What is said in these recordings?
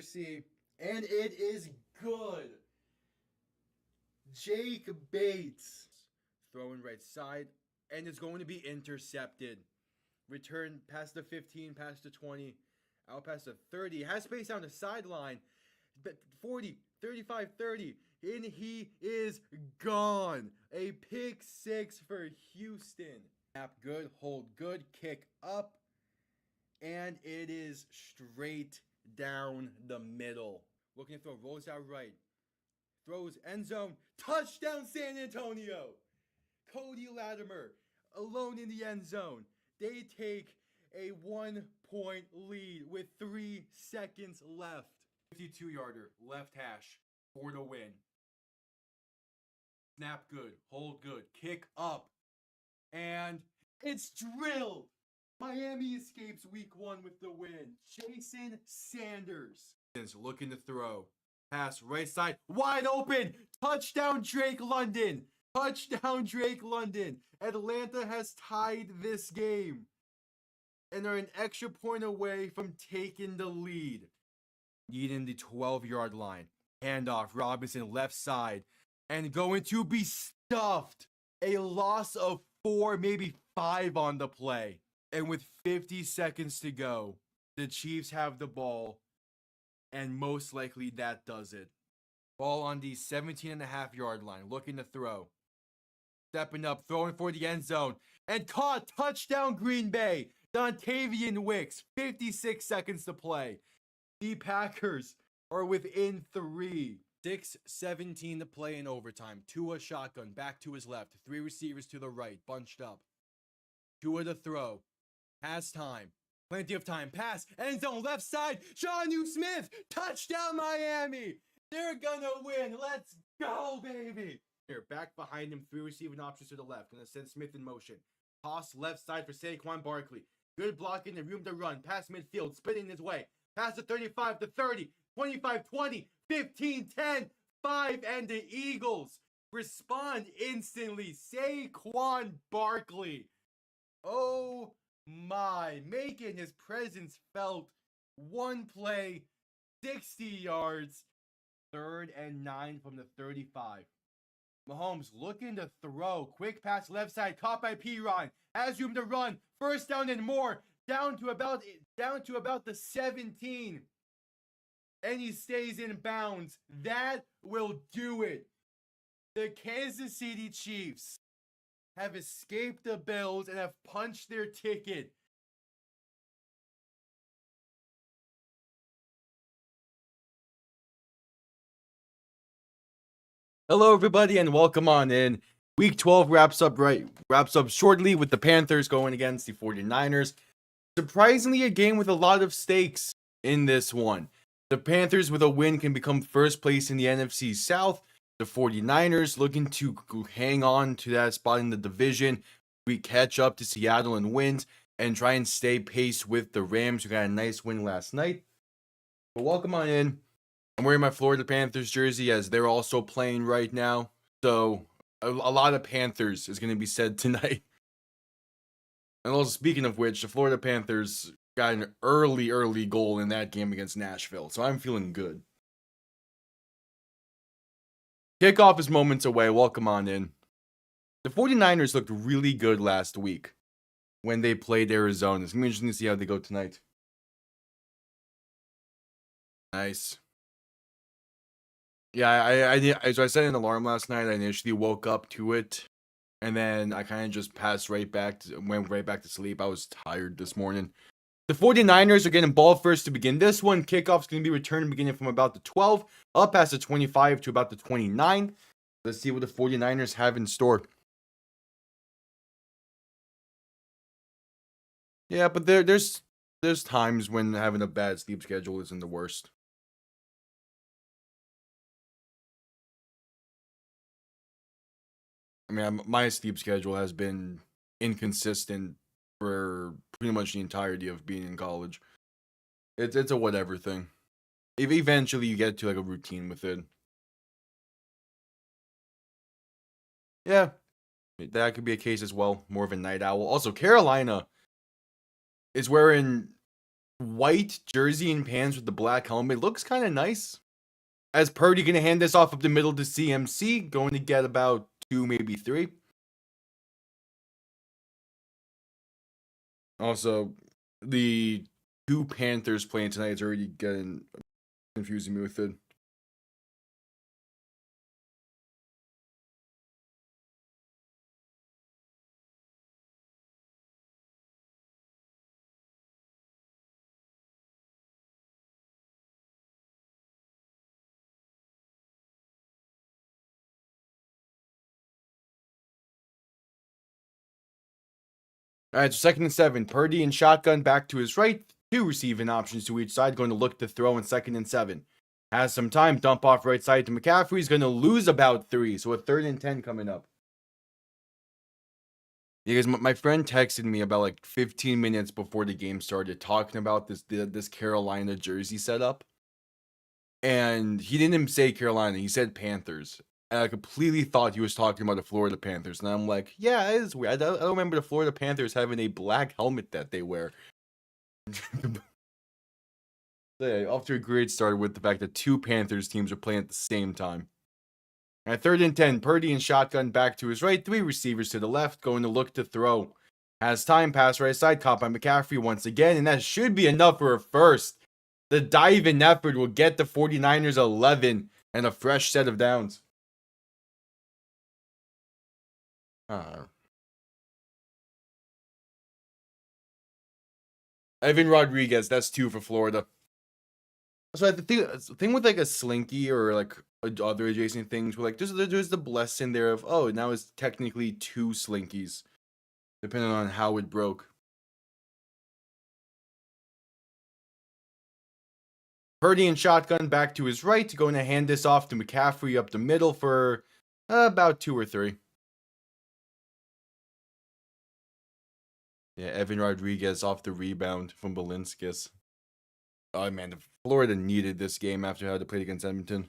See, and it is good. Jake Bates throwing right side, and it's going to be intercepted. Return past the 15, past the 20, out past the 30. Has space down the sideline. 40, 35, 30. And he is gone. A pick six for Houston. Snap good, hold good, kick up. And it is straight down the middle. Looking to throw, rolls out right. Throws end zone. Touchdown San Antonio. Cody Latimer alone in the end zone. They take a 1-point lead with 3 seconds left. 52-yarder, left hash for the win. Snap good, hold good, kick up. And it's drilled. Miami escapes week 1 with the win. Jason Sanders is looking to throw. Pass right side, wide open. Touchdown Drake London. Touchdown Drake London. Atlanta has tied this game and are an extra point away from taking the lead. Needing the 12-yard line. Handoff, Robinson left side. And going to be stuffed. A loss of 4, maybe 5 on the play. And with 50 seconds to go, the Chiefs have the ball. And most likely that does it. Ball on the 17.5-yard line. Looking to throw. Stepping up, throwing for the end zone. And caught. Touchdown Green Bay. Dontavian Wicks. 56 seconds to play. The Packers are within 3. 6:17 to play in overtime. Tua shotgun. Back to his left. 3 receivers to the right. Bunched up. Tua to throw. Has time. Plenty of time. Pass. End zone left side. Jonnu Smith. Touchdown Miami. They're gonna win. Let's go, baby. Here, back behind him. 3 receiving options to the left. Gonna send Smith in motion. Toss left side for Saquon Barkley. Good blocking and room to run. Pass midfield. Spinning his way. Pass to 35 to 30. 25, 20, 15, 10, 5. And the Eagles respond instantly. Saquon Barkley. Oh my, making his presence felt. 1 play, 60 yards, 3rd and 9 from the 35. Mahomes looking to throw. Quick pass left side, caught by Piron. Has room to run. First down and more. Down to about the 17. And he stays in bounds. That will do it. The Kansas City Chiefs have escaped the Bills and have punched their ticket. Hello, everybody, and welcome on in. Week 12 wraps up shortly with the Panthers going against the 49ers. Surprisingly, a game with a lot of stakes in this one. The Panthers with a win can become first place in the NFC South. The 49ers looking to hang on to that spot in the division. We catch up to Seattle and wins and try and stay pace with the Rams, who got a nice win last night. But welcome on in. I'm wearing my Florida Panthers jersey as they're also playing right now. So a lot of Panthers is going to be said tonight. And also, speaking of which, the Florida Panthers got an early goal in that game against Nashville. So I'm feeling good. Kickoff is moments away. Welcome on in. The 49ers looked really good last week when they played Arizona. It's going to be interesting to see how they go tonight. Nice. Yeah, so I set an alarm last night. I initially woke up to it, and then I kind of just went right back to sleep. I was tired this morning. The 49ers are getting ball first to begin this one. Kickoff's going to be returned beginning from about the 12, up past the 25 to about the 29. Let's see what the 49ers have in store. Yeah, but there's times when having a bad sleep schedule isn't the worst. I mean, my sleep schedule has been inconsistent for pretty much the entirety of being in college. It's a whatever thing. If eventually you get to like a routine with it. Yeah, that could be a case as well. More of a night owl. Also, Carolina is wearing white jersey and pants with the black helmet. Looks kind of nice. As Purdy going to hand this off up the middle to CMC. Going to get about 2, maybe 3. Also, the 2 Panthers playing tonight is already getting confusing me with it. All right, so 2nd and 7. Purdy and shotgun back to his right. 2 receiving options to each side. Going to look to throw in 2nd and 7. Has some time. Dump off right side to McCaffrey. He's going to lose about 3. So a 3rd and 10 coming up. Because my friend texted me about like 15 minutes before the game started talking about this Carolina jersey setup. And he didn't even say Carolina. He said Panthers. And I completely thought he was talking about the Florida Panthers. And I'm like, yeah, it is weird. I don't remember the Florida Panthers having a black helmet that they wear. Yeah, off to a great start with the fact that 2 Panthers teams are playing at the same time. At 3rd and 10, Purdy and shotgun back to his right. 3 receivers to the left, going to look to throw. Has time, pass right side, caught by McCaffrey once again, and that should be enough for a first. The dive-in effort will get the 49ers 11 and a fresh set of downs. Evan Rodriguez, that's 2 for Florida. So the thing with like a slinky or like other adjacent things, like there's the blessing there of, oh, now it's technically 2 slinkies, depending on how it broke. Purdy and shotgun back to his right, going to hand this off to McCaffrey up the middle for about 2 or 3. Yeah, Evan Rodriguez off the rebound from Balinskis. Oh man, Florida needed this game after how they played against Edmonton.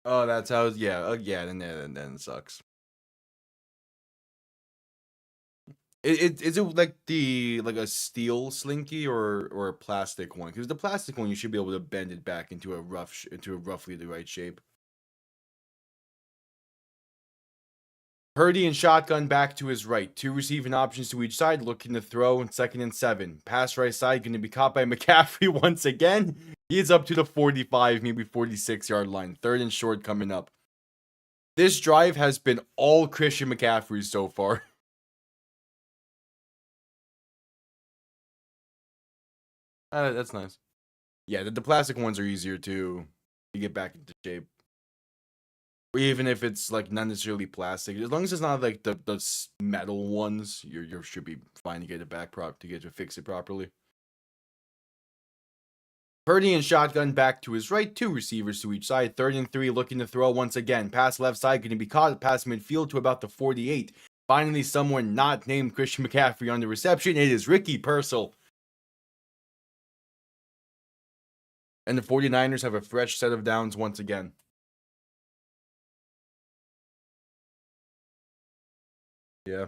Oh, that's how. Yeah, then it sucks. Is it like a steel slinky or a plastic one? Because the plastic one you should be able to bend it back into a roughly the right shape. Purdy and shotgun back to his right. 2 receiving options to each side, looking to throw in 2nd and 7. Pass right side, going to be caught by McCaffrey once again. He is up to the 45, maybe 46-yard line. 3rd and short coming up. This drive has been all Christian McCaffrey so far. That's nice. Yeah, the plastic ones are easier to get back into shape. Even if it's like not necessarily plastic, as long as it's not like the metal ones, you should be fine to get it back to fix it properly. Purdy and shotgun back to his right, 2 receivers to each side. 3rd and 3, looking to throw once again. Pass left side, going to be caught past midfield to about the 48. Finally, someone not named Christian McCaffrey on the reception. It is Ricky Purcell. And the 49ers have a fresh set of downs once again. Yeah.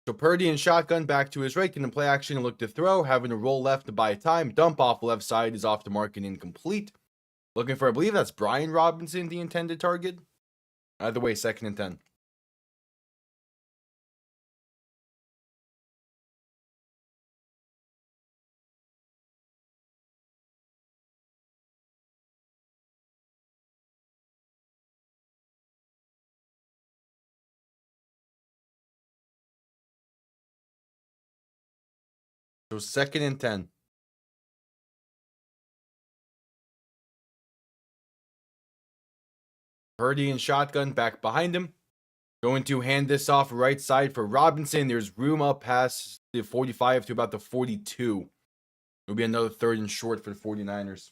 So Purdy and shotgun back to his right, going to play action and look to throw, having to roll left to buy time. Dump off left side is off the mark and incomplete. Looking for, I believe that's Brian Robinson, the intended target. Either way, 2nd and 10. So 2nd and 10. Purdy and shotgun back behind him. Going to hand this off right side for Robinson. There's room up past the 45 to about the 42. It'll be another 3rd and short for the 49ers.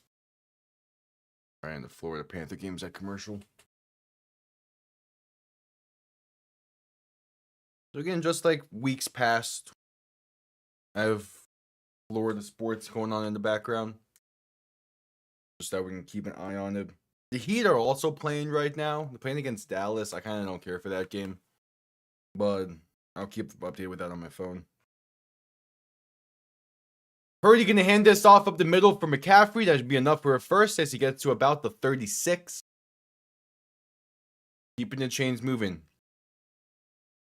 All right, and the Florida Panther game's at commercial. So again, just like weeks past, I have Florida sports going on in the background. Just that we can keep an eye on it. The Heat are also playing right now. They're playing against Dallas. I kind of don't care for that game, but I'll keep updated with that on my phone. Purdy going to hand this off up the middle for McCaffrey. That should be enough for a first as he gets to about the 36. Keeping the chains moving.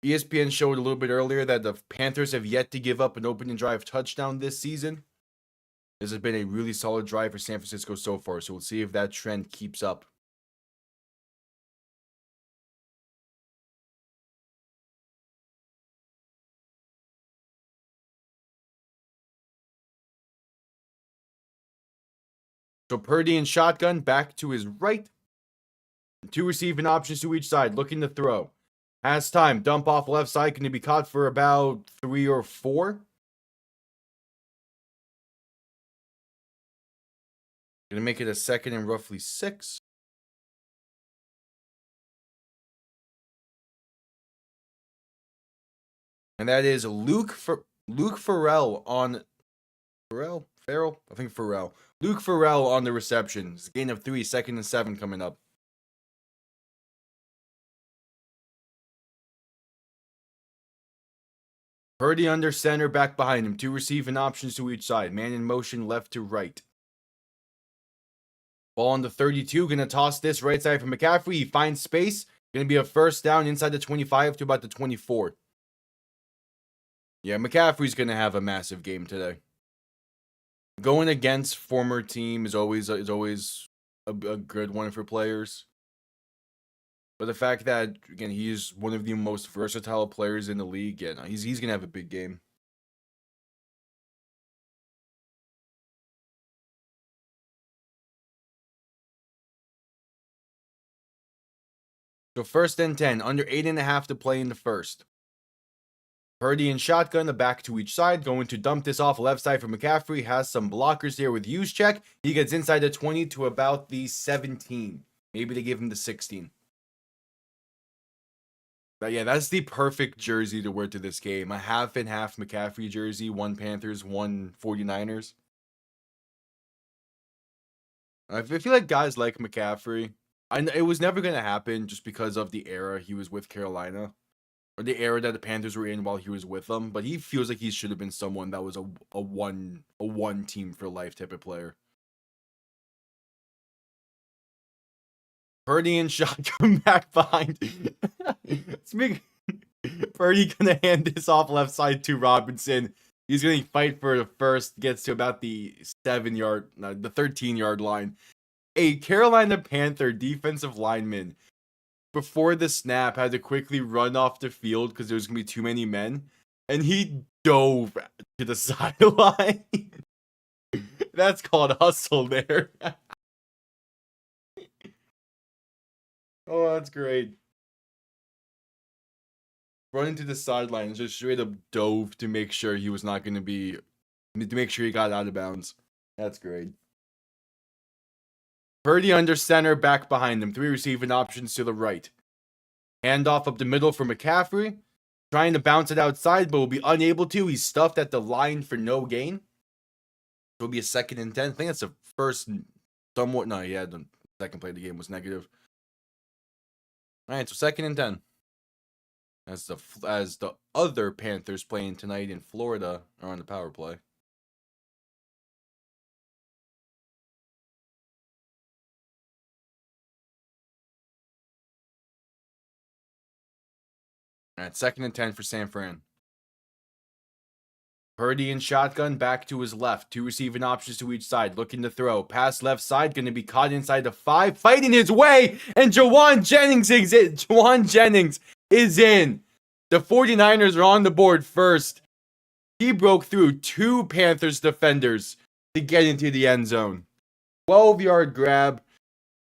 ESPN showed a little bit earlier that the Panthers have yet to give up an opening drive touchdown this season. This has been a really solid drive for San Francisco so far, so we'll see if that trend keeps up. So Purdy in shotgun, back to his right. 2 receiving options to each side, looking to throw. Has time, dump off left side, going to be caught for about 3 or 4. Going to make it a second and roughly 6. And that is Luke Farrell on Farrell? I think Farrell. Luke Farrell on the reception. Gain of 3, second and 7 coming up. Purdy under center, back behind him. 2 receiving options to each side. Man in motion, left to right. Ball on the 32. Going to toss this right side for McCaffrey. He finds space. Going to be a first down inside the 25 to about the 24. Yeah, McCaffrey's going to have a massive game today. Going against former team is always a good one for players. But the fact that, again, he's one of the most versatile players in the league, yeah, no, he's going to have a big game. So 1st and 10, under 8.5 to play in the first. Purdy in shotgun, the back to each side, going to dump this off left side for McCaffrey. Has some blockers there with use check. He gets inside the 20 to about the 17. Maybe they give him the 16. But yeah, that's the perfect jersey to wear to this game. A half and half McCaffrey jersey, 1 Panthers, 1 49ers. I feel like guys like McCaffrey. It was never going to happen just because of the era he was with Carolina. Or the era that the Panthers were in while he was with them. But he feels like he should have been someone that was a one team for life type of player. Purdy and shotgun back behind. Purdy gonna hand this off left side to Robinson. He's gonna fight for the first. Gets to about the 13-yard line. A Carolina Panther defensive lineman before the snap had to quickly run off the field because there was gonna be too many men, and he dove to the sideline. That's called hustle there. Oh, that's great. Running to the sideline and just straight up dove to make sure he was not going to make sure he got out of bounds. That's great. Purdy under center, back behind him. 3 receiving options to the right. Handoff up the middle for McCaffrey. Trying to bounce it outside, but will be unable to. He's stuffed at the line for no gain. It'll be a 2nd and 10. I think that's the first somewhat. No, yeah, the second play of the game was negative. All right, so 2nd and 10. As the other Panthers playing tonight in Florida are on the power play. All right, 2nd and 10 for San Fran. Purdy in shotgun, back to his left. 2 receiving options to each side. Looking to throw. Pass left side, going to be caught inside the 5. Fighting his way, and Juwan Jennings is in. The 49ers are on the board first. He broke through 2 Panthers defenders to get into the end zone. 12-yard grab.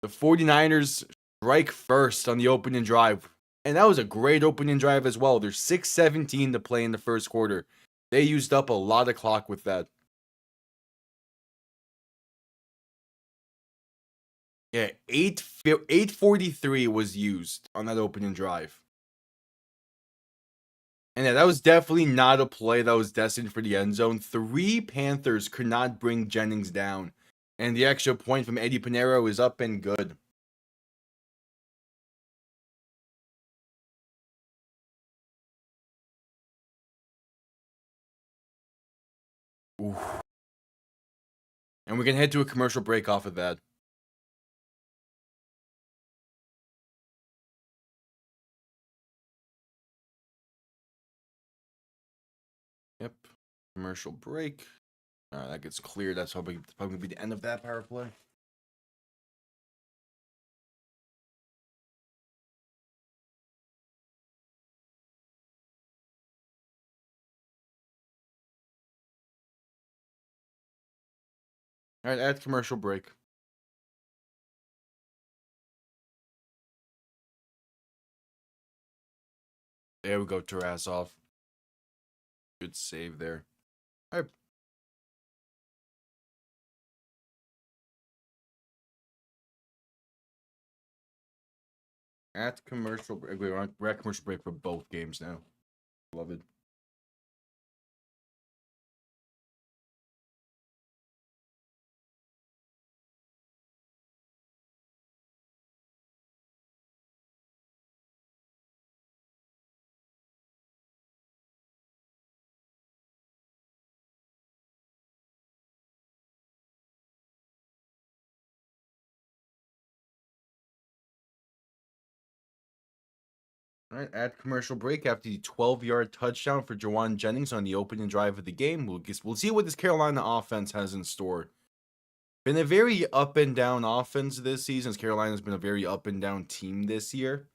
The 49ers strike first on the opening drive. And that was a great opening drive as well. There's 6:17 to play in the first quarter. They used up a lot of clock with that. Yeah, 8:43 was used on that opening drive. And yeah, that was definitely not a play that was destined for the end zone. 3 Panthers could not bring Jennings down. And the extra point from Eddie Pinheiro is up and good. Oof. And we can head to a commercial break off of that. Yep. Commercial break. All right, that gets cleared. That's probably going to be the end of that power play. All right, add commercial break. There we go, Tarasov. Good save there. All right. At commercial break. We're at commercial break for both games now. Love it. All right, at commercial break after the 12-yard touchdown for Jawan Jennings on the opening drive of the game. We'll see what this Carolina offense has in store. Been a very up and down offense this season. Carolina's been a very up and down team this year.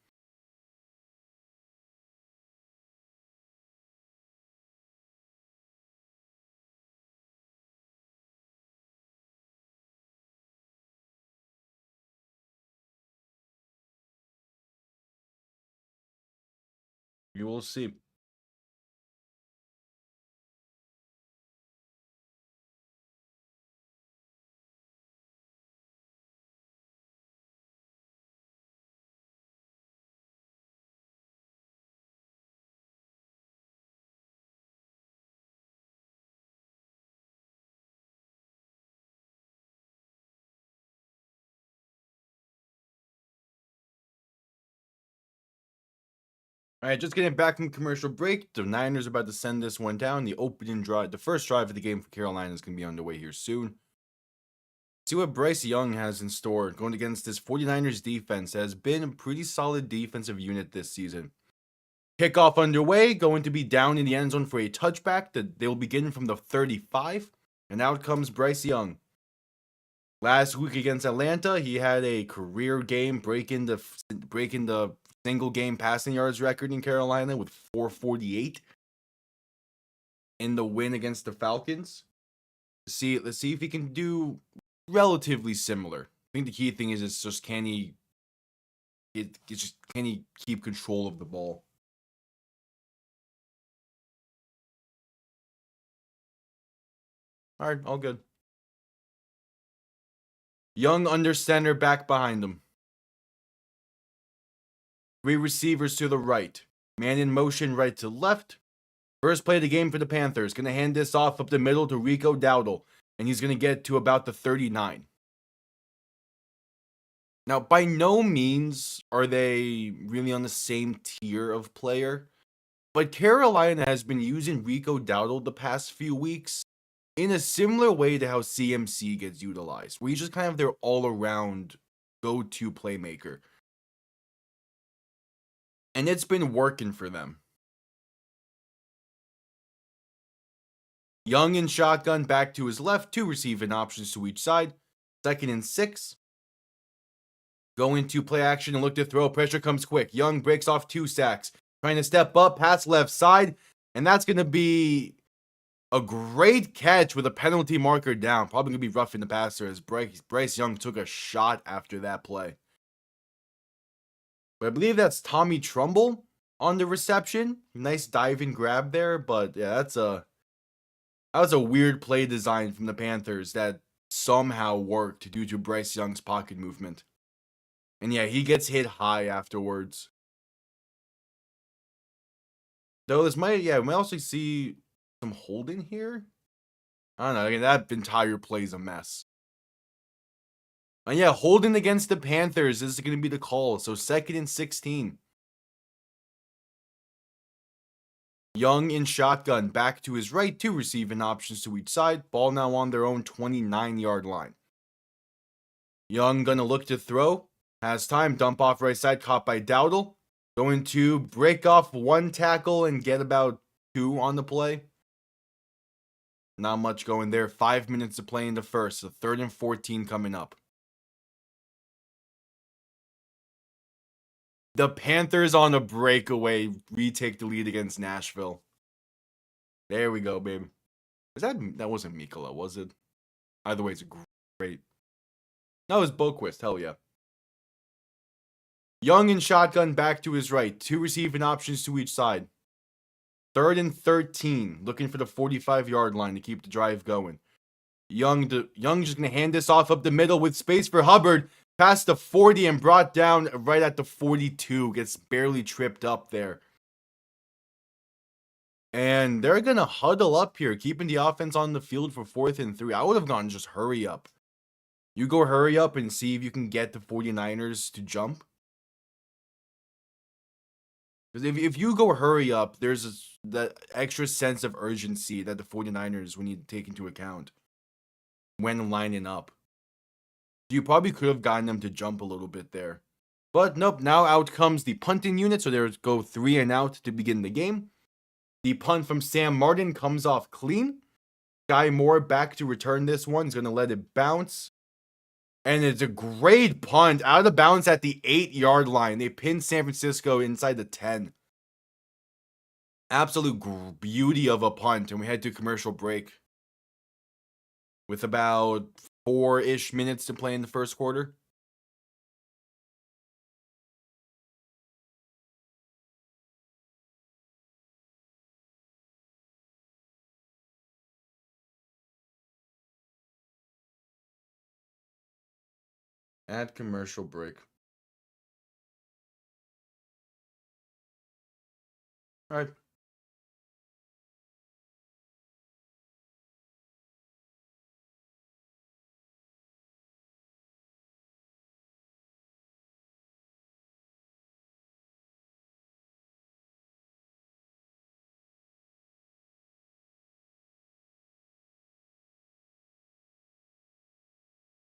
You will see. All right, just getting back from commercial break. The Niners are about to send this one down. The opening drive, the first drive of the game for Carolina is going to be underway here soon. See what Bryce Young has in store going against this 49ers defense that has been a pretty solid defensive unit this season. Kickoff underway, going to be down in the end zone for a touchback that they will begin from the 35. And out comes Bryce Young. Last week against Atlanta, he had a career game breaking the single game passing yards record in Carolina with 448 in the win against the Falcons. Let's see if he can do relatively similar. I think the key thing is it's just can he keep control of the ball? All right, all good. Young under center, back behind him. 3 receivers to the right. Man in motion right to left. First play of the game for the Panthers. Going to hand this off up the middle to Rico Dowdle. And he's going to get to about the 39. Now, by no means are they really on the same tier of player. But Carolina has been using Rico Dowdle the past few weeks in a similar way to how CMC gets utilized. Where he's just kind of their all-around go-to playmaker. And it's been working for them. Young in shotgun, back to his left, 2 receiving options to each side. 2nd and 6. Go into play action and look to throw. Pressure comes quick. Young breaks off 2 sacks. Trying to step up, pass left side. And that's going to be a great catch with a penalty marker down. Probably going to be roughing the passer as Bryce Young took a shot after that play. But I believe that's Tommy Trumbull on the reception. Nice diving grab there. But yeah, that was a weird play design from the Panthers that somehow worked due to Bryce Young's pocket movement. And yeah, he gets hit high afterwards. Though this might, we might also see some holding here. I don't know. Again, that entire play is a mess. And yeah, holding against the Panthers is going to be the call. So 2nd and 16. Young in shotgun, back to his right, 2 receiving options to each side. Ball now on their own 29-yard line. Young gonna look to throw. Has time, dump off right side, caught by Dowdle. Going to break off 1 tackle and get about 2 on the play. Not much going there. 5 minutes to play in the first. So 3rd and 14 coming up. The Panthers on a breakaway retake the lead against Nashville. There we go, baby. That wasn't Mikola, was it? Either way, it's great. That was Boquist. Hell yeah. Young in shotgun, back to his right. 2 receiving options to each side. 3rd and 13. Looking for the 45-yard line to keep the drive going. Young just going to hand this off up the middle with space for Hubbard. Past the 40 and brought down right at the 42. Gets barely tripped up there. And they're going to huddle up here, keeping the offense on the field for 4th and 3. I would have gone just hurry up. You go hurry up and see if you can get the 49ers to jump. Because if you go hurry up, there's that extra sense of urgency that the 49ers will need to take into account when lining up. You probably could have gotten them to jump a little bit there. But nope, now out comes the punting unit. So there go 3 and out to begin the game. The punt from Sam Martin comes off clean. Sky Moore back to return this one. He's going to let it bounce. And it's a great punt out of bounds at the 8-yard line. They pinned San Francisco inside the 10. Absolute beauty of a punt. And we head to commercial break with about 4-ish minutes to play in the first quarter. Add commercial break. All right.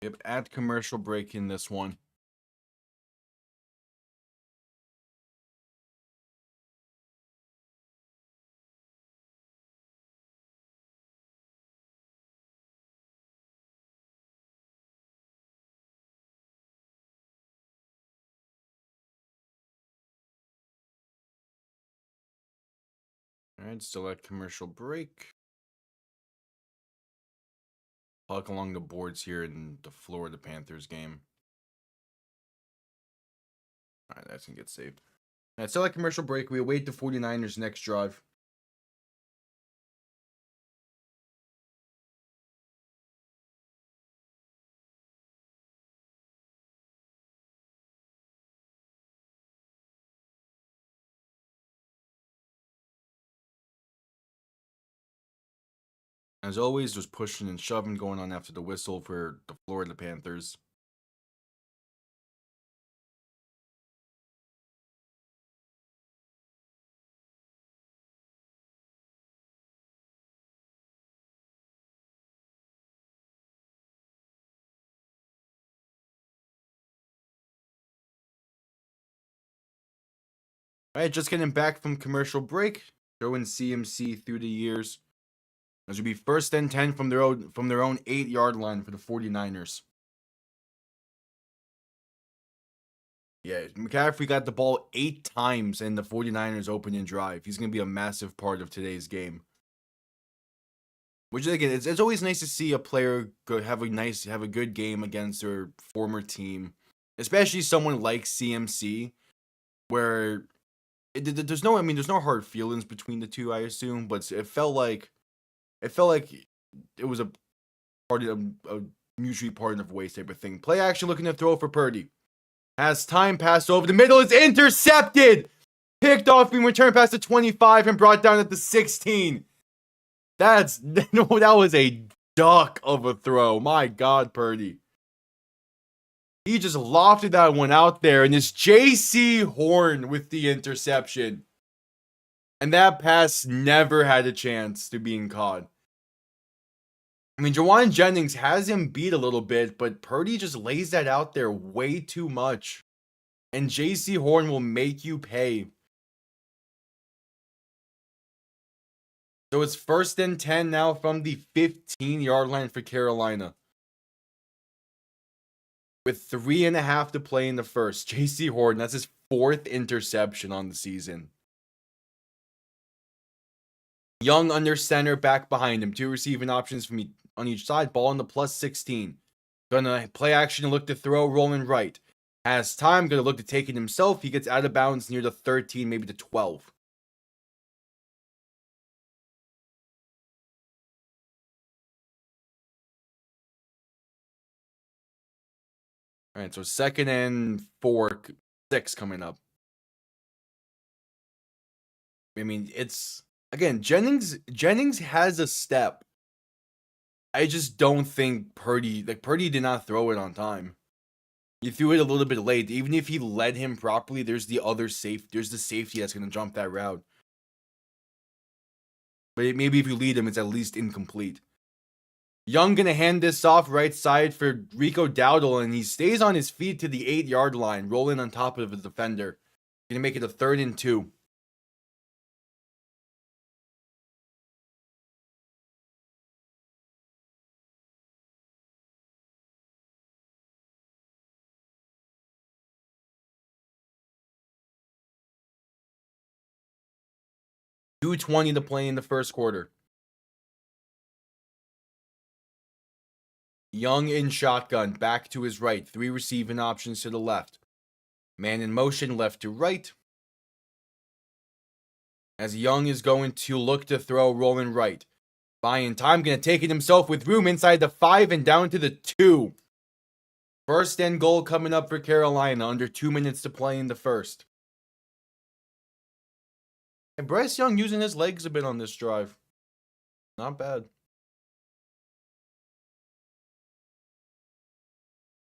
Yep, add commercial break in this one. All right, select commercial break. Puck along the boards here in the Florida Panthers game. All right, that's going to get saved. All right, select commercial break. We await the 49ers' next drive. As always, there's pushing and shoving going on after the whistle for the Florida Panthers. All right, just getting back from commercial break. Showing CMC through the years. This would be 1st and 10 from their own 8-yard line for the 49ers. Yeah, McCaffrey got the ball 8 times in the 49ers opening drive. He's going to be a massive part of today's game. Which, again, it's always nice to see a player have a good game against their former team. Especially someone like CMC, where there's no hard feelings between the two, I assume, but it felt like it was a mutually pardon of ways type of thing. Play action, looking to throw for Purdy. Has time, passed over the middle, is intercepted! Picked off being returned past the 25 and brought down at the 16. That was a duck of a throw. My God, Purdy. He just lofted that one out there, and it's J.C. Horn with the interception. And that pass never had a chance to being caught. I mean, Jawan Jennings has him beat a little bit, but Purdy just lays that out there way too much. And J.C. Horn will make you pay. So it's 1st and 10 now from the 15-yard line for Carolina. With 3.5 to play in the first. J.C. Horn, that's his 4th interception on the season. Young under center, back behind him. 2 receiving options from on each side. Ball on the +16. Gonna play action, look to throw, rolling right. Has time, gonna look to take it himself. He gets out of bounds near the 13, maybe the 12. All right, so 2nd and 6 coming up. I mean, it's again, Jennings has a step. I just don't think Purdy did not throw it on time. He threw it a little bit late. Even if he led him properly, there's the safety that's gonna jump that route. But maybe if you lead him, it's at least incomplete. Young gonna hand this off right side for Rico Dowdle, and he stays on his feet to the 8-yard line, rolling on top of the defender. Gonna make it a 3rd and 2. .220 to play in the first quarter. Young in shotgun, back to his right. 3 receiving options to the left. Man in motion, left to right. As Young is going to look to throw, rolling right. Buying time, going to take it himself with room inside the 5 and down to the 2. 1st and goal coming up for Carolina. Under 2 minutes to play in the first. And Bryce Young using his legs a bit on this drive. Not bad.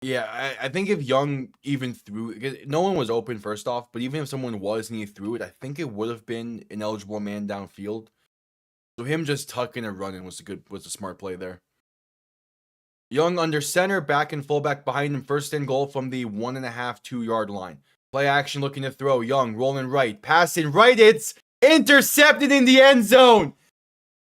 Yeah, I think if Young even threw, no one was open first off, but even if someone was and he threw it, I think it would have been an eligible man downfield. So him just tucking and running was a smart play there. Young under center, back and fullback behind him, 1st and goal from the 1.5, 2-yard line. Play action looking to throw. Young rolling right, passing right. It's intercepted in the end zone.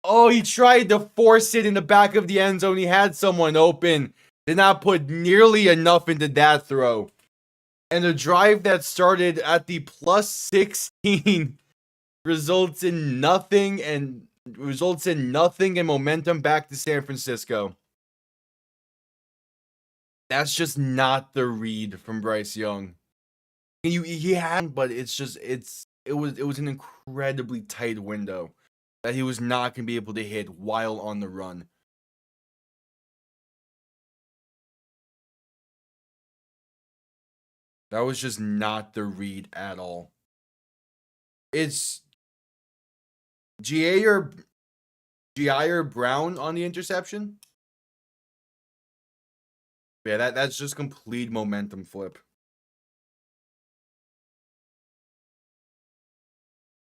Oh, he tried to force it in the back of the end zone. He had someone open. Did not put nearly enough into that throw. And a drive that started at the +16 results in nothing and momentum back to San Francisco. That's just not the read from Bryce Young. He had, but it was an incredibly tight window that he was not going to be able to hit while on the run. That was just not the read at all. It's GA or Brown on the interception. Yeah, that's just complete momentum flip.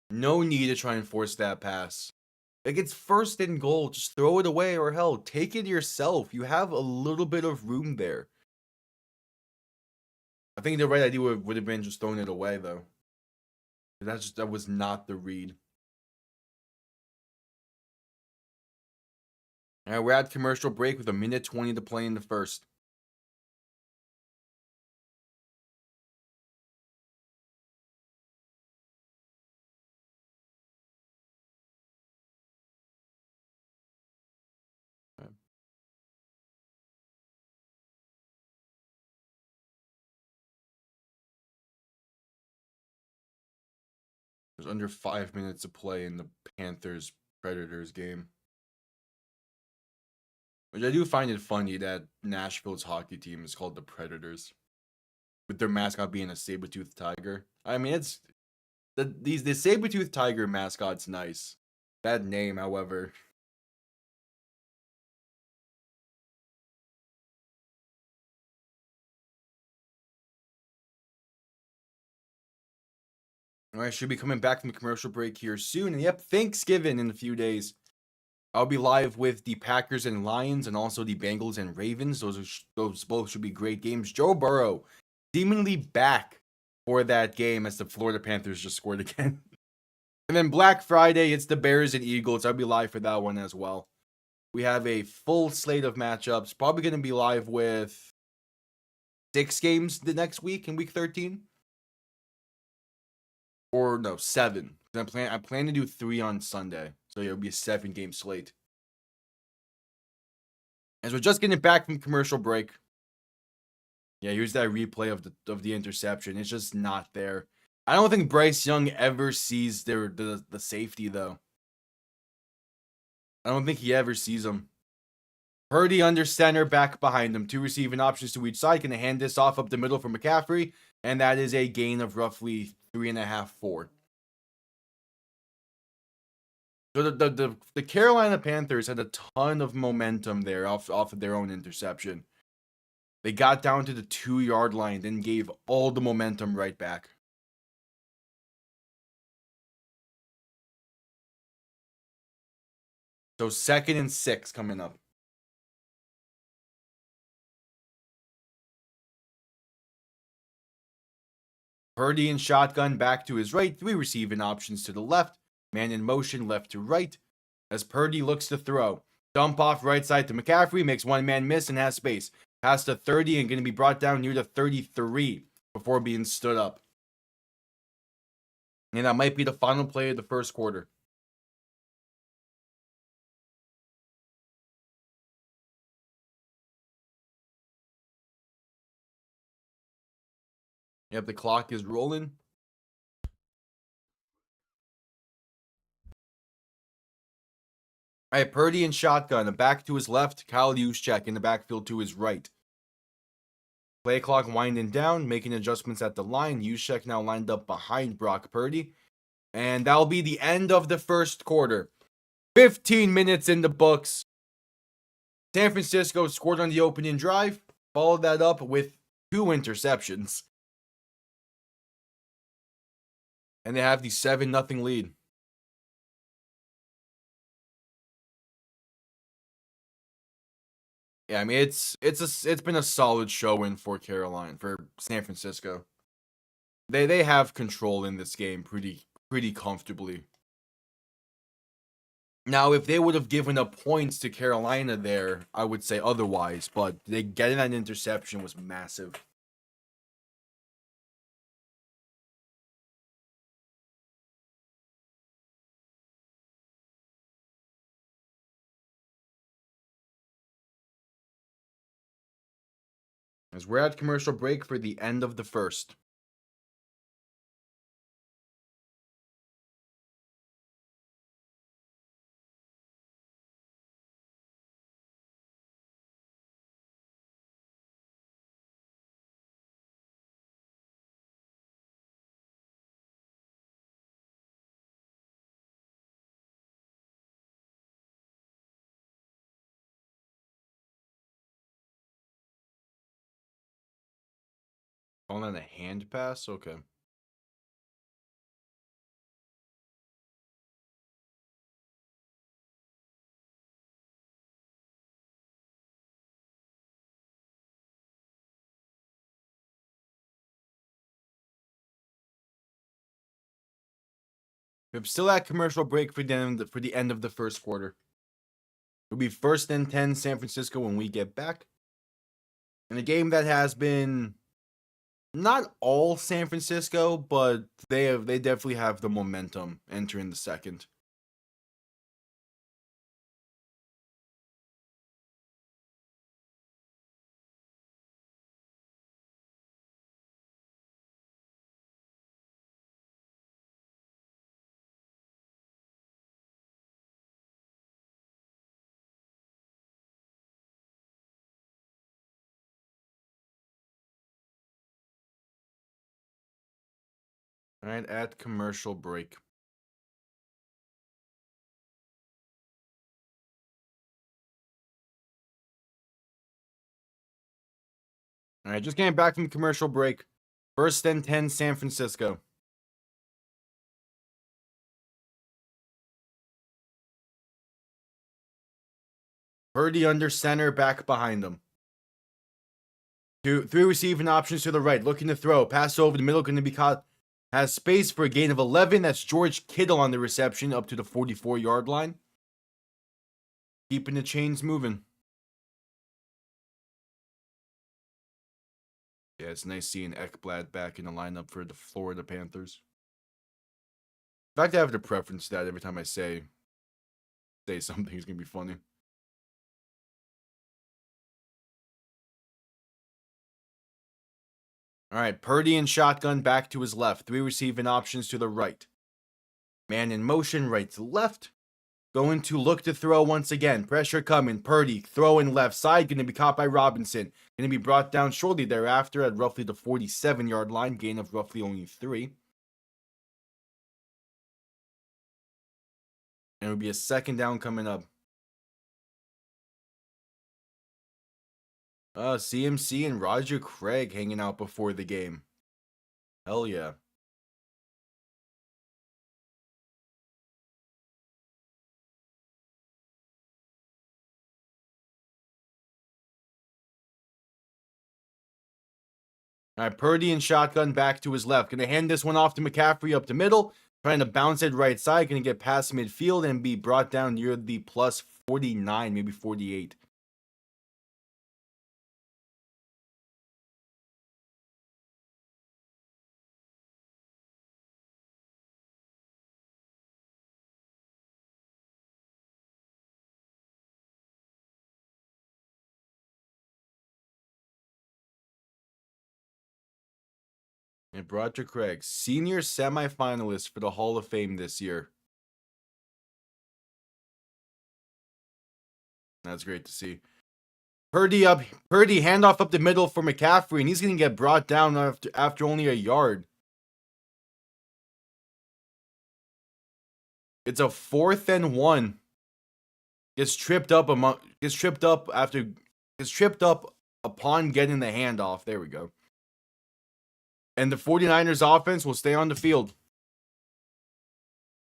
No need to try and force that pass. Like, it's 1st and goal. Just throw it away, or hell, take it yourself. You have a little bit of room there. I think the right idea would have been just throwing it away, though. That was not the read. All right, we're at commercial break with 1:20 to play in the first. There's under 5 minutes to play in the Panthers Predators game. Which I do find it funny that Nashville's hockey team is called the Predators, with their mascot being a saber-toothed tiger. I mean, the saber-tooth tiger mascot's nice. Bad name, however. All right, should be coming back from the commercial break here soon. And yep, Thanksgiving in a few days. I'll be live with the Packers and Lions and also the Bengals and Ravens. Those both should be great games. Joe Burrow seemingly back for that game as the Florida Panthers just scored again. And then Black Friday, it's the Bears and Eagles. I'll be live for that one as well. We have a full slate of matchups. Probably going to be live with 6 games the next week in week 13. Or no, 7. I plan to do 3 on Sunday. So yeah, it'll be a 7-game slate. As we're just getting back from commercial break. Yeah, here's that replay of the interception. It's just not there. I don't think Bryce Young ever sees the safety though. I don't think he ever sees him. Purdy under center, back behind him. 2 receiving options to each side. Gonna hand this off up the middle for McCaffrey, and that is a gain of roughly 3.5, 4. So the Carolina Panthers had a ton of momentum there off of their own interception. They got down to the 2-yard line, then gave all the momentum right back. So 2nd and 6 coming up. Purdy in shotgun back to his right. 3 receiving options to the left. Man in motion left to right. As Purdy looks to throw. Dump off right side to McCaffrey. Makes one man miss and has space. Past the 30 and going to be brought down near the 33 before being stood up. And that might be the final play of the first quarter. Yep, the clock is rolling. All right, Purdy in shotgun. Back to his left. Kyle Juszczyk in the backfield to his right. Play clock winding down, making adjustments at the line. Juszczyk now lined up behind Brock Purdy. And that'll be the end of the first quarter. 15 minutes in the books. San Francisco scored on the opening drive. Followed that up with 2 interceptions. And they have the 7-0 lead. Yeah, I mean it's been a solid showing for San Francisco. They have control in this game pretty comfortably. Now, if they would have given up points to Carolina there, I would say otherwise, but they getting that interception was massive. As we're at commercial break for the end of the first. Calling that a hand pass? Okay. We're still at commercial break for the end of the first quarter. It'll be 1st and 10 San Francisco when we get back. In a game that has been not all San Francisco, but they definitely have the momentum entering the second. All right, at commercial break. All right, just getting back from commercial break. 1st and 10, San Francisco. Purdy under center, back behind them. 3 receiving options to the right, looking to throw. Pass over the middle, going to be caught. Has space for a gain of 11. That's George Kittle on the reception up to the 44-yard line. Keeping the chains moving. Yeah, it's nice seeing Ekblad back in the lineup for the Florida Panthers. In fact, I have the preference that every time I say something, it's going to be funny. All right, Purdy in shotgun, back to his left. 3 receiving options to the right. Man in motion, right to left. Going to look to throw once again. Pressure coming. Purdy throwing left side. Going to be caught by Robinson. Going to be brought down shortly thereafter at roughly the 47-yard line. Gain of roughly only 3. And it would be a 2nd down coming up. CMC and Roger Craig hanging out before the game. Hell yeah. All right, Purdy in shotgun, back to his left. Going to hand this one off to McCaffrey up the middle. Trying to bounce it right side. Going to get past midfield and be brought down near the plus 49, maybe 48. And Roger Craig, senior semifinalist for the Hall of Fame this year. That's great to see. Purdy handoff up the middle for McCaffrey, and he's going to get brought down after only a yard. It's a 4th and 1. Gets tripped up upon getting the handoff. There we go. And the 49ers offense will stay on the field.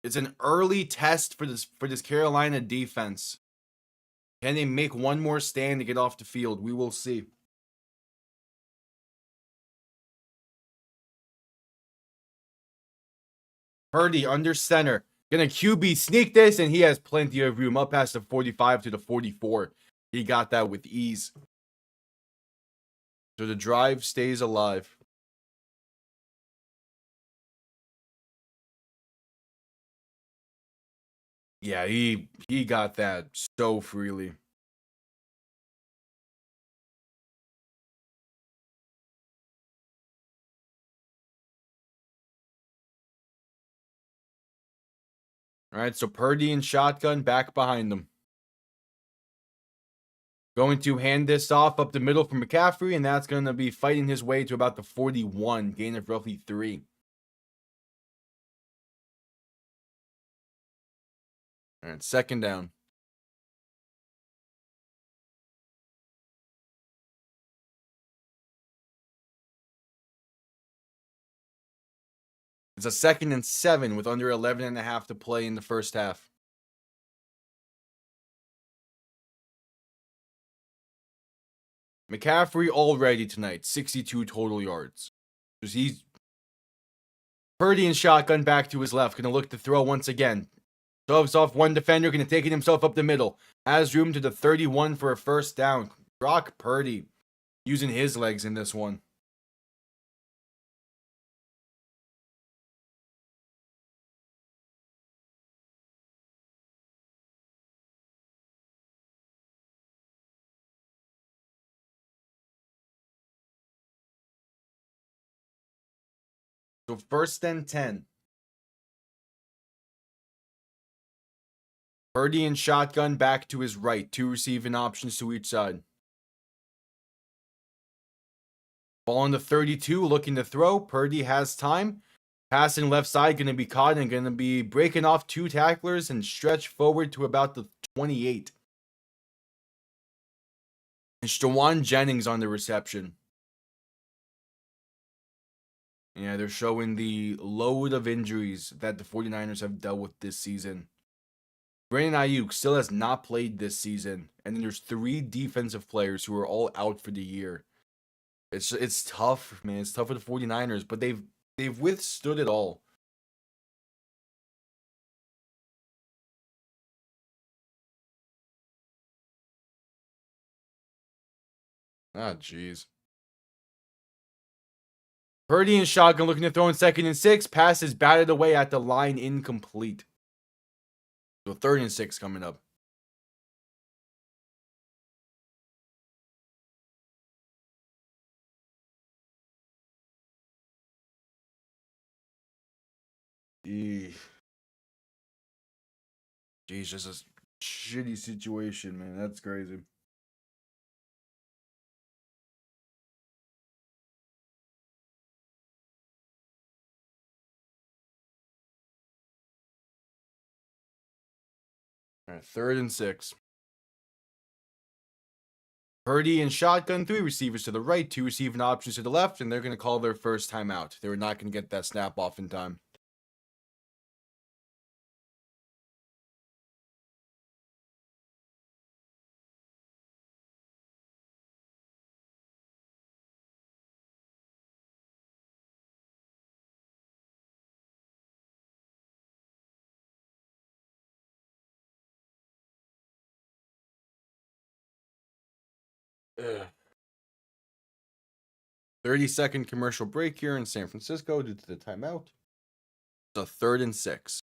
It's an early test for this Carolina defense. Can they make one more stand to get off the field? We will see. Purdy under center. Gonna QB sneak this, and he has plenty of room up past the 45 to the 44. He got that with ease. So the drive stays alive. Yeah, he got that so freely. All right, so Purdy and shotgun back behind them. Going to hand this off up the middle for McCaffrey, and that's going to be fighting his way to about the 41, gain of roughly 3. All right, 2nd down. It's a 2nd and 7 with under 11 and a half to play in the first half. McCaffrey already tonight, 62 total yards. He's Purdy and shotgun back to his left. Going to look to throw once again. Shoves off one defender. Going to take it himself up the middle. Has room to the 31 for a 1st down. Brock Purdy using his legs in this one. So 1st and 10. Purdy and shotgun back to his right. 2 receiving options to each side. Ball on the 32, looking to throw. Purdy has time. Passing left side, going to be caught and going to be breaking off 2 tacklers and stretch forward to about the 28. And Shawan Jennings on the reception. Yeah, they're showing the load of injuries that the 49ers have dealt with this season. Brandon Ayuk still has not played this season. And then there's 3 defensive players who are all out for the year. It's tough, man. It's tough for the 49ers, but they've withstood it all. Ah, jeez. Purdy and shotgun looking to throw in 2nd and 6. Pass is batted away at the line, incomplete. So 3rd and 6 coming up. Jeez, just a shitty situation, man. That's crazy. All right, 3rd and 6. Purdy and shotgun, 3 receivers to the right, 2 receiving options to the left, and they're going to call their first timeout. They were not going to get that snap off in time. Ugh. 30-second commercial break here in San Francisco due to the timeout. It's a 3rd and 6.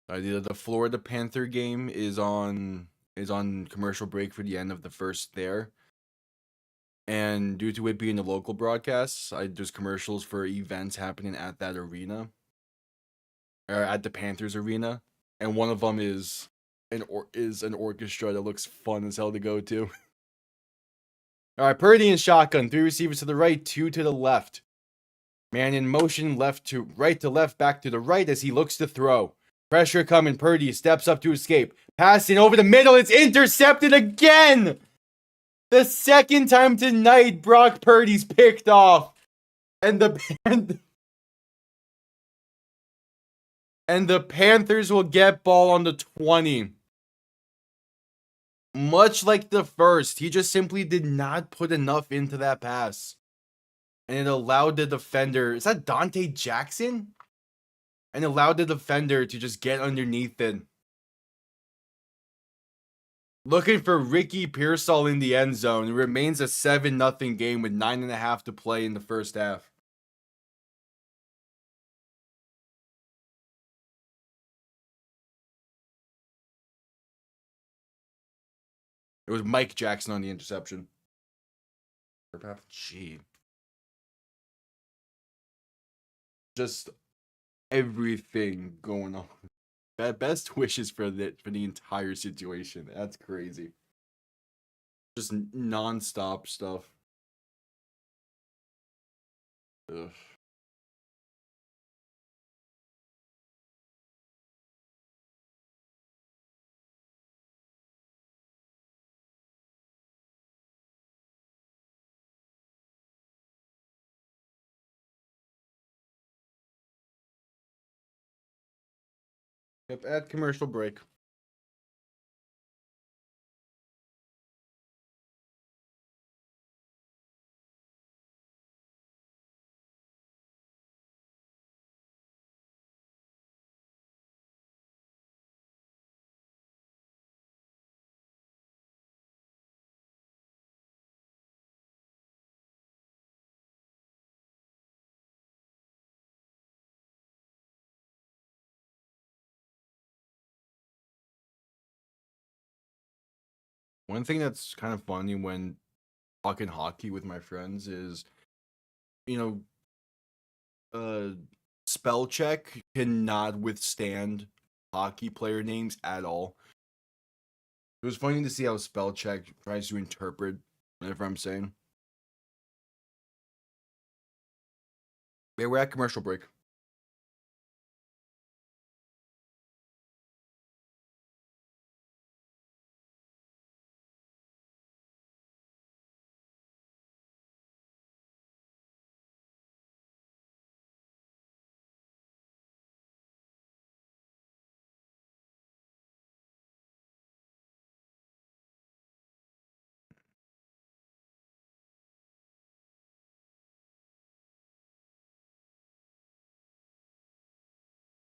The Florida Panther game is on commercial break for the end of the first there. And due to it being a local broadcast, there's commercials for events happening at that arena. Or at the Panthers arena. And one of them is an orchestra that looks fun as hell to go to. All right, Purdy and shotgun, 3 receivers to the right, 2 to the left. Man in motion, left to left, back to the right as he looks to throw. Pressure coming, Purdy steps up to escape. Passing over the middle, it's intercepted again! The 2nd time tonight, Brock Purdy's picked off. And the Panthers will get ball on the 20. Much like the first, he just simply did not put enough into that pass. And it allowed the defender, is that Dante Jackson? And allowed the defender to just get underneath it. Looking for Ricky Pearsall in the end zone. It remains a 7-0 game with 9.5 to play in the first half. It was Mike Jackson on the interception. Gee. Just everything going on. Best wishes for the entire situation. That's crazy. Just non-stop stuff. Ugh. Yep, at commercial break. One thing that's kind of funny when talking hockey with my friends is, spell check cannot withstand hockey player names at all. It was funny to see how spell check tries to interpret whatever I'm saying. Yeah, we're at commercial break.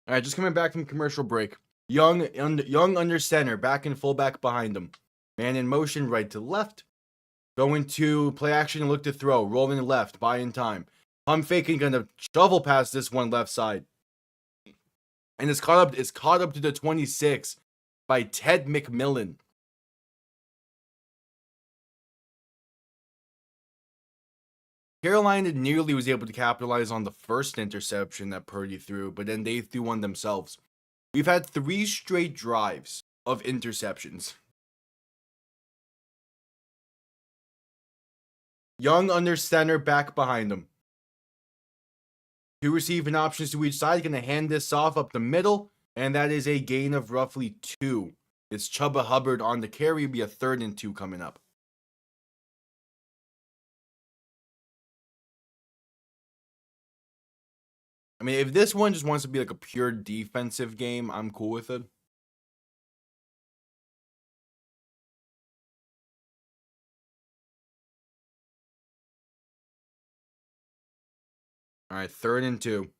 All right, just coming back from commercial break. Young under center, back and fullback behind him. Man in motion, right to left. Going to play action and look to throw. Rolling left, buying time. Pump faking, gonna shovel past this one left side. And it's caught up to the 26 by Ted McMillan. Carolina nearly was able to capitalize on the first interception that Purdy threw, but then they threw one themselves. We've had 3 straight drives of interceptions. Young under center, back behind him. 2 receiving options to each side. Going to hand this off up the middle, and that is a gain of roughly 2. It's Chuba Hubbard on the carry. It'll be a 3rd and 2 coming up. I mean, if this one just wants to be like a pure defensive game, I'm cool with it. All right, 3rd and 2.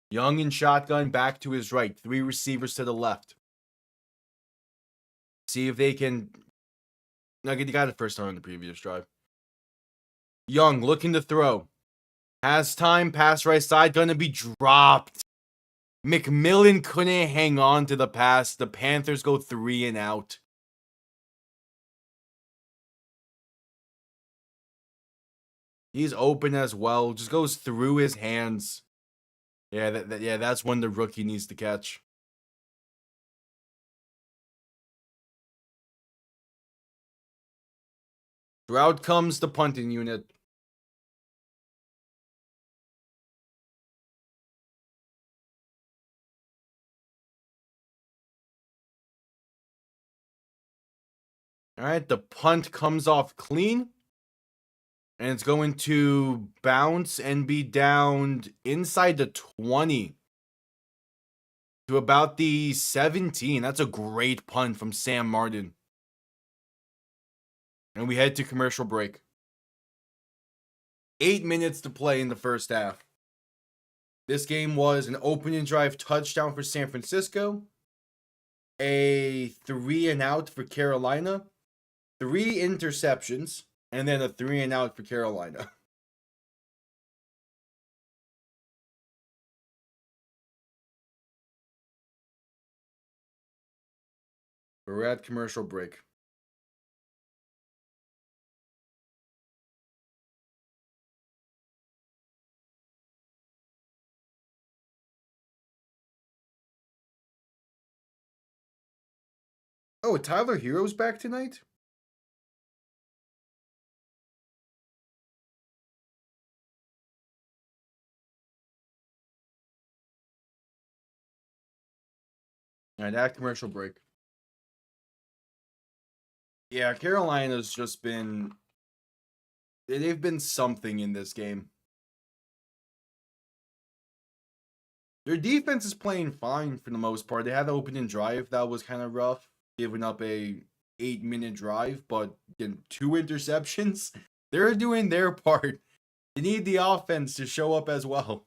Young in shotgun, back to his right. 3 receivers to the left. See if they can. No, you got it first time on the previous drive. Young looking to throw. Has time, pass right side, gonna be dropped. McMillan couldn't hang on to the pass. The Panthers go 3 and out. He's open as well. Just goes through his hands. Yeah, that's one the rookie needs to catch. Out comes the punting unit. All right, the punt comes off clean. And it's going to bounce and be down inside the 20 to about the 17. That's a great punt from Sam Martin. And we head to commercial break. 8 minutes to play in the first half. This game was an opening drive touchdown for San Francisco, a 3 and out for Carolina, 3 interceptions, and then a 3 and out for Carolina. We're at commercial break. Oh, Tyler Hero's back tonight? All right, at commercial break. Yeah, Carolina's just been. They've been something in this game. Their defense is playing fine for the most part. They had the opening drive that was kind of rough, giving up a 8-minute drive, but again, 2 interceptions. They're doing their part. They need the offense to show up as well.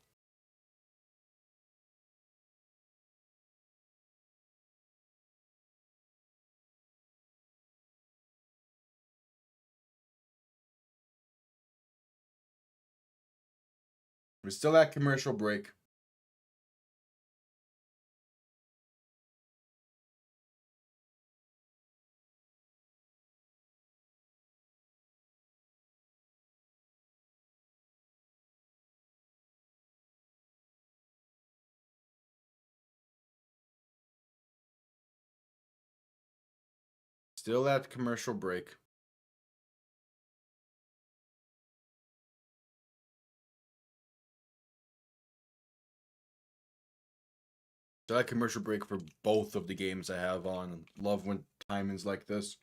We're still at commercial break. Still at commercial break. Still at commercial break for both of the games I have on. Love when timing's like this.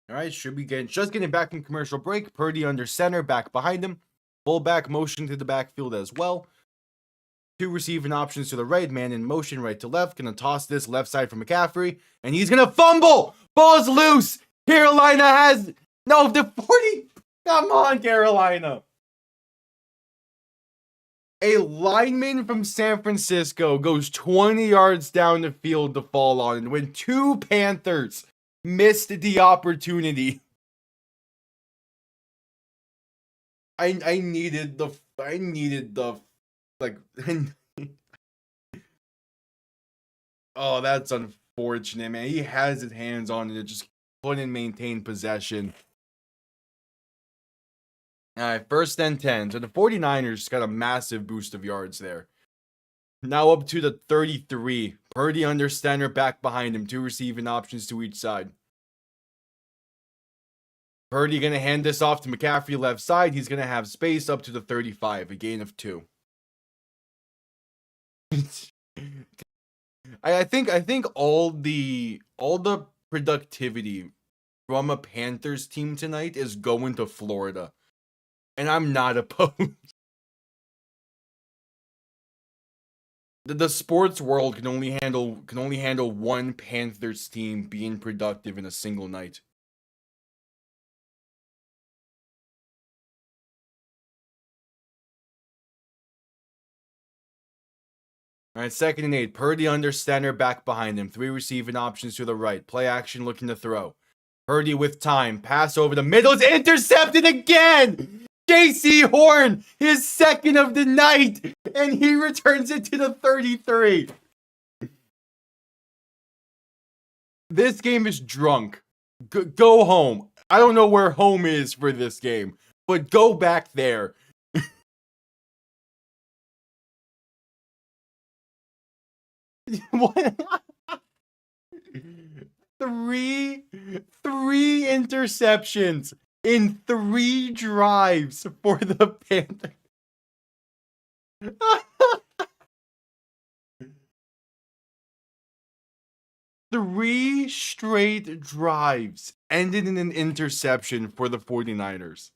All right, should be just getting back from commercial break. Purdy under center, back behind him. Fullback motion to the backfield as well. Two receiving options to the right, man in motion right to left. Gonna toss this left side for McCaffrey, and he's gonna fumble. Ball's loose. Carolina has the 40. Come on, Carolina. A lineman from San Francisco goes 20 yards down the field to fall on, and when two Panthers missed the opportunity. I needed the like oh, that's unfortunate, man. He has his hands on it, just couldn't maintain possession. All right, first and 10. So the 49ers got a massive boost of yards there. Now up to the 33. Purdy under center, back behind him. Two receiving options to each side. Purdy going to hand this off to McCaffrey left side. He's going to have space up to the 35, a gain of 2. I think all the productivity from a Panthers team tonight is going to Florida. And I'm not opposed. The sports world can only handle one Panthers team being productive in a single night. All right, second and 8. Purdy under center, back behind him. Three receiving options to the right. Play action looking to throw. Purdy with time. Pass over the middle. It's intercepted again. J.C. Horn, his second of the night, and he returns it to the 33. This game is drunk. Go home. I don't know where home is for this game, but go back there. What? Three interceptions in 3 drives for the Panthers. 3 straight drives ended in an interception for the 49ers.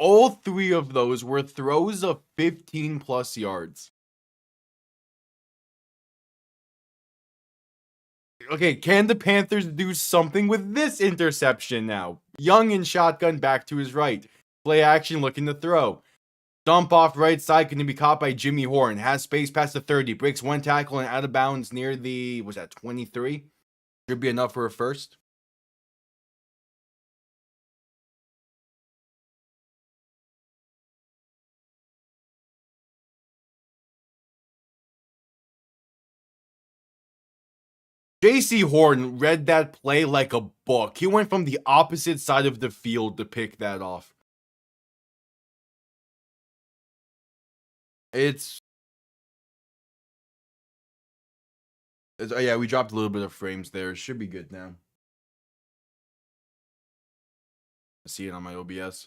All 3 of those were throws of 15 plus yards. Okay, can the Panthers do something with this interception now? Young in shotgun back to his right. Play action looking to throw. Dump off right side, going to be caught by Jimmy Horn. Has space past the 30. Breaks 1 tackle and out of bounds near the, was that 23? Should be enough for a first. J.C. Horn read that play like a book. He went from the opposite side of the field to pick that off. Yeah, we dropped a little bit of frames there. It should be good now. I see it on my OBS.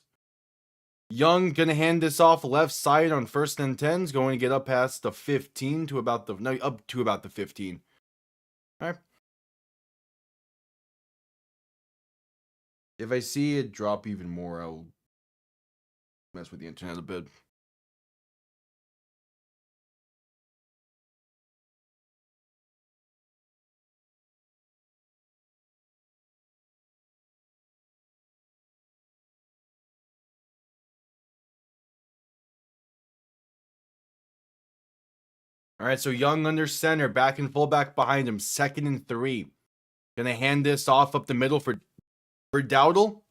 Young gonna hand this off left side on first and 10s. Going to get up past the 15 to about the up to about the 15. All right. If I see it drop even more, I'll mess with the internet a bit. All right, so Young under center, back and fullback behind him, 2nd and 3. Gonna hand this off up the middle for Dowdle.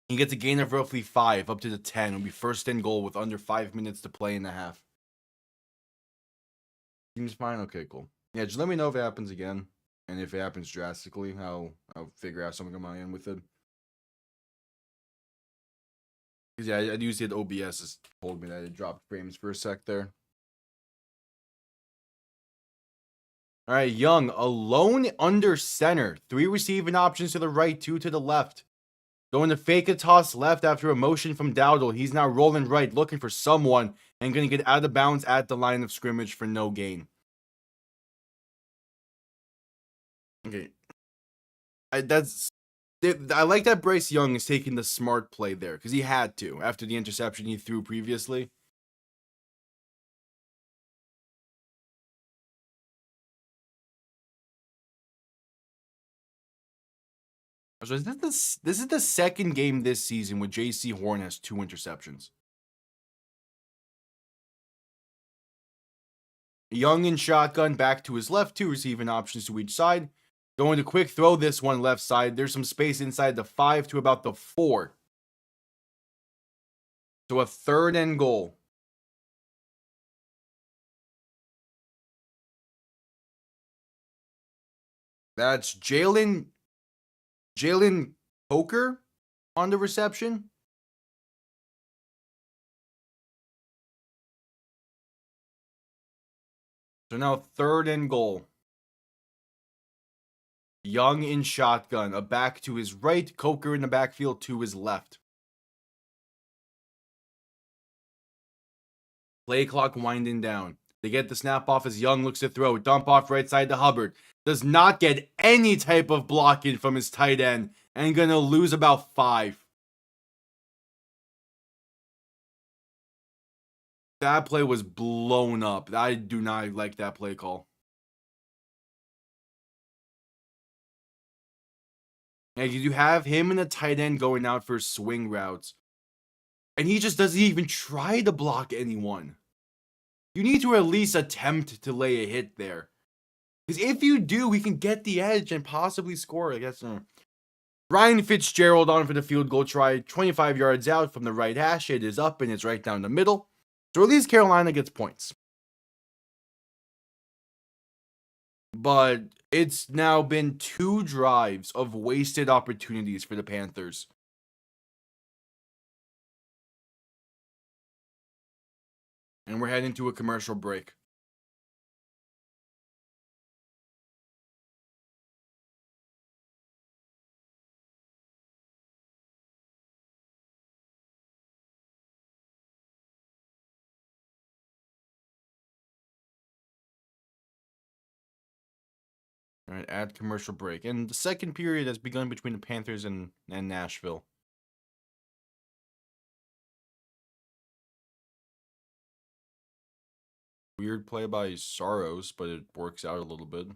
He gets a gain of roughly 5 up to the 10. It'll be first and goal with under 5 minutes to play in the half. Seems fine. Okay, cool. Yeah, just let me know if it happens again. And if it happens drastically, I'll figure out something on my end with it. Because, yeah, I do see that OBS has told me that it dropped frames for a sec there. All right, Young, alone under center. 3 receiving options to the right, 2 to the left. Going to fake a toss left after a motion from Dowdle. He's now rolling right, looking for someone, and going to get out of bounds at the line of scrimmage for no gain. Okay. I like that Bryce Young is taking the smart play there, because he had to, after the interception he threw previously. So this is the second game this season where J.C. Horn has 2 interceptions. Young in shotgun, back to his left, 2 receiving options to each side. Going to quick throw this one left side. There's some space inside the 5 to about the 4. So a 3rd and goal. That's Jalen Coker on the reception. So now 3rd and goal. Young in shotgun, a back to his right, Coker in the backfield to his left. Play clock winding down. They get the snap off as Young looks to throw. Dump off right side to Hubbard. Does not get any type of blocking from his tight end. And gonna lose about 5. That play was blown up. I do not like that play call. And you have him and the tight end going out for swing routes. And he just doesn't even try to block anyone. You need to at least attempt to lay a hit there. Because if you do, we can get the edge and possibly score, I guess. Ryan Fitzgerald on for the field goal try. 25 yards out from the right hash. It is up and it's right down the middle. So at least Carolina gets points. But it's now been 2 drives of wasted opportunities for the Panthers. And we're heading to a commercial break. All right, add commercial break. And the second period has begun between the Panthers and Nashville. Weird play by Saros, but it works out a little bit.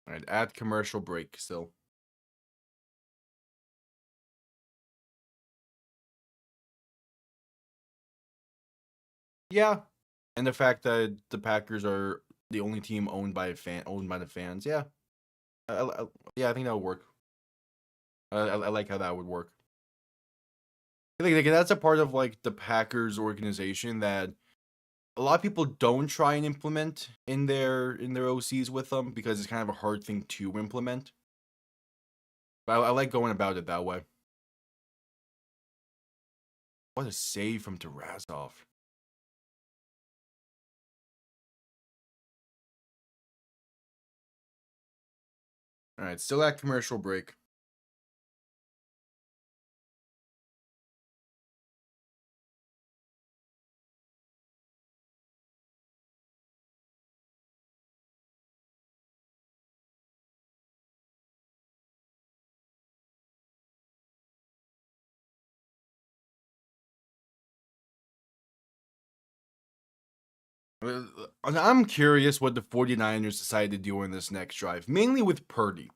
All right, add commercial break still. Yeah, and the fact that the Packers are the only team owned by the fans. Yeah, yeah, I think that would work. I like how that would work. I think that's a part of like the Packers organization that a lot of people don't try and implement in their OCs with them because it's kind of a hard thing to implement. But I like going about it that way. What a save from Tarasov. All right, still at commercial break. I'm curious what the 49ers decide to do in this next drive, mainly with Purdy.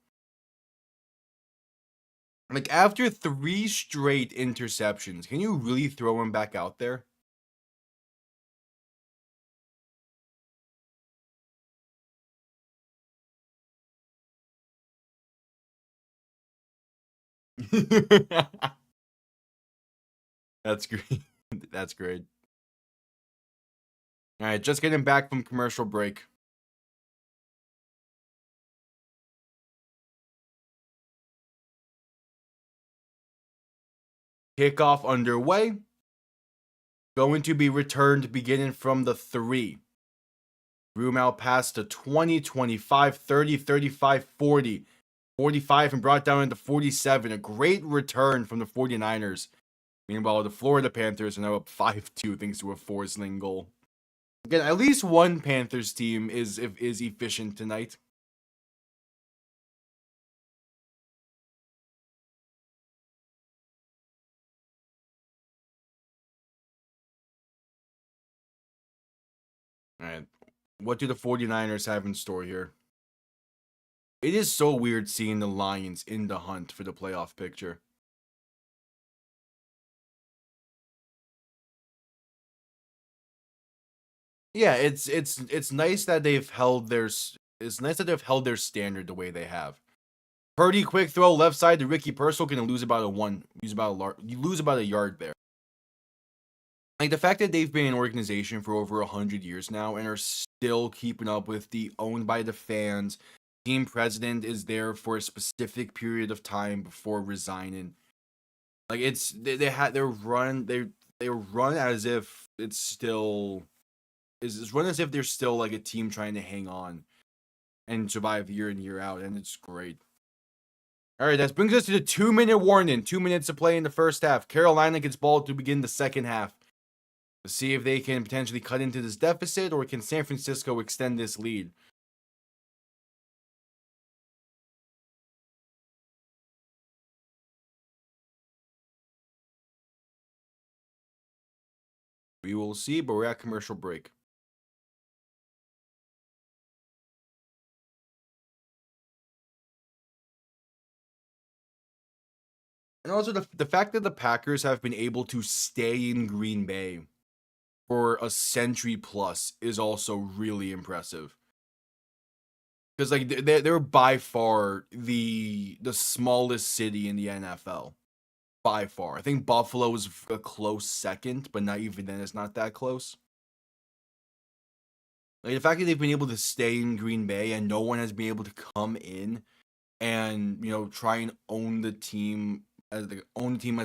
Like, after 3 straight interceptions, can you really throw him back out there? That's great. That's great. All right, just getting back from commercial break. Kickoff underway. Going to be returned beginning from the 3. Room out past the 20, 25, 30, 35, 40. 45 and brought down into 47. A great return from the 49ers. Meanwhile, the Florida Panthers are now up 5-2 thanks to a Forsling goal. Again, at least one Panthers team is efficient tonight. All right. What do the 49ers have in store here? It is so weird seeing the Lions in the hunt for the playoff picture. Yeah, it's nice that they've held their standard the way they have. Purdy quick throw left side to Ricky Purcell, gonna lose about you lose about a yard there. Like the fact that they've been an organization for over 100 years now and are still keeping up with the owned by the fans. Team president is there for a specific period of time before resigning. Like it's they're run as if it's still is run as if they're still like a team trying to hang on and survive year in year out, and it's great. All right, that brings us to the 2-minute warning. 2 minutes to play in the first half. Carolina gets ball to begin the second half. Let's see if they can potentially cut into this deficit, or can San Francisco extend this lead? We will see, but we're at commercial break. And also the fact that the Packers have been able to stay in Green Bay for a century plus is also really impressive. Because like they're by far the smallest city in the NFL. By far. I think Buffalo is a close second, but not even then it's not that close. Like the fact that they've been able to stay in Green Bay and no one has been able to come in and try and own the team as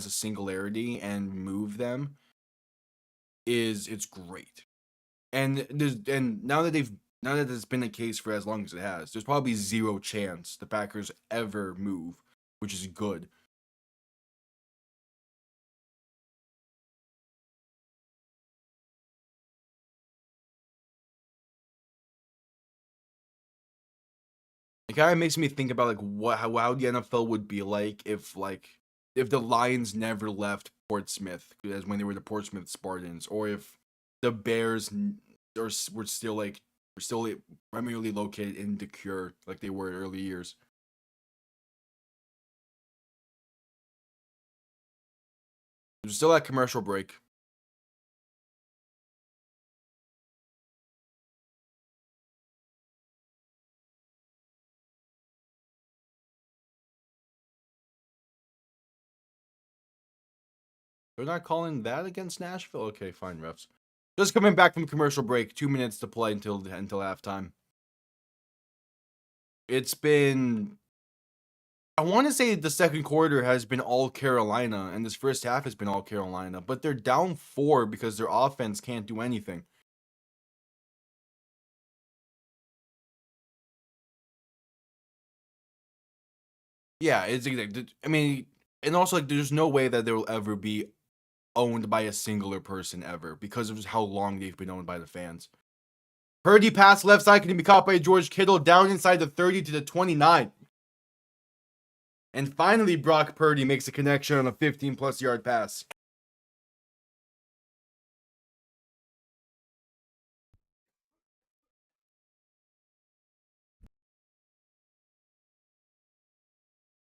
a singularity and move them it's great. And now that it's been the case for as long as it has, there's probably zero chance the Packers ever move, which is good. It kind of makes me think about like how the NFL would be like if the Lions never left Portsmouth as when they were the Portsmouth Spartans, or if the Bears were still primarily located in Decatur like they were in early years. We're still at commercial break. They're not calling that against Nashville? Okay, fine, refs. Just coming back from commercial break. 2 minutes to play until halftime. It's been, I want to say the second quarter has been all Carolina, and this first half has been all Carolina, but they're down 4 because their offense can't do anything. Yeah, I mean, and also like there's no way that they will ever be owned by a singular person ever because of how long they've been owned by the fans. Purdy pass left side can be caught by George Kittle down inside the 30 to the 29. And finally, Brock Purdy makes a connection on a 15-plus yard pass.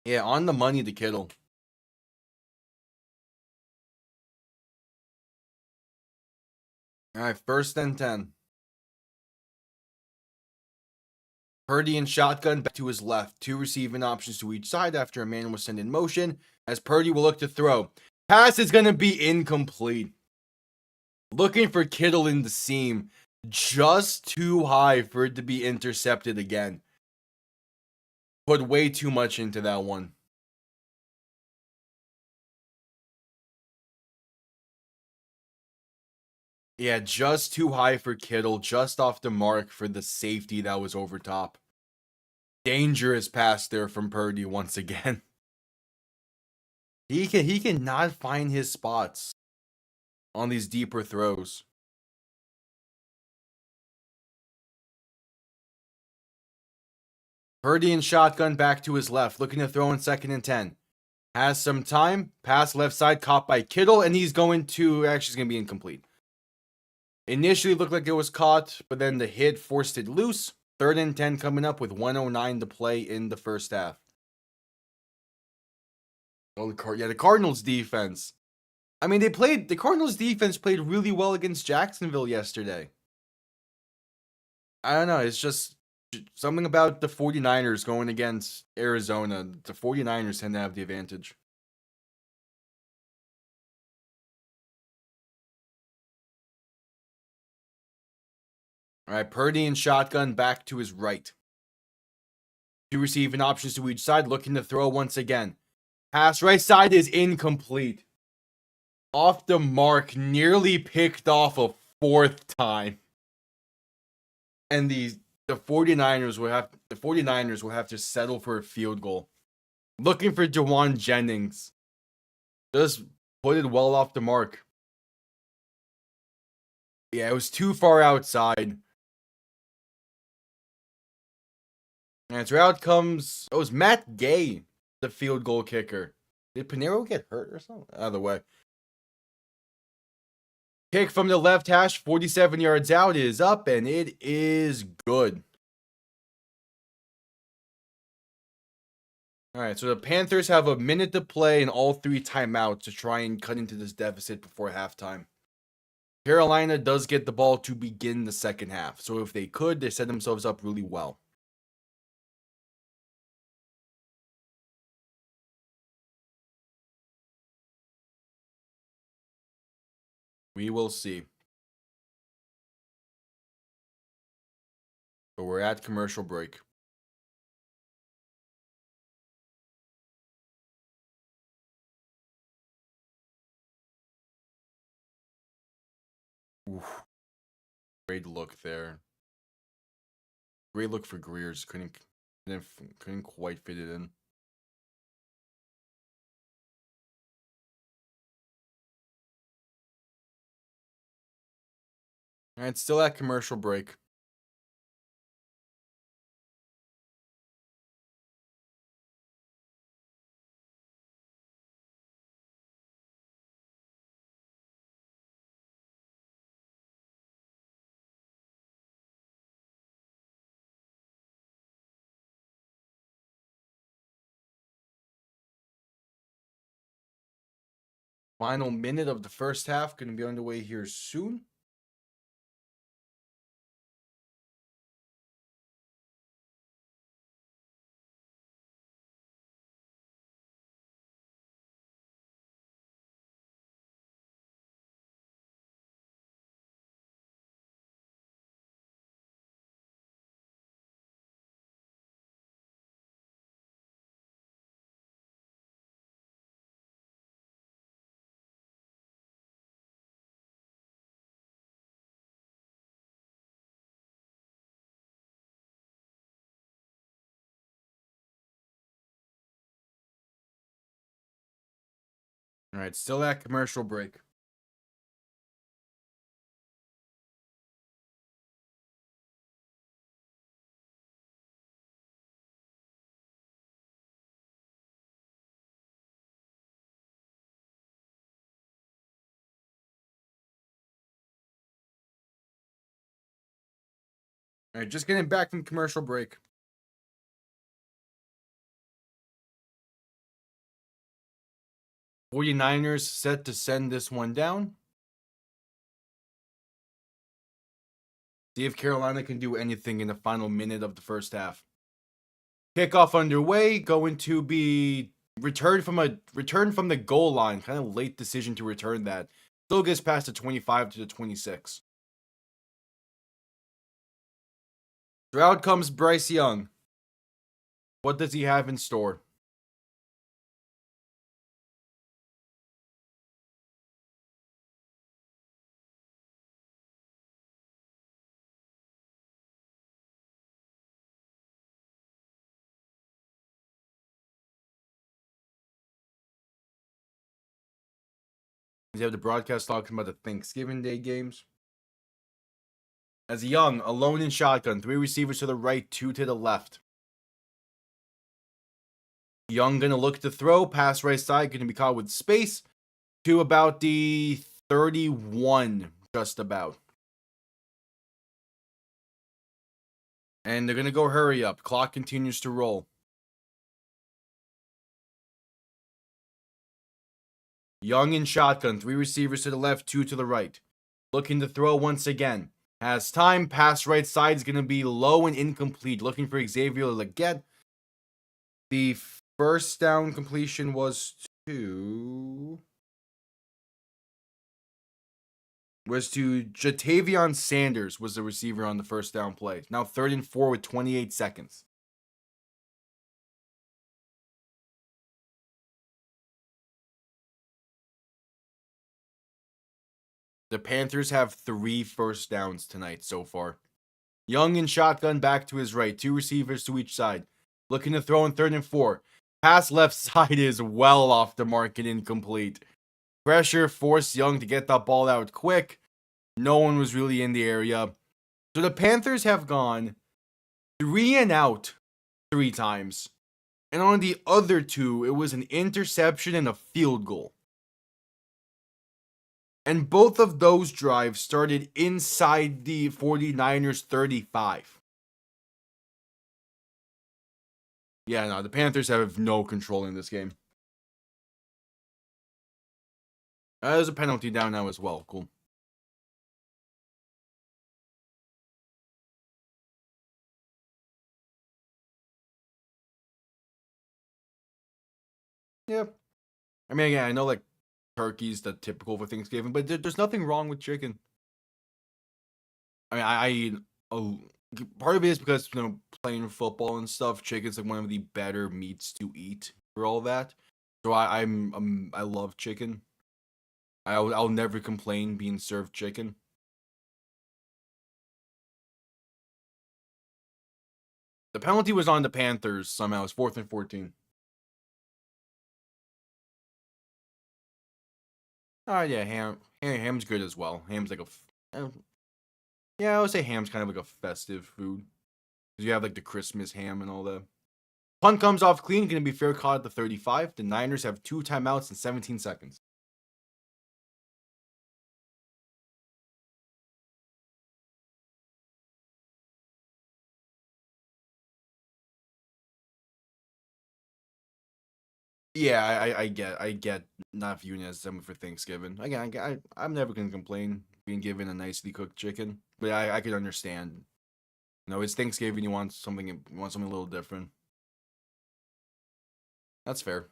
Yeah, on the money to Kittle. All right, 1st and 10. Purdy in shotgun back to his left. 2 receiving options to each side after a man was sent in motion. as Purdy will look to throw. Pass is going to be incomplete. Looking for Kittle in the seam. Just too high for it to be intercepted again. Put way too much into that one. Yeah, just too high for Kittle. Just off the mark for the safety that was over top. Dangerous pass there from Purdy once again. He cannot find his spots on these deeper throws. Purdy in shotgun back to his left, looking to throw in 2nd and 10. Has some time. Pass left side, caught by Kittle, and he's going to be incomplete. Initially looked like it was caught, but then the hit forced it loose. 3rd and 10 coming up with 1:09 to play in the first half. Oh, the Cardinals defense. I mean, the Cardinals defense played really well against Jacksonville yesterday. I don't know. It's just something about the 49ers going against Arizona. The 49ers tend to have the advantage. All right, Purdy in shotgun back to his right. Two receiving options to each side, looking to throw once again. Pass right side is incomplete. Off the mark, nearly picked off a 4th time. And the 49ers will have to settle for a field goal. Looking for Jawan Jennings. Just put it well off the mark. Yeah, it was too far outside. And so out comes... it was Matt Gay, the field goal kicker. Did Pinero get hurt or something? Either way. Kick from the left hash, 47 yards out, is up, and it is good. All right, so the Panthers have a minute to play and all 3 timeouts to try and cut into this deficit before halftime. Carolina does get the ball to begin the second half, so if they could, they set themselves up really well. We will see. But we're at commercial break. Oof. Great look there. Great look for Greers. Couldn't quite fit it in. All right, still at commercial break. Final minute of the first half going to be underway here soon. All right, still at commercial break. All right, just getting back from commercial break. '49ers set to send this one down. See if Carolina can do anything in the final minute of the first half. Kickoff underway, going to be Return from the goal line. Kind of late decision to return that. Still gets past the 25 to the 26. So out comes Bryce Young. What does he have in store? You have the broadcast talking about the Thanksgiving Day games. As Young, alone in shotgun, 3 receivers to the right, 2 to the left. Young gonna look to throw, pass right side, gonna be caught with space to about the 31, just about. And they're gonna go hurry up. Clock continues to roll. Young in shotgun, 3 receivers to the left, 2 to the right. Looking to throw once again. Has time, pass right side is gonna be low and incomplete. Looking for Xavier Legette. The first down completion was to Jatavion Sanders was the receiver on the first down play. Now 3rd and 4 with 28 seconds. The Panthers have 3 first downs tonight so far. Young in shotgun back to his right. 2 receivers to each side. Looking to throw in 3rd and 4. Pass left side is well off the mark and incomplete. Pressure forced Young to get that ball out quick. No one was really in the area. So the Panthers have gone 3 and out 3 times. And on the other 2, it was an interception and a field goal. And both of those drives started inside the 49ers 35. Yeah, no, the Panthers have no control in this game. There's a penalty down now as well. Cool. Yeah. I mean, again, I know like turkey's the typical for Thanksgiving, but there's nothing wrong with chicken. I mean, I eat part of it is because, playing football and stuff, chicken's like one of the better meats to eat for all that. So I love chicken. I'll never complain being served chicken. The penalty was on the Panthers somehow. It's 4th and 14. Yeah, ham's good as well. Ham's like I would say ham's kind of like a festive food. Because you have like the Christmas ham and all that. Punt comes off clean, going to be fair caught at the 35. The Niners have 2 timeouts in 17 seconds. Yeah, I get not viewing it as something for Thanksgiving. Again, I'm never gonna complain being given a nicely cooked chicken, but I could understand. It's Thanksgiving. You want something a little different. That's fair.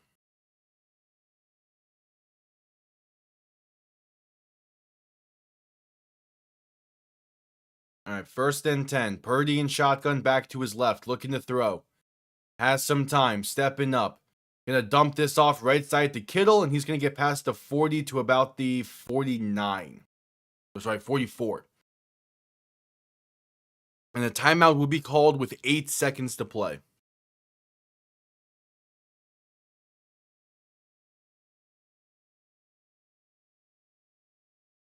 All right, 1st and 10. Purdy in shotgun back to his left, looking to throw. Has some time, stepping up. Gonna dump this off right side to Kittle, and he's gonna get past the 40 to about the 49. Sorry, 44. And the timeout will be called with 8 seconds to play.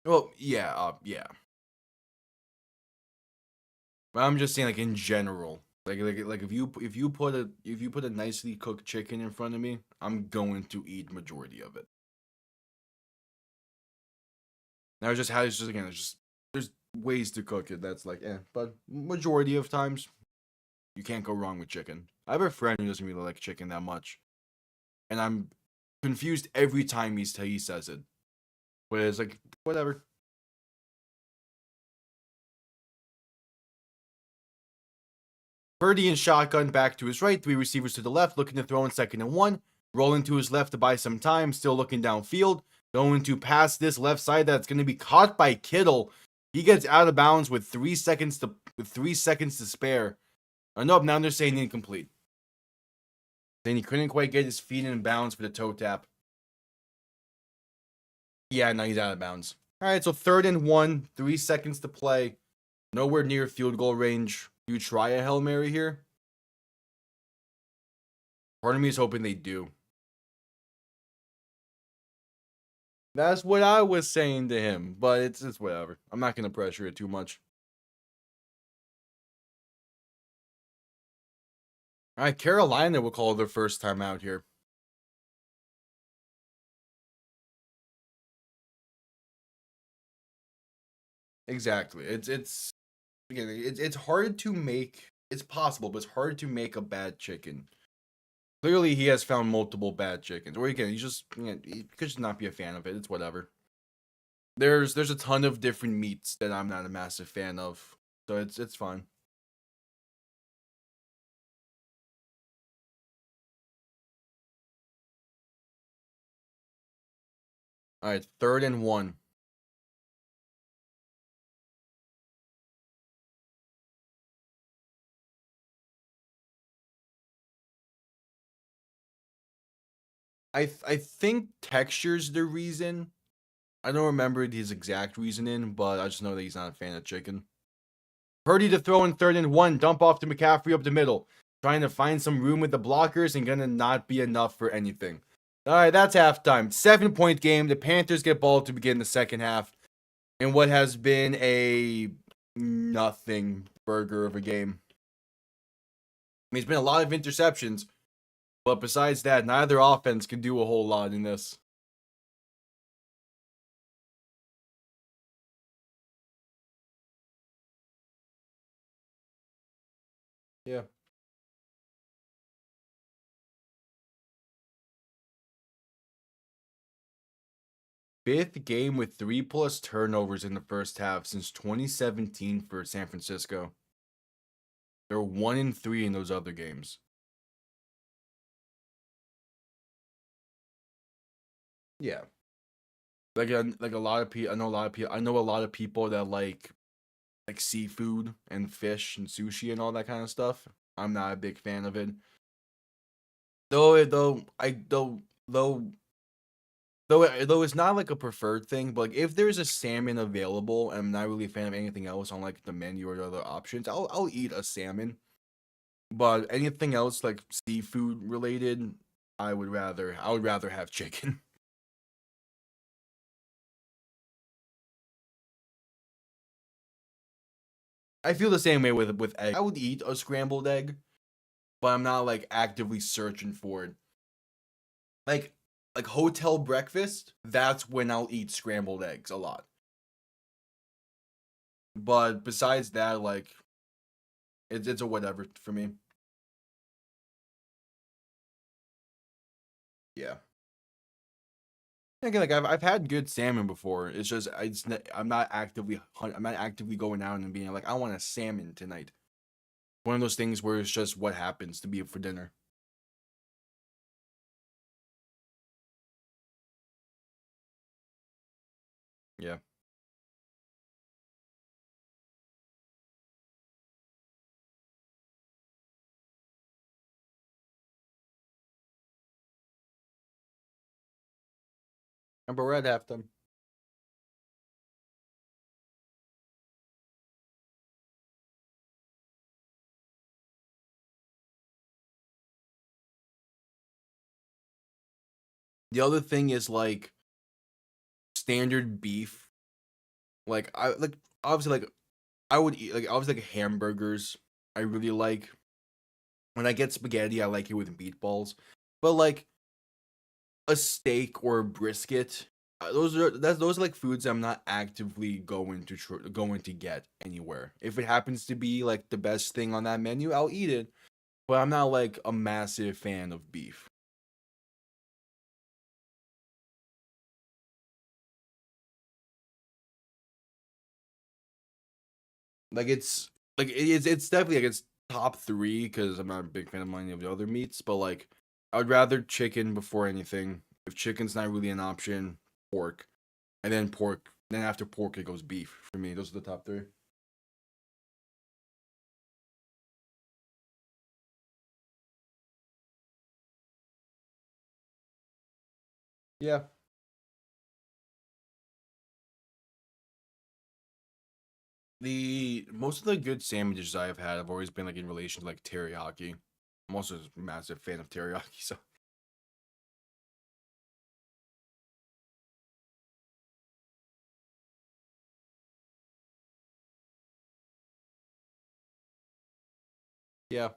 Well, yeah. But I'm just saying, like, in general, like if you put a nicely cooked chicken in front of me, I'm going to eat majority of it. Now there's ways to cook it that's like, but majority of times you can't go wrong with chicken. I have a friend who doesn't really like chicken that much, and I'm confused every time he says it. But it's like, whatever. Purdy in shotgun back to his right, 3 receivers to the left, looking to throw in 2nd and 1. rolling to his left to buy some time, still looking downfield, going to pass this left side that's going to be caught by Kittle. He gets out of bounds with 3 seconds to spare. Nope, now they're saying incomplete. Then he couldn't quite get his feet in bounds for the toe tap. Yeah, now he's out of bounds. All right, so 3rd and 1, 3 seconds to play. Nowhere near field goal range. Do you try a Hail Mary here? Part of me is hoping they do. That's what I was saying to him, but it's whatever. I'm not going to pressure it too much. All right, Carolina will call their first time out here. Exactly. It's hard to make. It's possible, but it's hard to make a bad chicken. Clearly, he has found multiple bad chickens, or he could just not be a fan of it. It's whatever. There's a ton of different meats that I'm not a massive fan of, so it's fine. All right, 3rd and 1. I think texture's the reason. I don't remember his exact reasoning, but I just know that he's not a fan of chicken. Purdy to throw in 3rd and 1, dump off to McCaffrey up the middle, trying to find some room with the blockers and gonna not be enough for anything. All right, that's halftime. 7-point game. The Panthers get ball to begin the second half in what has been a nothing burger of a game. I mean, it's been a lot of interceptions, but besides that, neither offense can do a whole lot in this. Yeah. Fifth game with 3+ turnovers in the first half since 2017 for San Francisco. They're 1-3 in those other games. Yeah. Like a lot of people, I know a lot of people that like seafood and fish and sushi and all that kind of stuff. I'm not a big fan of it. Though it's not like a preferred thing, but like if there's a salmon available and I'm not really a fan of anything else on like the menu or the other options, I'll eat a salmon. But anything else like seafood related, I would rather have chicken. I feel the same way with egg. I would eat a scrambled egg, but I'm not like actively searching for it. Like hotel breakfast, that's when I'll eat scrambled eggs a lot. But besides that, like it's a whatever for me. Yeah. Again, like I've had good salmon before. It's just I'm not actively going out and being like I want a salmon tonight. One of those things where it's just what happens to be for dinner. Yeah. But we're at halftime. The other thing is like standard beef. Like obviously like I would eat like obviously like hamburgers. I really like when I get spaghetti. I like it with meatballs, but like a steak or a brisket. Those are like foods I'm not actively going to get anywhere. If it happens to be like the best thing on that menu, I'll eat it. But I'm not like a massive fan of beef. Like it's definitely like it's top 3 because I'm not a big fan of any of the other meats. But like I'd rather chicken before anything. If chicken's not really an option, pork. And then pork. Then after pork, it goes beef for me. Those are the top three. Yeah. The most of the good sandwiches I've had have always been like in relation to like teriyaki. I'm also a massive fan of teriyaki, so yeah.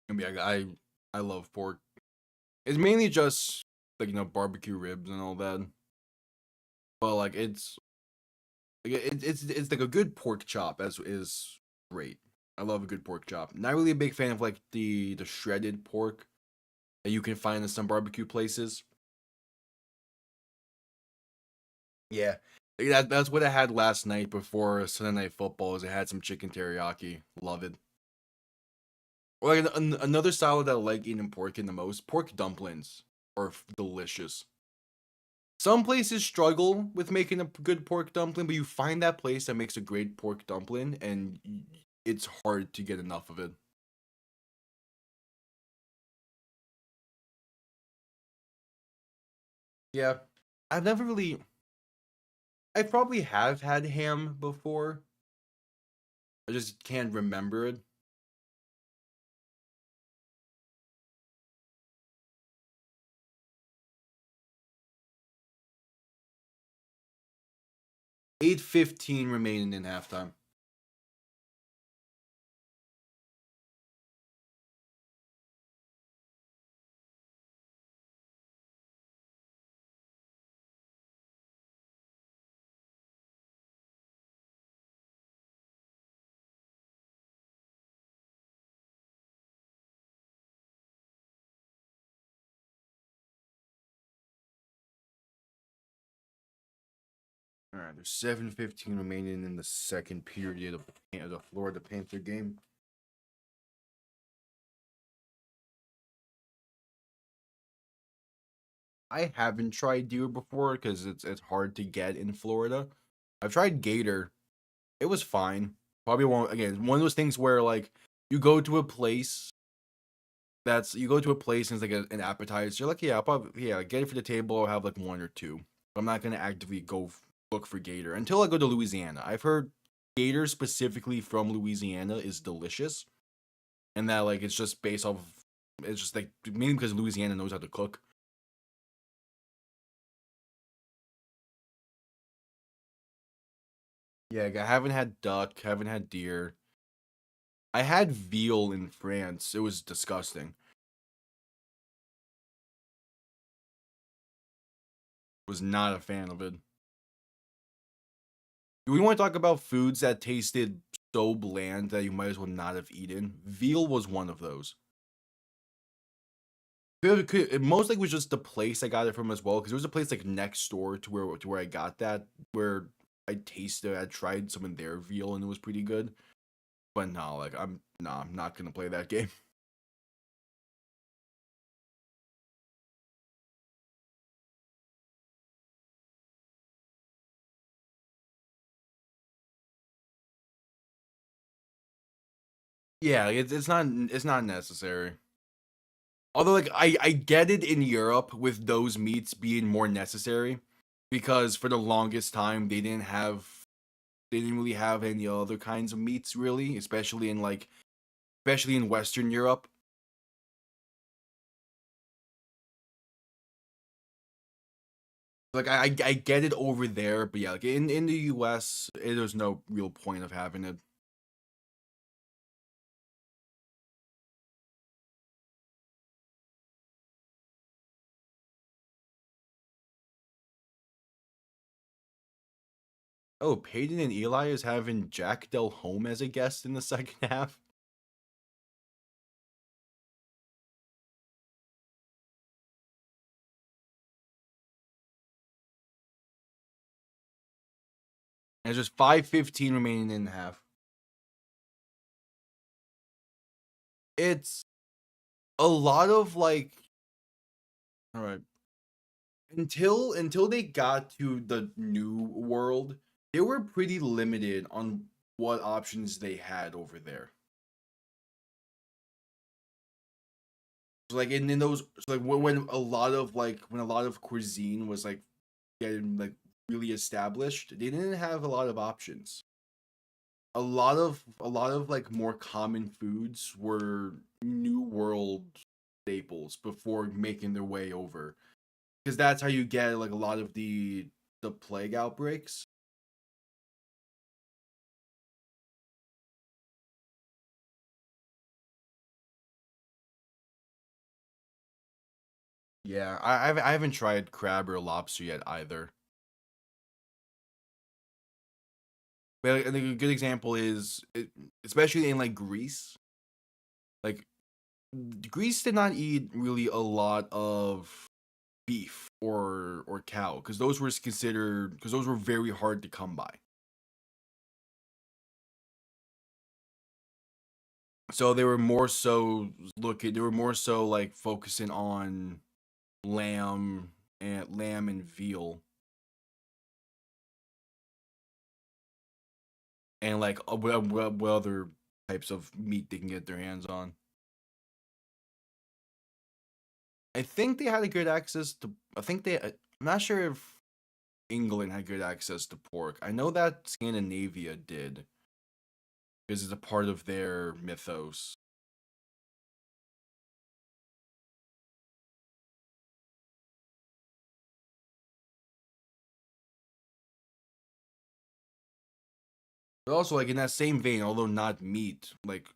I mean, I love pork. It's mainly just like barbecue ribs and all that, but like it's like a good pork chop as is great. I love a good pork chop. Not really a big fan of like the shredded pork that you can find in some barbecue places. Yeah. That's what I had last night before Sunday Night Football. Is I had some chicken teriyaki. Love it. Or like another salad that I like eating pork in the most. Pork dumplings are delicious. Some places struggle with making a good pork dumpling, but you find that place that makes a great pork dumpling, and it's hard to get enough of it. Yeah, I've never really. I probably have had ham before. I just can't remember it. 8:15 remaining in halftime. All right, there's 7:15 remaining in the second period of the Florida Panther game. I haven't tried deer before because it's hard to get in Florida. I've tried gator. It was fine. Probably won't again. One of those things where like you go to a place you go to a place and it's like an appetizer. You're like, yeah, I'll probably get it for the table. I'll have like one or two. I'm not gonna actively go look for gator until I go to Louisiana. I've heard gator specifically from Louisiana is delicious, and that like it's just based off. It's just like mainly because Louisiana knows how to cook. Yeah, like, I haven't had duck, haven't had deer. I had veal in France. It was disgusting. Was not a fan of it. We want to talk about foods that tasted so bland that you might as well not have eaten. Veal was one of those. It most likely was just the place I got it from as well, because there was a place like next door to where I got that, where I tried some of their veal and it was pretty good. But no, like I'm not gonna play that game. Yeah, like, it's not necessary. Although like I get it in Europe with those meats being more necessary because for the longest time they didn't really have any other kinds of meats really, especially in Western Europe. Like I get it over there, but yeah, like in the US, there's no real point of having it. Oh, Peyton and Eli is having Jack Del Home as a guest in the second half. And there's just 5:15 remaining in the half. It's a lot of like, all right, until they got to the new world, they were pretty limited on what options they had over there. So, like in those, so like when a lot of cuisine was like getting like really established, they didn't have a lot of options. A lot of like more common foods were new world staples before making their way over, because that's how you get like a lot of the plague outbreaks. Yeah, I haven't tried crab or lobster yet either. But I think a good example is, especially in like Greece, like Greece did not eat really a lot of beef or cow, because those were considered, because those were very hard to come by. So they were more so like focusing on lamb lamb and veal, and like what other types of meat they can get their hands on. I think they had a good access to. I think they. I'm not sure if England had good access to pork. I know that Scandinavia did, because it's a part of their mythos. But also, like in that same vein, although not meat, like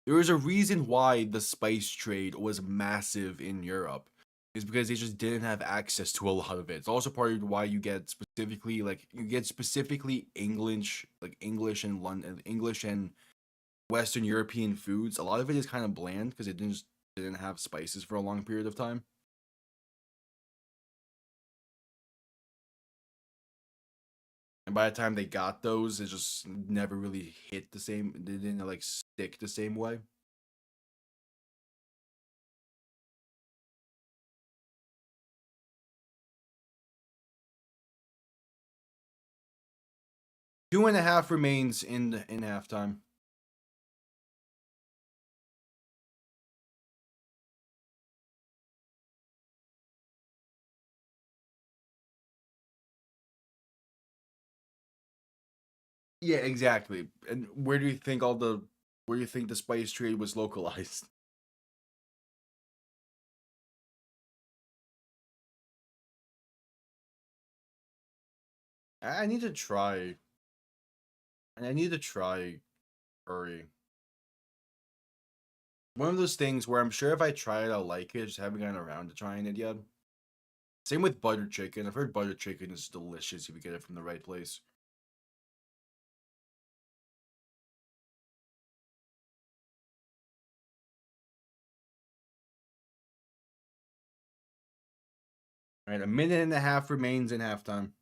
there was a reason why the spice trade was massive in Europe. Is because they just didn't have access to a lot of it. It's also part of why you get specifically English and Western European foods. A lot of it is kind of bland because it didn't have spices for a long period of time. And by the time they got those, it just never really hit the same. They didn't like stick the same way. 2.5 remains in halftime. Yeah, exactly. And where do you think the spice trade was localized? I need to try. And I need to try curry. One of those things where I'm sure if I try it, I'll like it. Just haven't gotten around to trying it yet. Same with butter chicken. I've heard butter chicken is delicious if you get it from the right place. All right, a minute and a half remains in halftime.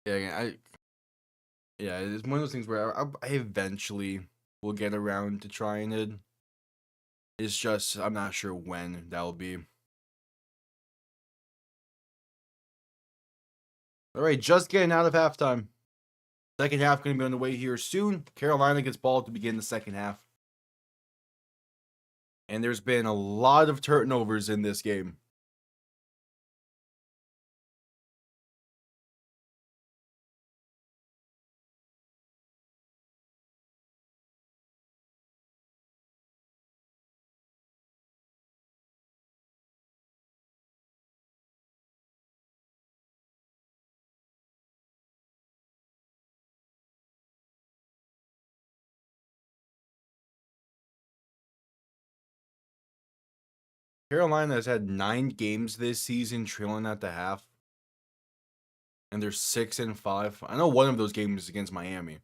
Yeah, yeah, it's one of those things where I eventually will get around to trying it. It's just I'm not sure when that'll be. All right, just getting out of halftime. Second half going to be on the way here soon. Carolina gets ball to begin the second half. And there's been a lot of turnovers in this game. Carolina has had 9 games this season trailing at the half. And they're 6-5. I know one of those games is against Miami.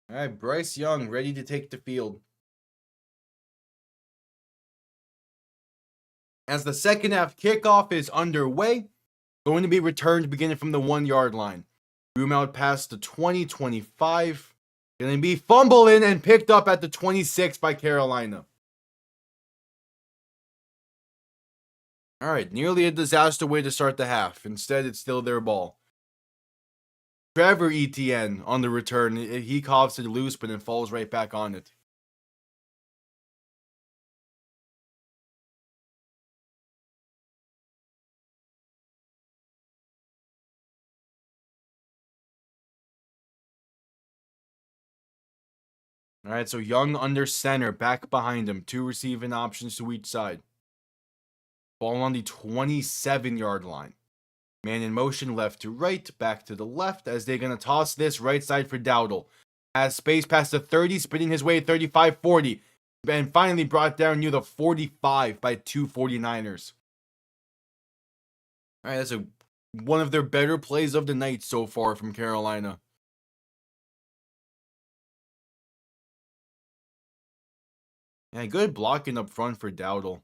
All right, Bryce Young ready to take the field. As the second half kickoff is underway, going to be returned beginning from the 1-yard line. Boom out past the 20-25. Going to be fumbling and picked up at the 26 by Carolina. All right, nearly a disaster way to start the half. Instead, it's still their ball. Trevor Etienne on the return. He coughs it loose, but then falls right back on it. All right, so Young under center, back behind him. 2 receiving options to each side. Ball on the 27-yard line. Man in motion, left to right, back to the left, as they're going to toss this right side for Dowdle. Has space past the 30, spinning his way 35-40. And finally brought down near the 45 by 2 49ers. All right, that's one of their better plays of the night so far from Carolina. Yeah, good blocking up front for Dowdle.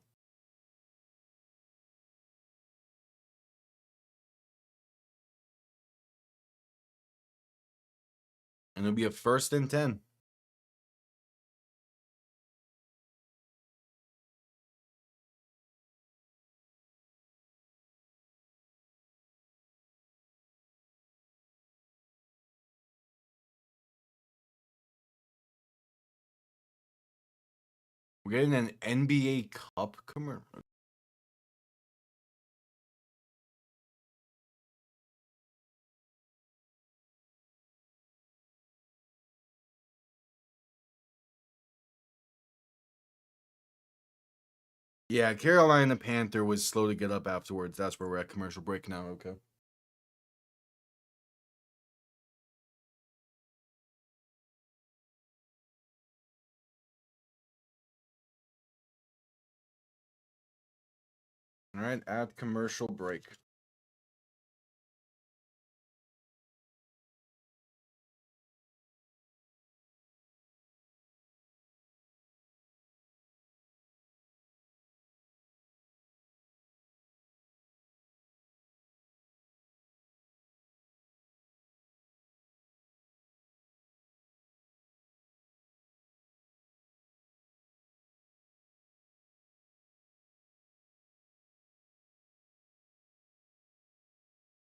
And it'll be a 1st and 10. We're getting an NBA Cup commercial. Yeah, Carolina Panther was slow to get up afterwards. That's where we're at commercial break now, okay? All right, at commercial break.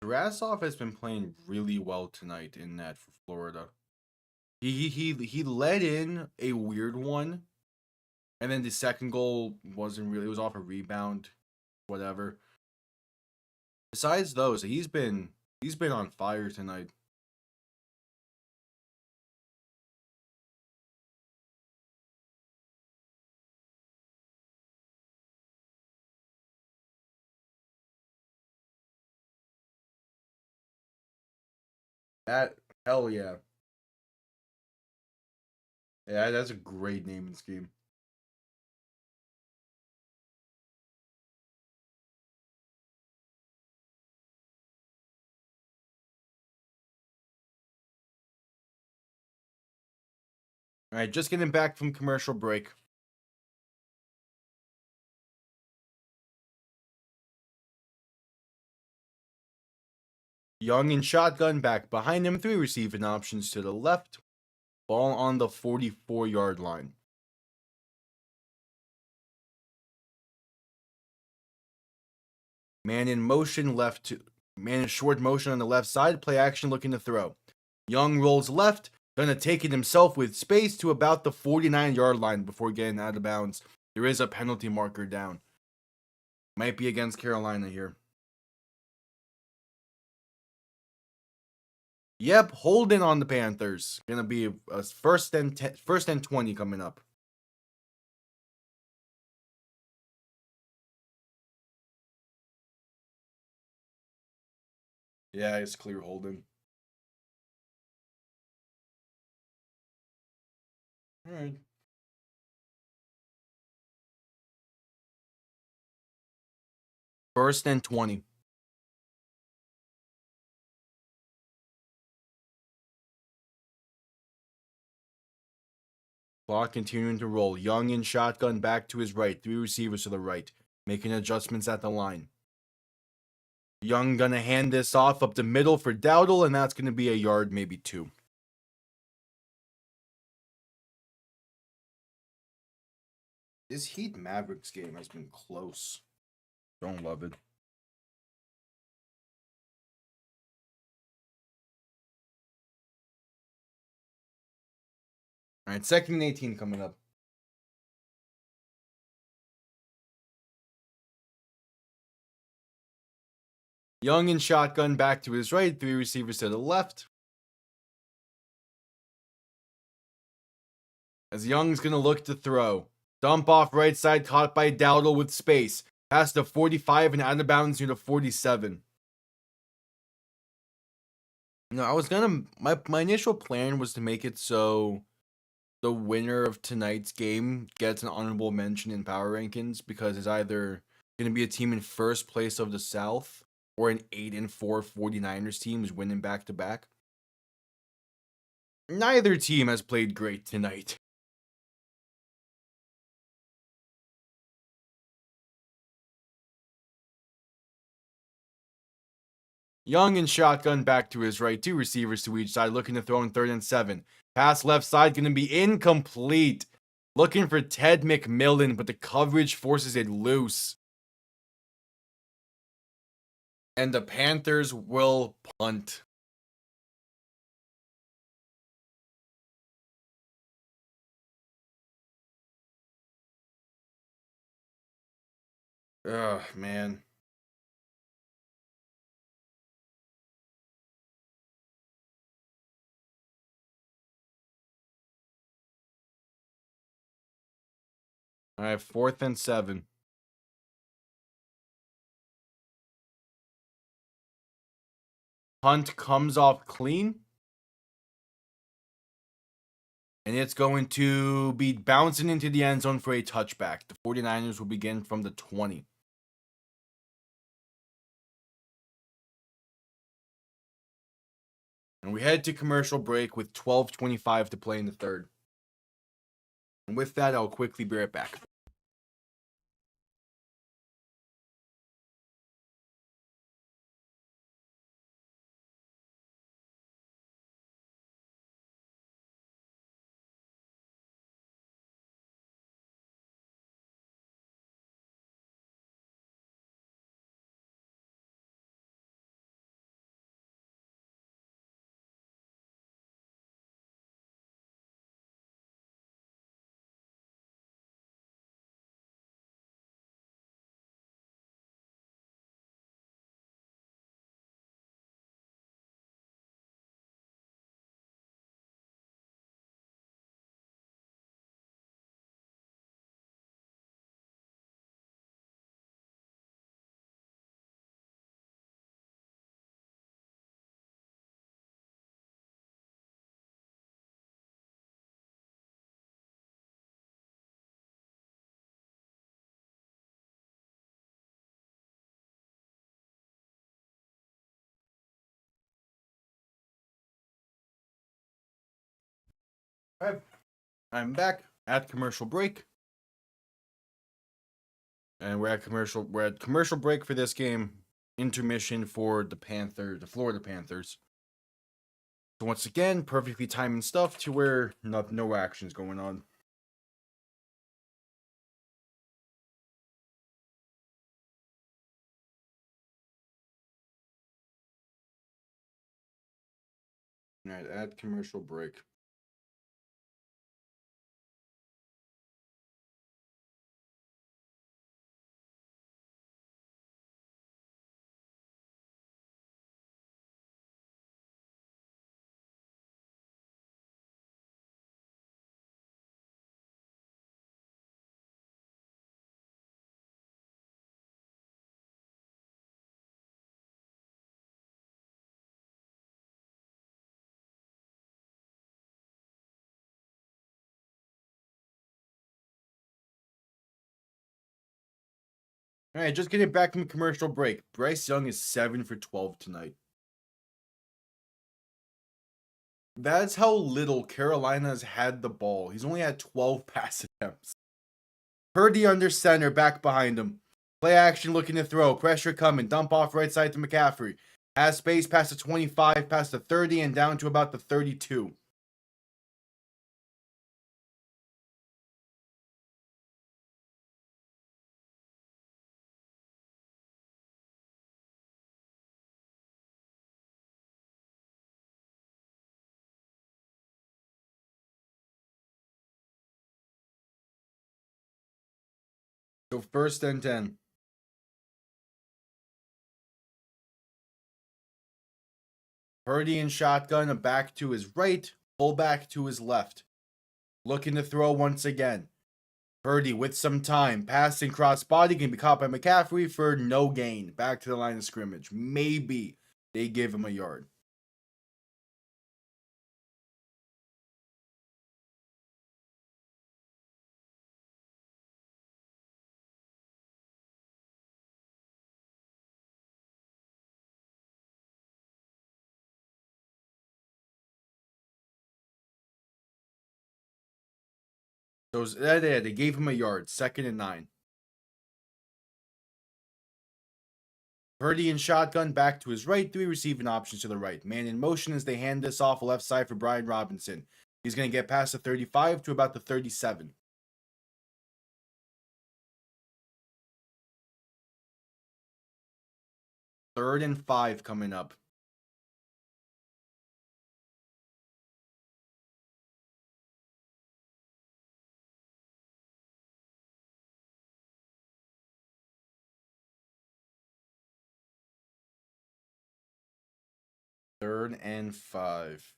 Rasoff has been playing really well tonight in that for Florida. He led in a weird one, and then the second goal wasn't really. It was off a rebound, whatever. Besides those, he's been on fire tonight. That hell yeah. Yeah, that's a great naming scheme. All right, just getting back from commercial break. Young in shotgun, back behind him, 3 receiving options to the left. Ball on the 44-yard line. Man in motion, man in short motion on the left side. Play action, looking to throw. Young rolls left, gonna take it himself with space to about the 49-yard line before getting out of bounds. There is a penalty marker down. Might be against Carolina here. Yep, holding on the Panthers. Gonna be a 1st and 20 coming up. Yeah, it's clear holding. All right. First and 20. Clock continuing to roll. Young in shotgun back to his right. 3 receivers to the right. Making adjustments at the line. Young gonna hand this off up the middle for Dowdle, and that's gonna be a yard, maybe 2. This Heat Mavericks game has been close. Don't love it. All right, 2nd and 18 coming up. Young in shotgun back to his right. 3 receivers to the left. As Young's gonna look to throw. Dump off right side, caught by Dowdle with space. Past the 45 and out of bounds near the 47. I was gonna. My initial plan was to make it so the winner of tonight's game gets an honorable mention in power rankings because it's either gonna be a team in first place of the South or an 8-4 49ers team who's winning back to back. Neither team has played great tonight. Young and shotgun back to his right. 2 receivers to each side, looking to throw in 3rd and 7. Pass left side going to be incomplete. Looking for Ted McMillan, but the coverage forces it loose. And the Panthers will punt. Ugh, man. All right, 4th and 7. Punt comes off clean. And it's going to be bouncing into the end zone for a touchback. The 49ers will begin from the 20. And we head to commercial break with 12:25 to play in the third. And with that, I'll quickly be right back. All right, I'm back at commercial break. And we're at commercial break for this game. Intermission for the Florida Panthers. So once again, perfectly timing stuff to where no action's going on. All right, at commercial break. All right, just getting back from a commercial break. Bryce Young is 7 for 12 tonight. That's how little Carolina has had the ball. He's only had 12 pass attempts. Purdy under center, back behind him. Play action, looking to throw. Pressure coming. Dump off right side to McCaffrey. Has space past the 25, past the 30, and down to about the 32. So 1st and 10. Purdy in shotgun, a back to his right, fullback to his left. Looking to throw once again. Purdy with some time. Passing cross body can be caught by McCaffrey for no gain. Back to the line of scrimmage. Maybe they give him a yard. So they gave him a yard. 2nd and 9. Purdy in shotgun, back to his right, 3 receiving options to the right. Man in motion as they hand this off left side for Brian Robinson. He's going to get past the 35 to about the 37. 3rd and 5 coming up. Third and 5.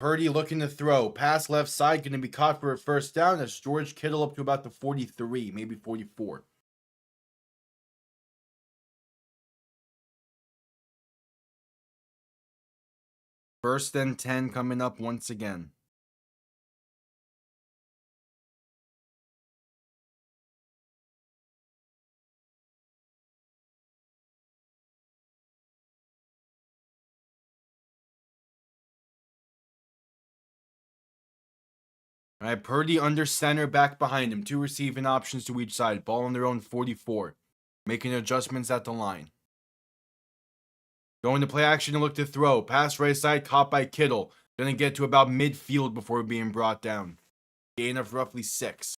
Purdy looking to throw. Pass left side, going to be caught for a 1st down. That's George Kittle up to about the 43, maybe 44. First and 10 coming up once again. All right, Purdy under center, back behind him. 2 receiving options to each side. Ball on their own 44. Making adjustments at the line. Going to play action and look to throw. Pass right side, caught by Kittle. Gonna get to about midfield before being brought down. Gain of roughly 6.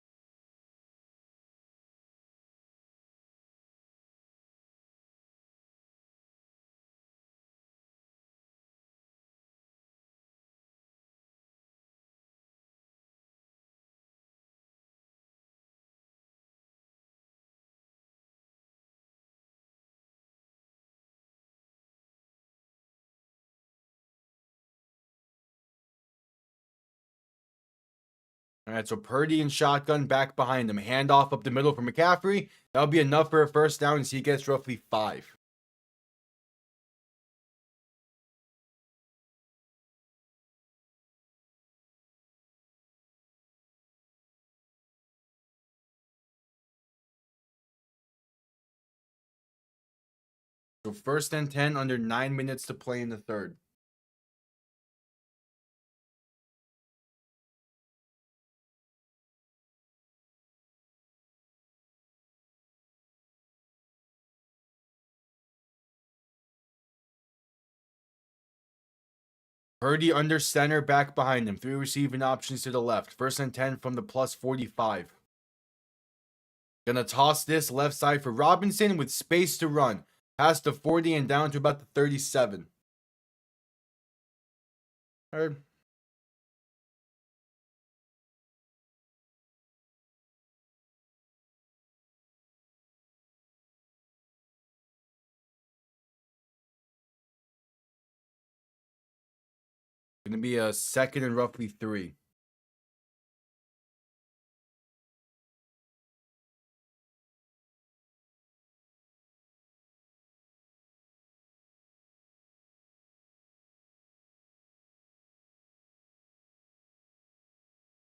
All right, so Purdy and shotgun back behind him. Handoff up the middle for McCaffrey. That'll be enough for a 1st down as he gets roughly 5. So 1st and 10, under 9 minutes to play in the 3rd. Purdy under center, back behind him. 3 receiving options to the left. 1st and 10 from the plus 45. Gonna toss this left side for Robinson with space to run. Past the 40 and down to about the 37. All right. Gonna be a 2nd and roughly 3.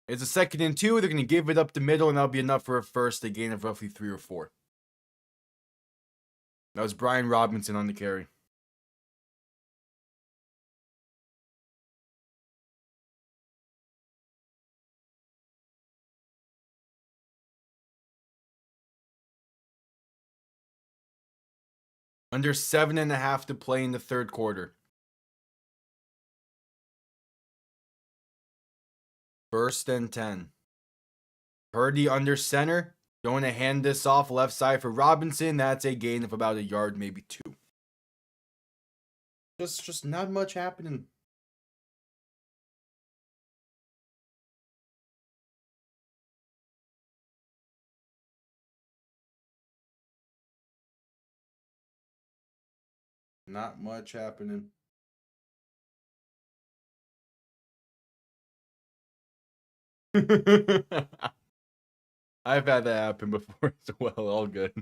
It's a 2nd and 2. They're going to give it up the middle, and that'll be enough for a first, a gain of roughly 3 or 4. That was Brian Robinson on the carry. Under 7.5 to play in the third quarter. First and 10. Purdy under center. Going to hand this off left side for Robinson. That's a gain of about a yard, maybe 2. Just not much happening. Not much happening. I've had that happen before as well. All good.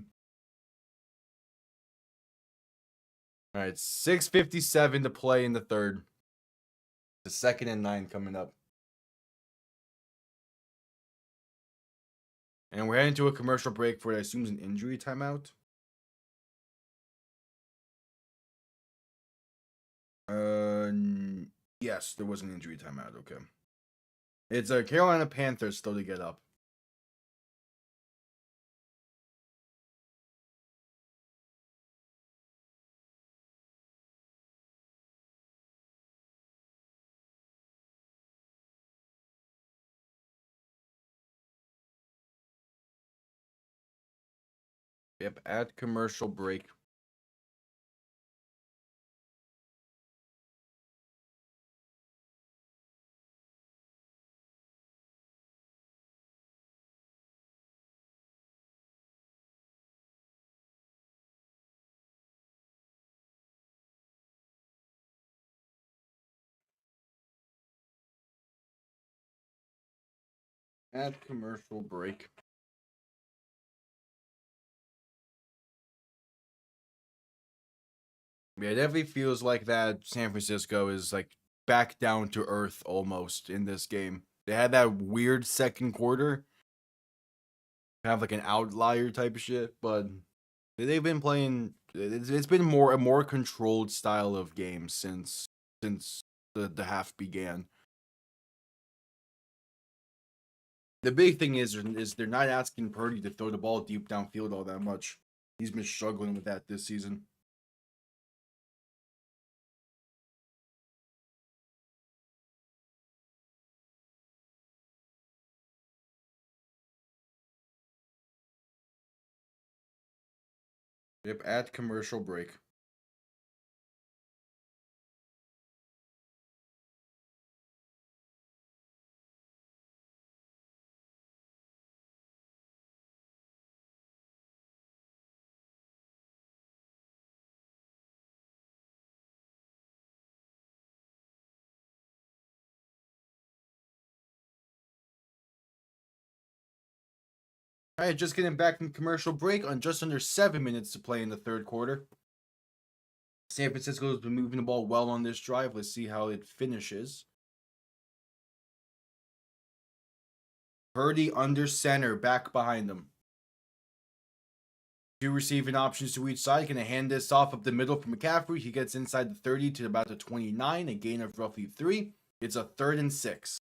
All right, 6:57 to play in the third. The 2nd and 9 coming up. And we're heading to a commercial break for what I assume is an injury timeout. Yes, there was an injury timeout. Okay. It's a Carolina Panthers still to get up. Yep, at commercial break. At commercial break. Yeah, it definitely feels like that San Francisco is like back down to earth almost in this game. They had that weird second quarter, kind of like an outlier type of shit, but they've been playing. It's been a more controlled style of game since the half began. The big thing is they're not asking Purdy to throw the ball deep downfield all that much. He's been struggling with that this season. Yep, at commercial break. All right, just getting back from commercial break on just under 7 minutes to play in the third quarter. San Francisco has been moving the ball well on this drive. Let's see how it finishes. Purdy under center, back behind them. 2 receiving options to each side. Going to hand this off up the middle for McCaffrey. He gets inside the 30 to about the 29, a gain of roughly 3. It's a 3rd and 6.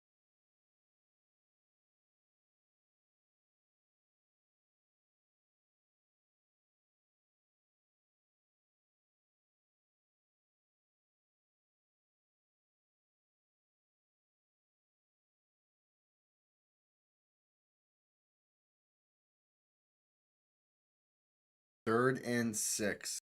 Third and 6.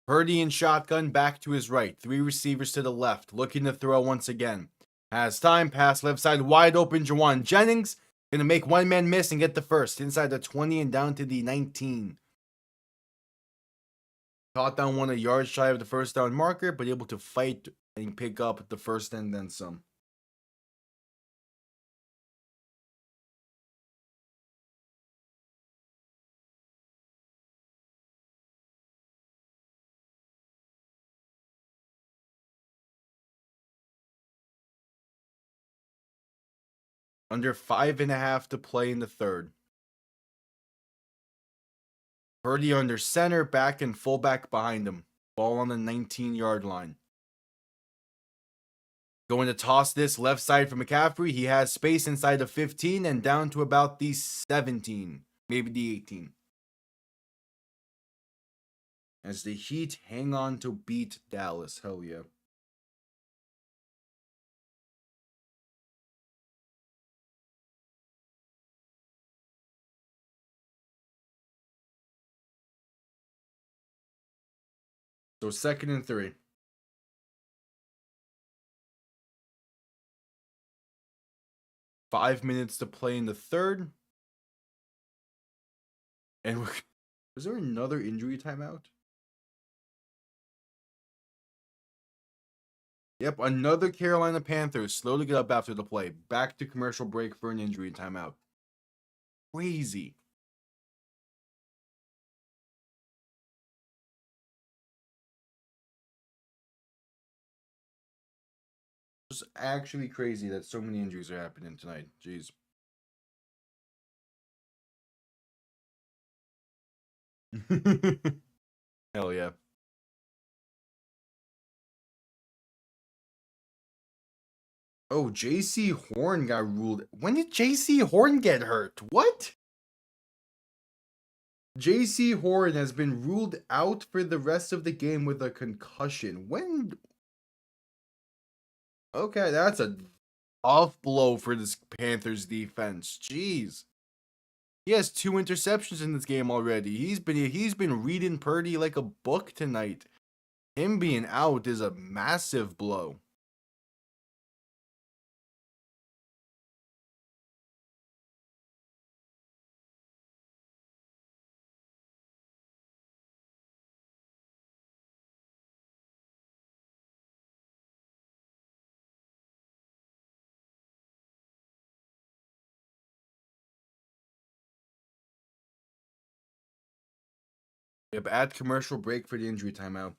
Purdy in shotgun, back to his right. 3 receivers to the left, looking to throw once again. Has time, pass left side, wide open. Jawan Jennings going to make one man miss and get the first. Inside the 20 and down to the 19. Caught down 1 a yard shy of the first down marker, but able to fight and pick up the first and then some. Under 5.5 to play in the third. Purdy under center, back and fullback behind him. Ball on the 19-yard line. Going to toss this left side for McCaffrey. He has space inside the 15 and down to about the 17, maybe the 18. As the Heat hang on to beat Dallas. Hell yeah. So 2nd and 3. Five minutes to play in the third. And was there another injury timeout? Yep, another Carolina Panthers slowly get up after the play. Back to commercial break for an injury timeout. Crazy. It's actually crazy that so many injuries are happening tonight. Jeez. Hell yeah. Oh, JC Horn got ruled. When did JC Horn get hurt? What? JC Horn has been ruled out for the rest of the game with a concussion. When? Okay, that's a off blow for this Panthers defense. Jeez. He has 2 interceptions in this game already. He's been reading Purdy like a book tonight. Him being out is a massive blow. Yep, add commercial break for the injury timeout.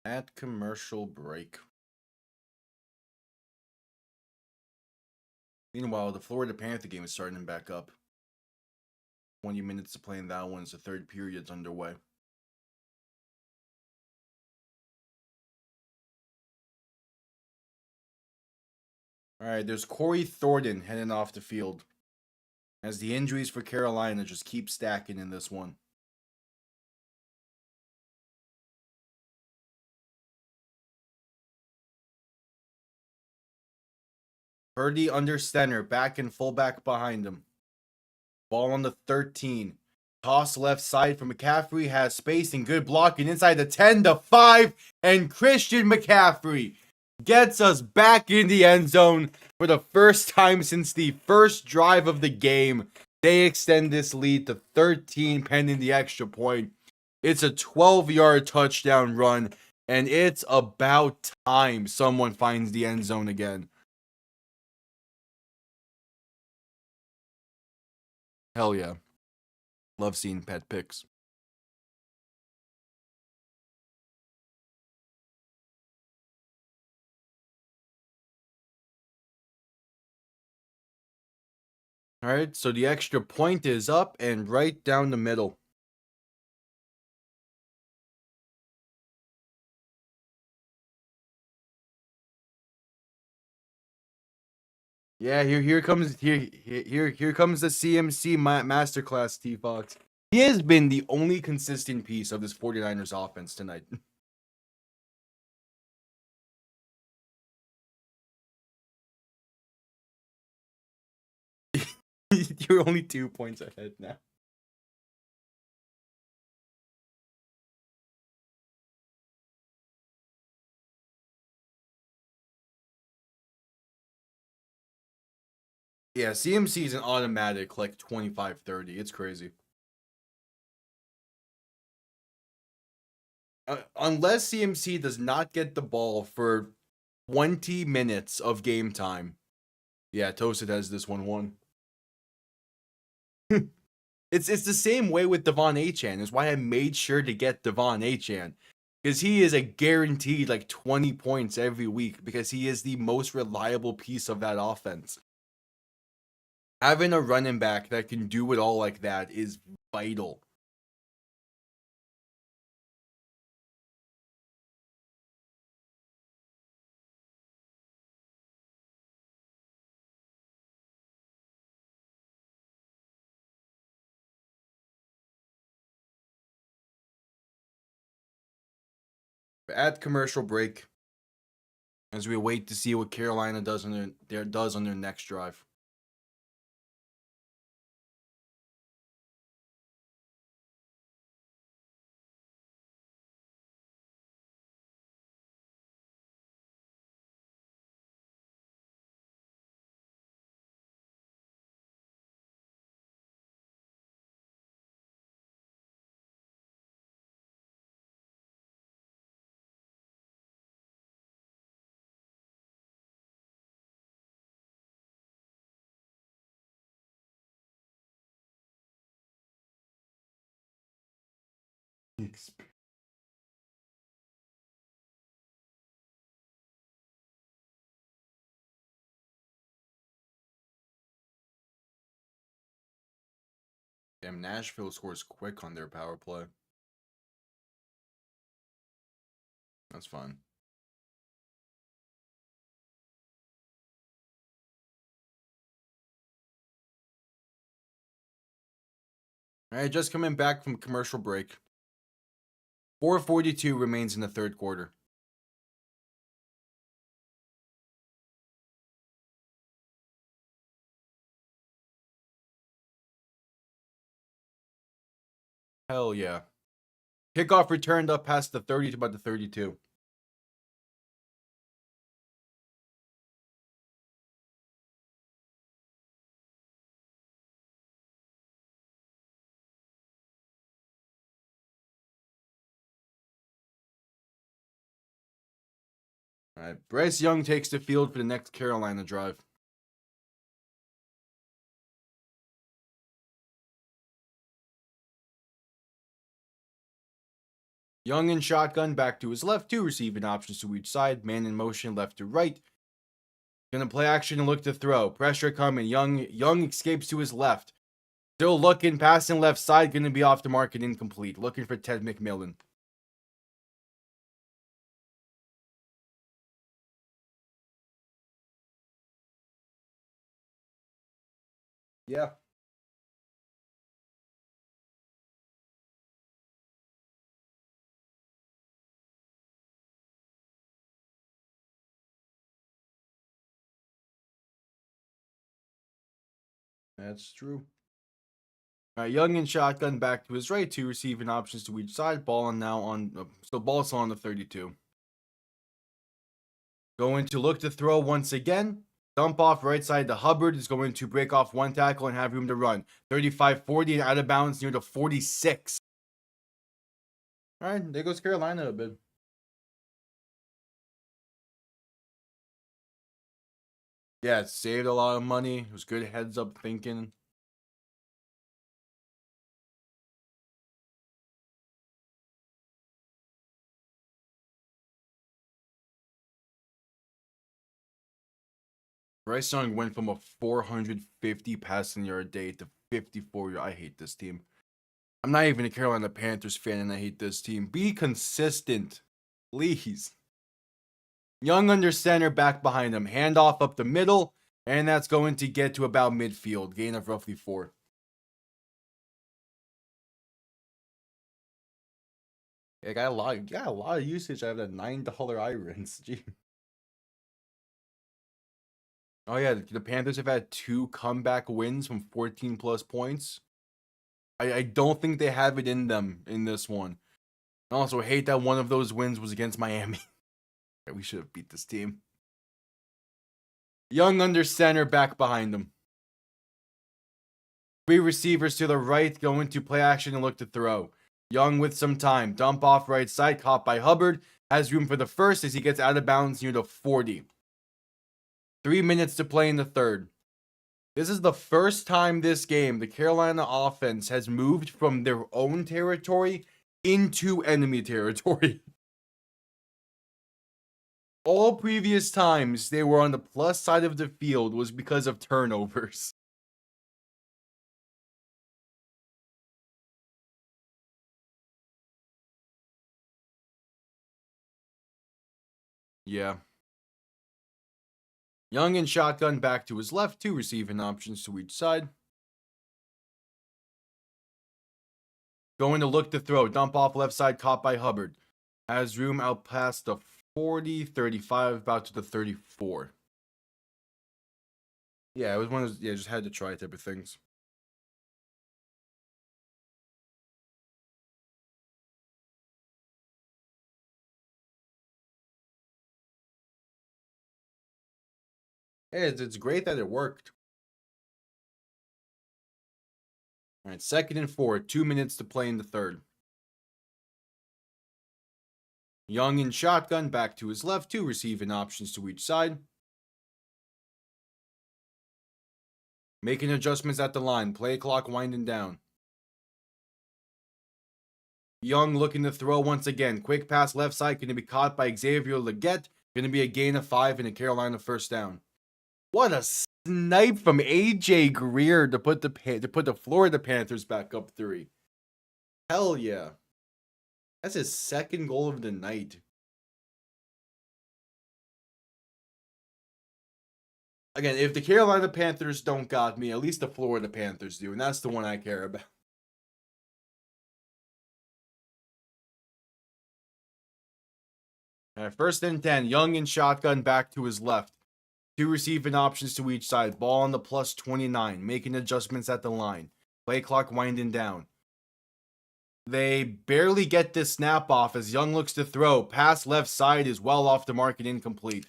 At commercial break. Meanwhile, the Florida Panther game is starting back up. 20 minutes to play in that one as the third period's underway. Alright, there's Corey Thornton heading off the field. As the injuries for Carolina just keep stacking in this one. Purdy under center, back and fullback behind him. Ball on the 13. Toss left side for McCaffrey. Has space and good blocking inside the 10 to 5. And Christian McCaffrey gets us back in the end zone for the first time since the first drive of the game. They extend this lead to 13 pending the extra point. It's a 12-yard touchdown run. And it's about time someone finds the end zone again. Hell yeah. Love seeing pet picks. All right, so the extra point is up and right down the middle. Yeah, here comes the CMC masterclass, T Fox. He has been the only consistent piece of this 49ers offense tonight. You're only 2 points ahead now. Yeah, CMC is an automatic like 25-30. It's crazy. unless CMC does not get the ball for 20 minutes of game time. Yeah, Toasted has this 1-1. It's the same way with Devon Achane. Is why I made sure to get Devon Achane. Because he is a guaranteed like 20 points every week because he is the most reliable piece of that offense. Having a running back that can do it all like that is vital. At commercial break, as we wait to see what Carolina does on their next drive. Damn, Nashville scores quick on their power play. That's fine. All right, just coming back from commercial break. 4:42 remains in the third quarter. Hell yeah. Kickoff returned up past the 30 to about the 32. All right, Bryce Young takes the field for the next Carolina drive. Young in shotgun, back to his left, two receiving options to each side, man in motion left to right. Gonna play action and look to throw. Pressure coming. Young escapes to his left. Still looking, passing left side, gonna be off the mark and incomplete. Looking for Ted McMillan. Yeah. That's true. All right, Young in shotgun, back to his right, two receiving options to each side. Ball now on, so ball's on the 32. Going to look to throw once again. Dump off right side to Hubbard is going to break off one tackle and have room to run. 35-40 and out of bounds near the 46. All right, there goes Carolina a bit. Yeah, it saved a lot of money. It was good heads up thinking. Bryce Young went from a 450 passing yard day to 54. I hate this team. I'm not even a Carolina Panthers fan and I hate this team. Be consistent, please. Young under center, back behind him. Handoff up the middle, and that's going to get to about midfield. Gain of roughly 4. I got a lot of usage out of that $9 irons. Gee. Oh yeah, the Panthers have had 2 comeback wins from 14 plus points. I don't think they have it in them in this one. I also hate that one of those wins was against Miami. We should have beat this team. Young under center, back behind him. 3 receivers to the right, going to play action and look to throw. Young with some time. Dump off right side. Caught by Hubbard. Has room for the first as he gets out of bounds near the 40. 3 minutes to play in the third. This is the first time this game the Carolina offense has moved from their own territory into enemy territory. All previous times they were on the plus side of the field was because of turnovers. Yeah. Young in shotgun back to his left, 2 receiving options to each side. Going to look to throw. Dump off left side, caught by Hubbard. Has room out past the 40, 35, about to the 34. Yeah, it was one of those, just had to try type of things. Hey, it's great that it worked. All right, 2nd and 4, 2 minutes to play in the third. Young in shotgun, back to his left, 2 receiving options to each side. Making adjustments at the line, play clock winding down. Young looking to throw once again. Quick pass left side, going to be caught by Xavier Legette. Going to be a gain of 5 and a Carolina first down. What a snipe from AJ Greer to put the Florida Panthers back up 3. Hell yeah. That's his 2nd goal of the night. Again, if the Carolina Panthers don't got me, at least the Florida Panthers do, and that's the one I care about. All right, 1st and 10. Young in shotgun, back to his left. 2 receiving options to each side. Ball on the plus 29. Making adjustments at the line. Play clock winding down. They barely get this snap off as Young looks to throw. Pass left side is well off the mark and incomplete.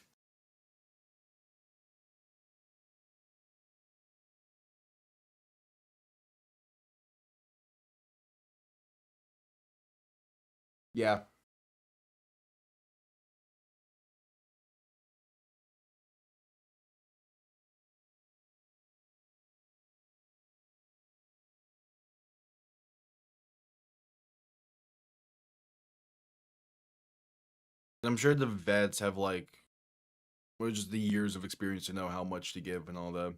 Yeah. I'm sure the vets have just the years of experience to know how much to give and all that.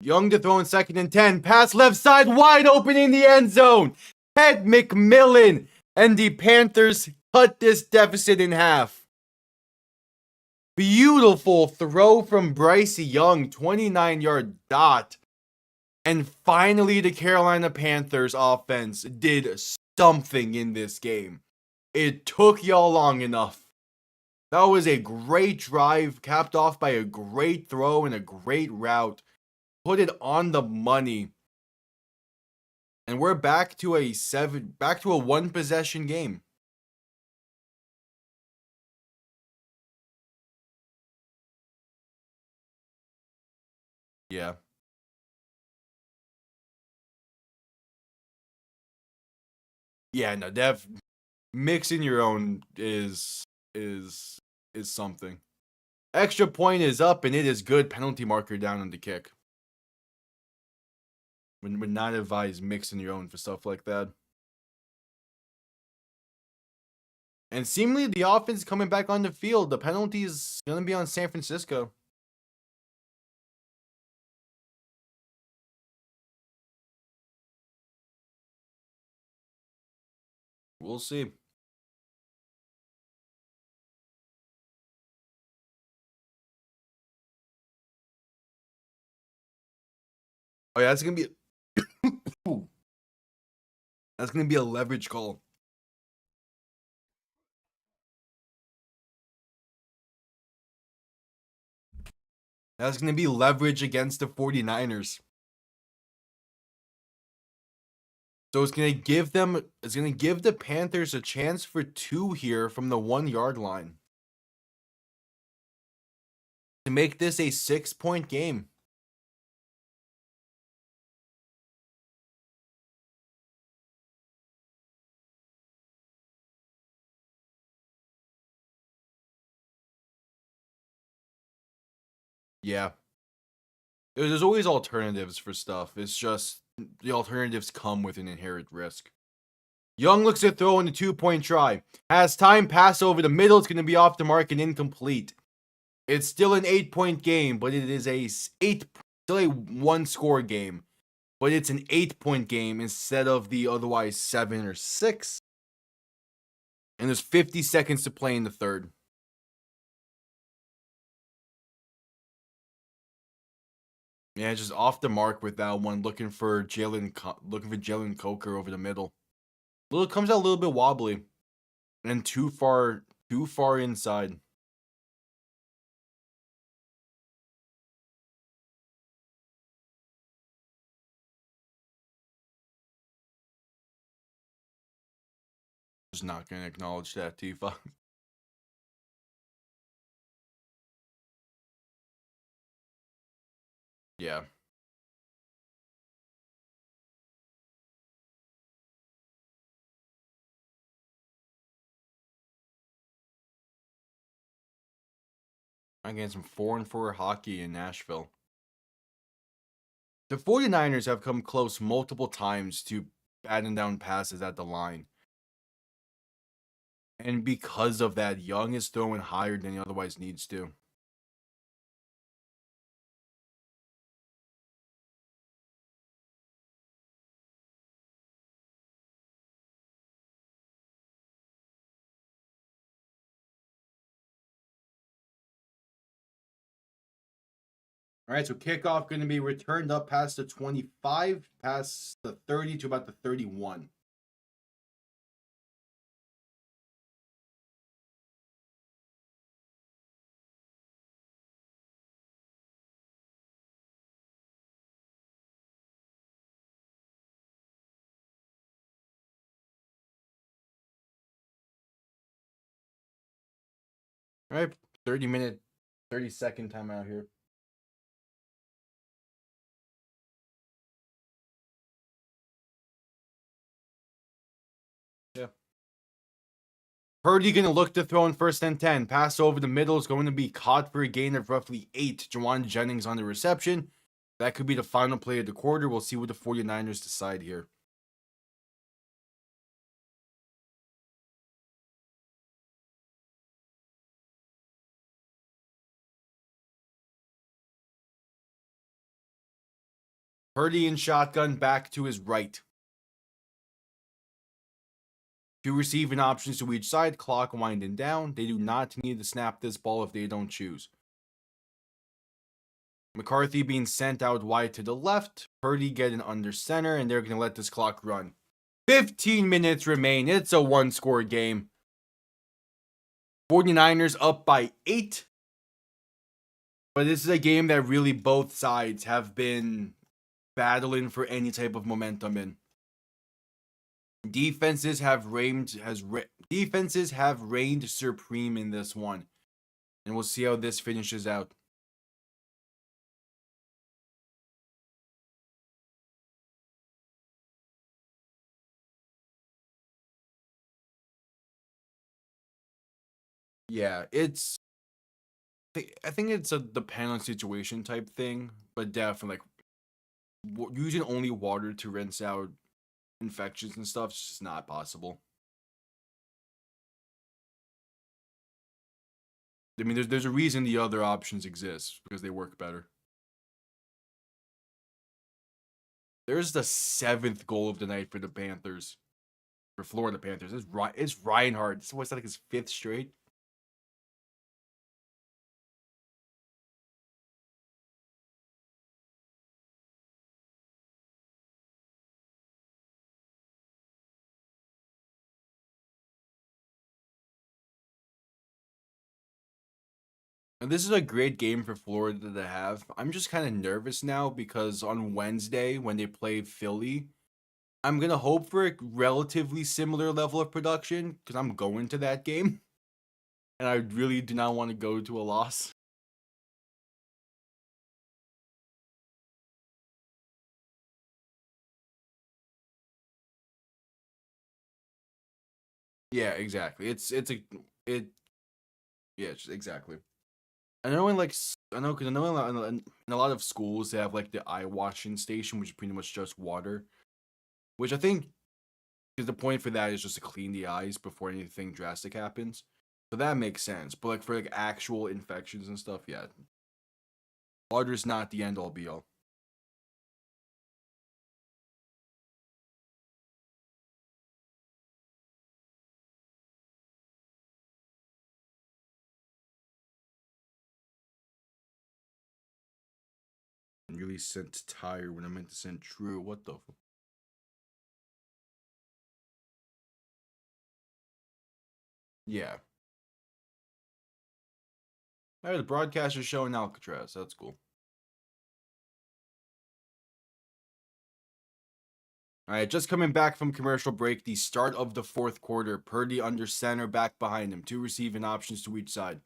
Young to throw in 2nd and 10. Pass left side, wide open in the end zone. Ted McMillan and the Panthers cut this deficit in half. Beautiful throw from Bryce Young, 29-yard dot. And finally, the Carolina Panthers offense did something in this game. It took y'all long enough. That was a great drive, capped off by a great throw and a great route. Put it on the money. And we're back to a 1 possession game. Yeah. Yeah, no, mixing your own is something. Extra point is up and it is good. Penalty marker down on the kick. Would not advise mixing your own for stuff like that. And seemingly the offense coming back on the field. The penalty is going to be on San Francisco. We'll see. Oh yeah, that's going to be that's going to be a leverage call. That's going to be leverage against the 49ers. So it's going to give the Panthers a chance for 2 here from the 1-yard line. To make this a 6-point game. Yeah. There's always alternatives for stuff. It's just the alternatives come with an inherent risk. Young looks to throw in a 2-point try. Has time, pass over the middle. It's going to be off the mark and incomplete. It's still an 8-point game, but it is still a 1-score game. But it's an 8-point game instead of the otherwise 7 or 6. And there's 50 seconds to play in the third. Yeah, just off the mark with that one. Looking for Jalen Coker over the middle. It comes out a little bit wobbly, and too far inside. Just not going to acknowledge that, Tifa. Yeah. I'm getting some 4-4 hockey in Nashville. The 49ers have come close multiple times to batting down passes at the line. And because of that, Young is throwing higher than he otherwise needs to. All right, so kickoff going to be returned up past the 25, past the 30 to about the 31. All right, 30-minute, 30-second timeout here. Yeah. Purdy going to look to throw in 1st and 10. Pass over the middle is going to be caught for a gain of roughly 8. Jawan Jennings on the reception. That could be the final play of the quarter. We'll see what the 49ers decide here. Purdy in shotgun back to his right. 2 receiving options to each side. Clock winding down. They do not need to snap this ball if they don't choose. McCarthy being sent out wide to the left. Purdy getting under center, and they're going to let this clock run. 15 minutes remain. It's a 1-score game. 49ers up by 8. But this is a game that really both sides have been battling for any type of momentum in. Defenses have reigned supreme in this one. And we'll see how this finishes out. Yeah, I think it's a depend on situation type thing, but definitely like using only water to rinse out infections and stuff is just not possible. I mean, there's a reason the other options exist because they work better. There's the 7th goal of the night for the Panthers, for Florida Panthers. It's Reinhardt. What's that, like his 5th straight? And this is a great game for Florida to have. I'm just kind of nervous now because on Wednesday when they play Philly, I'm going to hope for a relatively similar level of production because I'm going to that game. And I really do not want to go to a loss. Yeah, exactly. Exactly. I know in like I know because I know in a lot of schools they have like the eye washing station, which is pretty much just water, which I think is the point for that is just to clean the eyes before anything drastic happens. So that makes sense. But like for like actual infections and stuff, yeah, water's not the end all be all. Really sent tired when I meant to send true. What the? Yeah. Hey, the broadcaster's showing Alcatraz. That's cool. All right, just coming back from commercial break, the start of the fourth quarter. Purdy under center, back behind him. 2 receiving options to each side.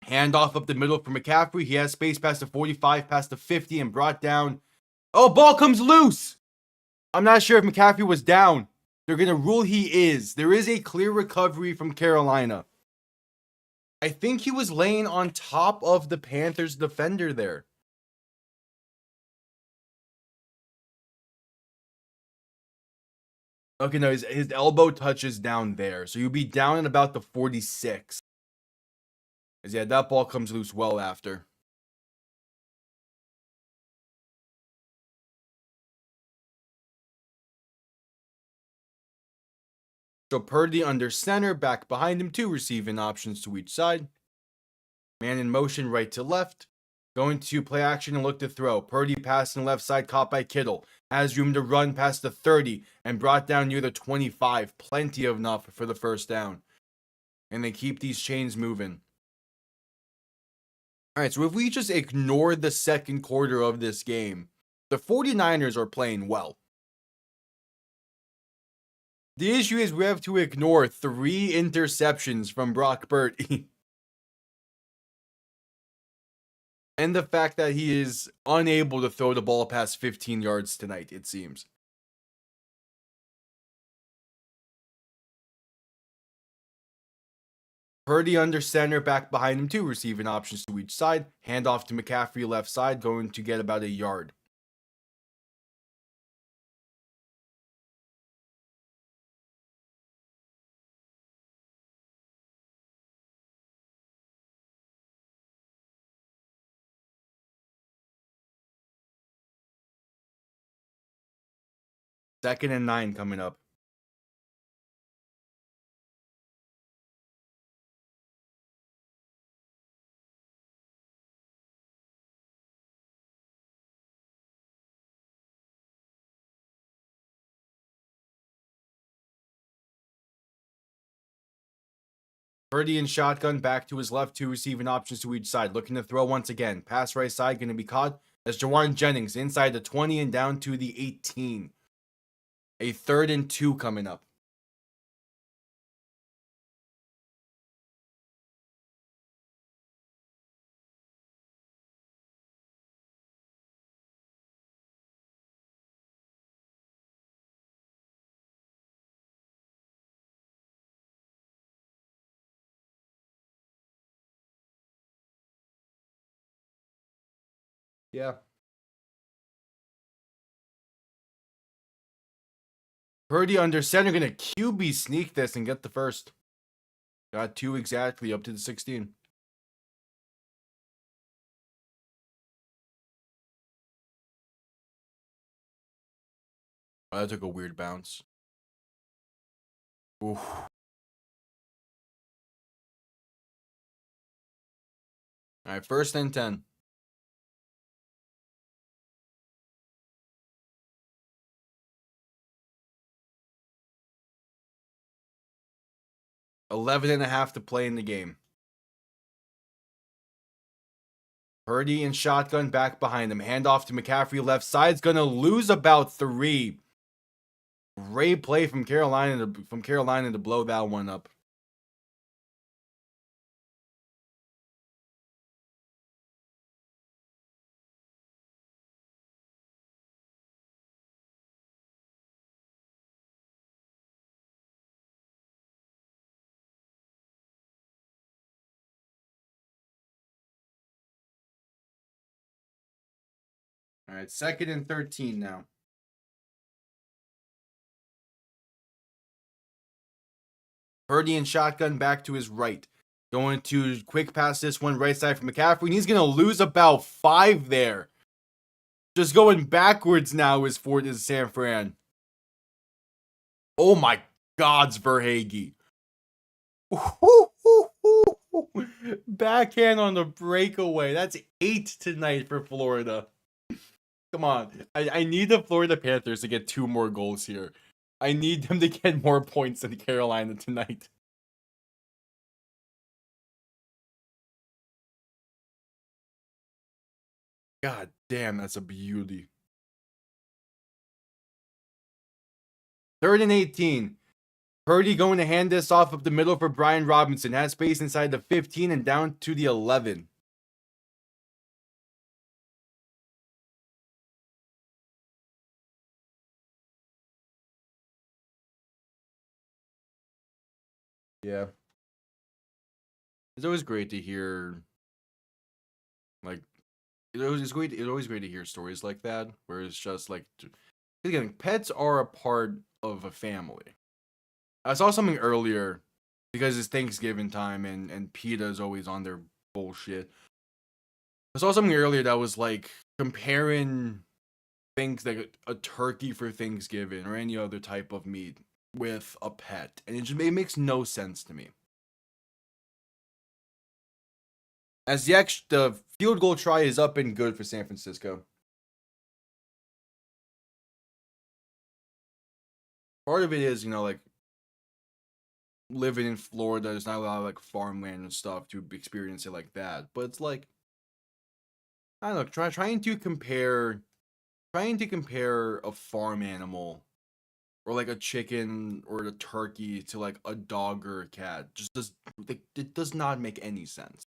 Handoff up the middle for McCaffrey. He has space past the 45, past the 50, and brought down. Oh, ball comes loose. I'm not sure if McCaffrey was down. They're going to rule he is. There is a clear recovery from Carolina. I think he was laying on top of the Panthers defender there. Okay, no, his elbow touches down there. So you'll be down at about the 46. Yeah, that ball comes loose well after. So Purdy under center, back behind him, 2 receiving options to each side. Man in motion right to left. Going to play action and look to throw. Purdy passing left side, caught by Kittle. Has room to run past the 30 and brought down near the 25. Plenty of enough for the first down. And they keep these chains moving. All right, so if we just ignore the second quarter of this game, the 49ers are playing well. The issue is we have to ignore 3 interceptions from Brock Purdy. And the fact that he is unable to throw the ball past 15 yards tonight, it seems. Purdy under center, back behind him, 2 receiving options to each side. Handoff to McCaffrey left side, going to get about a yard. Second and 9 coming up. Purdy in shotgun, back to his left, 2 receiving options to each side. Looking to throw once again. Pass right side, going to be caught as Jawan Jennings inside the 20 and down to the 18. A 3rd and 2 coming up. Yeah. Purdy under center, going to QB sneak this and get the first. Got 2 exactly up to the 16. Oh, that took a weird bounce. Oof. All right, 1st and 10. $11 and a half to play in the game. Purdy in shotgun, back behind him. Handoff to McCaffrey left side's gonna lose about 3. Great play from Carolina to blow that one up. All right, 2nd and 13 now. Purdy and shotgun back to his right. Going to quick pass this one right side for McCaffrey. And he's going to lose about 5 there. Just going backwards now is San Fran. Oh my gods, Verhage. Backhand on the breakaway. That's 8 tonight for Florida. Come on. I need the Florida Panthers to get 2 more goals here. I need them to get more points than Carolina tonight. God damn, that's a beauty. 3rd and 18. Purdy going to hand this off up the middle for Brian Robinson. Has space inside the 15 and down to the 11. Yeah. It's always great to hear, like, it's always great to hear stories like that, where it's just like, again, pets are a part of a family. I saw something earlier because it's Thanksgiving time and PETA's always on their bullshit. I saw something earlier that was like comparing things like a turkey for Thanksgiving or any other type of meat with a pet, and it makes no sense to me. As the field goal try is up and good for San Francisco. Part of it is, like, living in Florida, there's not a lot of like farmland and stuff to experience it like that. But it's like, I don't know, trying to compare a farm animal or like a chicken or a turkey to like a dog or a cat it does not make any sense.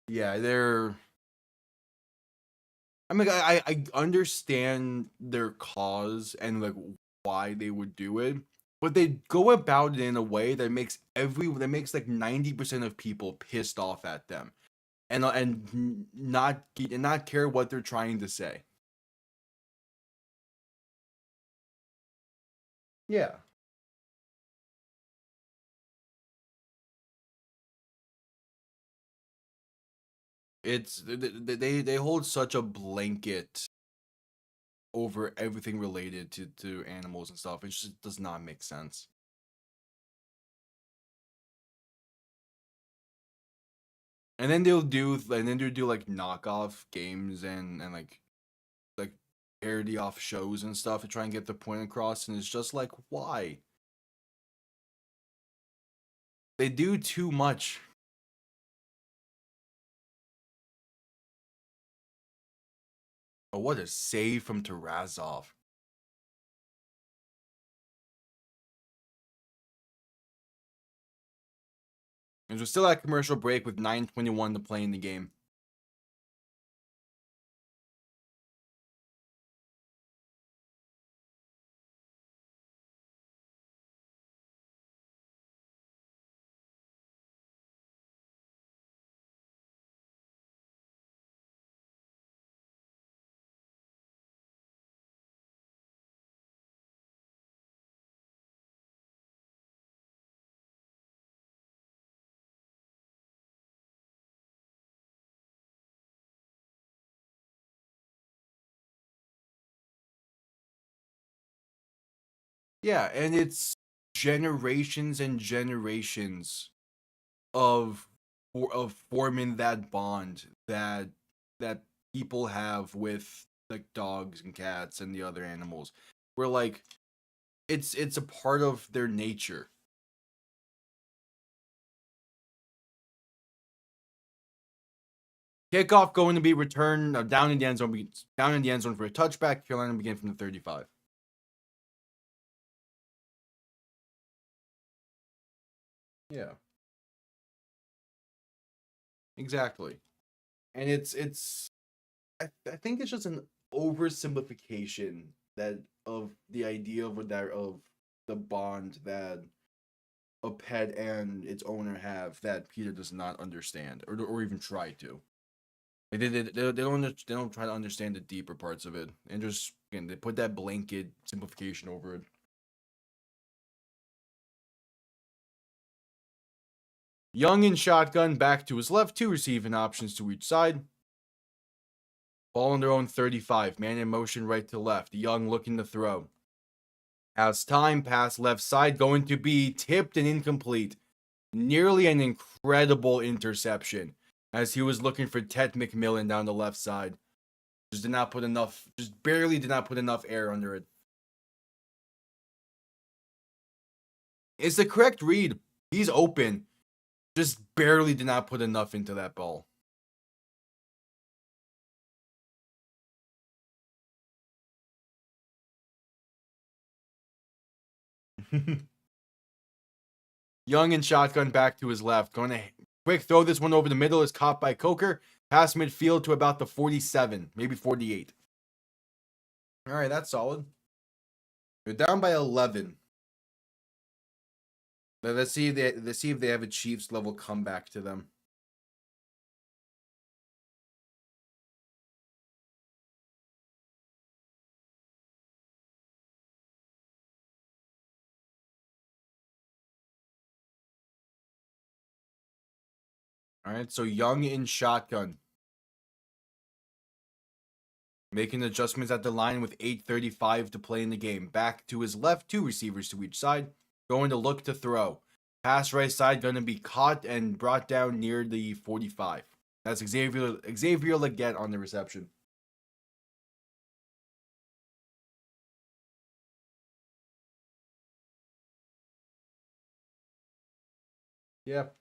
Yeah, I mean, I understand their cause and like why they would do it, but they go about it in a way that makes like 90% of people pissed off at them, and not care what they're trying to say. Yeah. It's they hold such a blanket over everything related to animals and stuff. It just does not make sense. And then they'll do like knockoff games and like parody off shows and stuff to try and get the point across, and it's just like, why? They do too much. Oh, what a save from Tarasov. And we're still at commercial break with 9:21 to play in the game. Yeah, and it's generations and generations of of forming that bond that people have with like dogs and cats and the other animals, where like it's a part of their nature. Kickoff going to be returned down in the end zone. Down in the end zone for a touchback. Carolina begin from the 35. Yeah, exactly. And I think it's just an oversimplification that of the idea of the bond that a pet and its owner have that Peter does not understand or even try to. Like they don't try to understand the deeper parts of it, and just again they put that blanket simplification over it. Young in shotgun, back to his left, 2 receiving options to each side. Ball on their own 35, man in motion right to left. Young looking to throw. Has time, pass left side, going to be tipped and incomplete. Nearly an incredible interception as he was looking for Ted McMillan down the left side. Just barely did not put enough air under it. It's the correct read. He's open. Just barely did not put enough into that ball. Young and shotgun back to his left. Going to quick throw this one over the middle. Is caught by Coker. Pass midfield to about the 47, maybe 48. All right, that's solid. They're down by 11. Let's see if they have a Chiefs level comeback to them. All right, so Young in shotgun. Making adjustments at the line with 8:35 to play in the game. Back to his left, 2 receivers to each side. Going to look to throw. Pass right side going to be caught and brought down near the 45. That's Xavier Legette on the reception. Yep.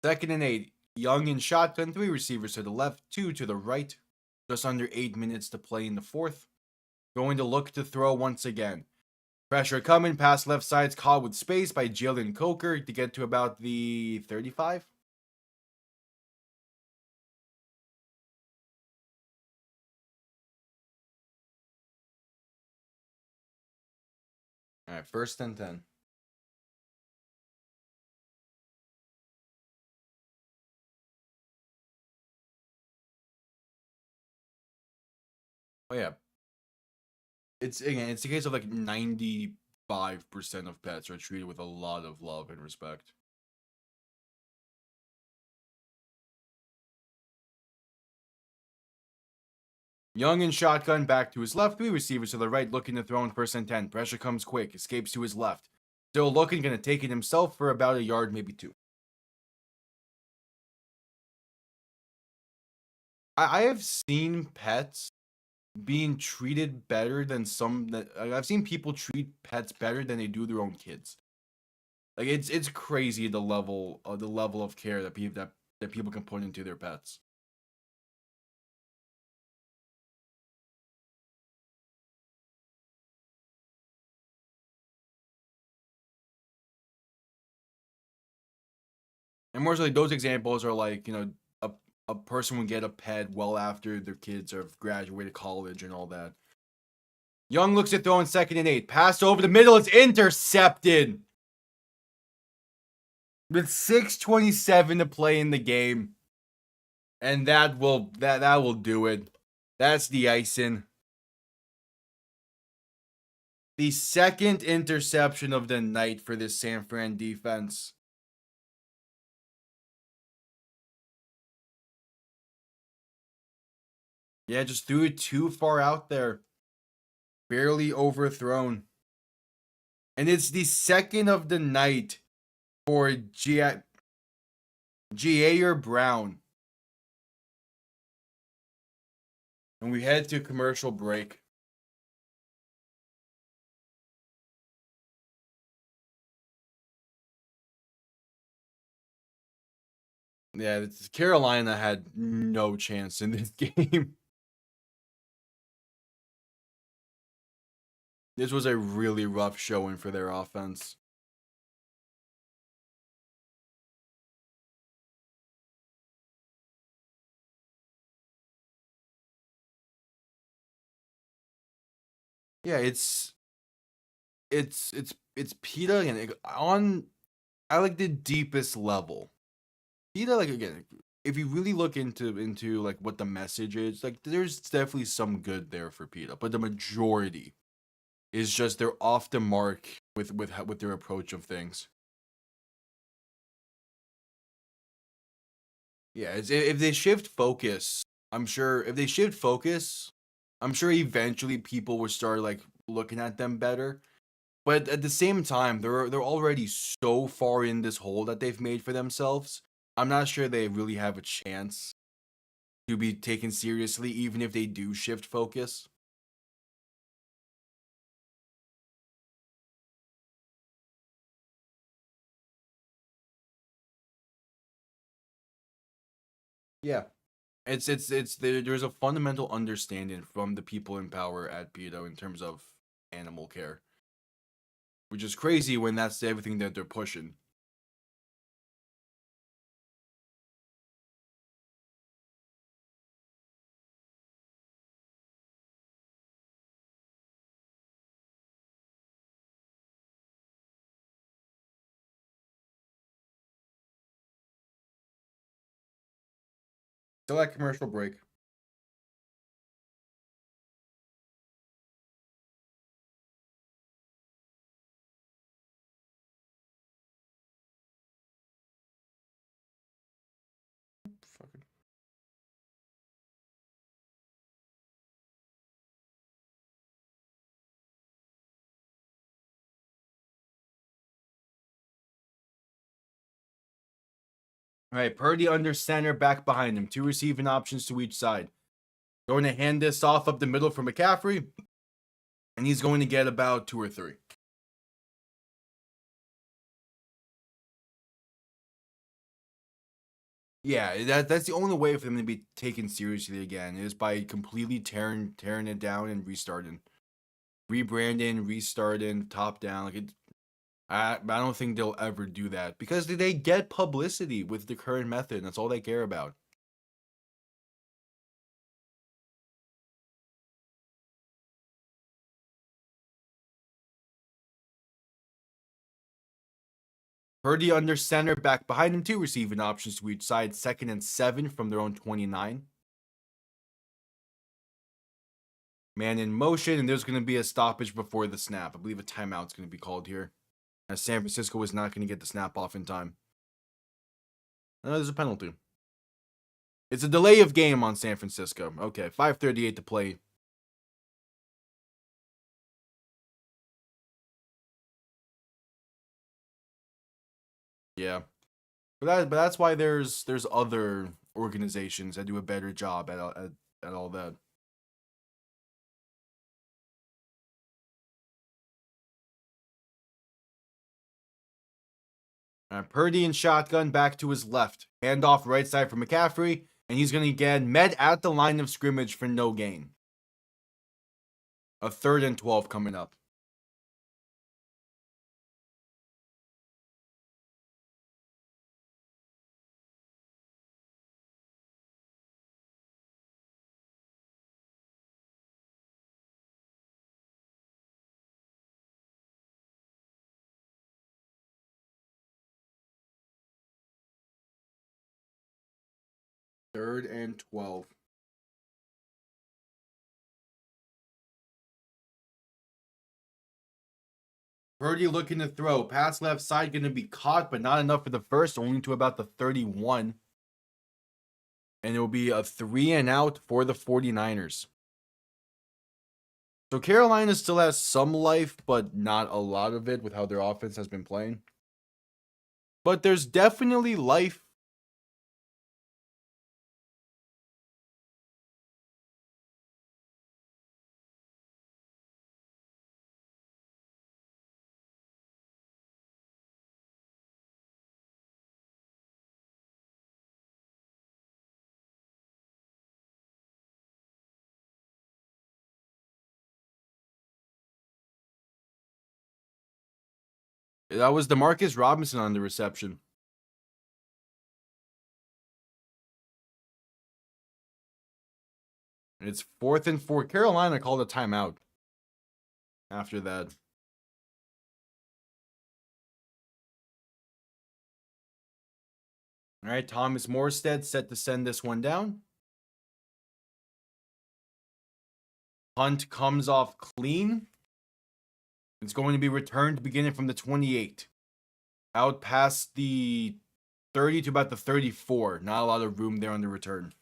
Second and 8. Young in shotgun, 3 receivers to the left, 2 to the right. Just under 8 minutes to play in the fourth. Going to look to throw once again. Pressure coming, pass left side's caught with space by Jalen Coker to get to about the 35. All right, 1st and 10. Oh yeah, it's a case of like 95% of pets are treated with a lot of love and respect. Young in shotgun, back to his left, 3 receivers to the right, looking to throw in 1st and 10. Pressure comes quick, escapes to his left. Still looking, gonna take it himself for about a yard, maybe 2. I have seen pets being treated better than I've seen people treat pets better than they do their own kids. Like it's crazy the level of care that people can put into their pets. And more so like those examples are like, a person would get a pet well after their kids have graduated college and all that. Young looks at throwing 2nd and 8. Passed over the middle. It's intercepted. With 6:27 to play in the game. And that will do it. That's the icing. The 2nd interception of the night for this San Fran defense. Yeah, just threw it too far out there. Barely overthrown. And it's the 2nd of the night for Jair Brown. And we head to commercial break. Yeah, Carolina had no chance in this game. This was a really rough showing for their offense. Yeah, it's PETA and on I like the deepest level. PETA, like again, if you really look into like what the message is, like there's definitely some good there for PETA, but the majority is just they're off the mark with their approach of things. Yeah, if they shift focus, I'm sure if they shift focus, I'm sure eventually people will start like looking at them better. But at the same time, they're already so far in this hole that they've made for themselves. I'm not sure they really have a chance to be taken seriously, even if they do shift focus. Yeah, there's a fundamental understanding from the people in power at PETA in terms of animal care, which is crazy when that's everything that they're pushing. Still that commercial break. Fucking. All right, Purdy under center, back behind him. Two receiving options to each side. Going to hand this off up the middle for McCaffrey, and he's going to get about two or three. Yeah, that's the only way for them to be taken seriously again is by completely tearing it down and restarting, rebranding, restarting, top down. Like I don't think they'll ever do that because they get publicity with the current method. That's all they care about. Purdy under center, back behind him, two receiving options to each side, 2nd and 7 from their own 29. Man in motion, and there's going to be a stoppage before the snap. I believe a timeout's going to be called here. As San Francisco is not going to get the snap off in time. No, there's a penalty. It's a delay of game on San Francisco. Okay, 5:38 to play. Yeah, but that's why there's other organizations that do a better job at all that. Purdy and shotgun back to his left. Handoff right side for McCaffrey, and he's going to get met at the line of scrimmage for no gain. A 3rd and 12 coming up. Third and 12. Purdy looking to throw. Pass left side going to be caught, but not enough for the first, only to about the 31. And it will be a 3-and-out for the 49ers. So Carolina still has some life, but not a lot of it with how their offense has been playing. But there's definitely life. That was Demarcus Robinson on the reception. And it's 4th and 4. Carolina called a timeout. after that. All right, Thomas Morstead set to send this one down. Punt comes off clean. It's going to be returned beginning from the 28. Out past the 30 to about the 34. Not a lot of room there on the return.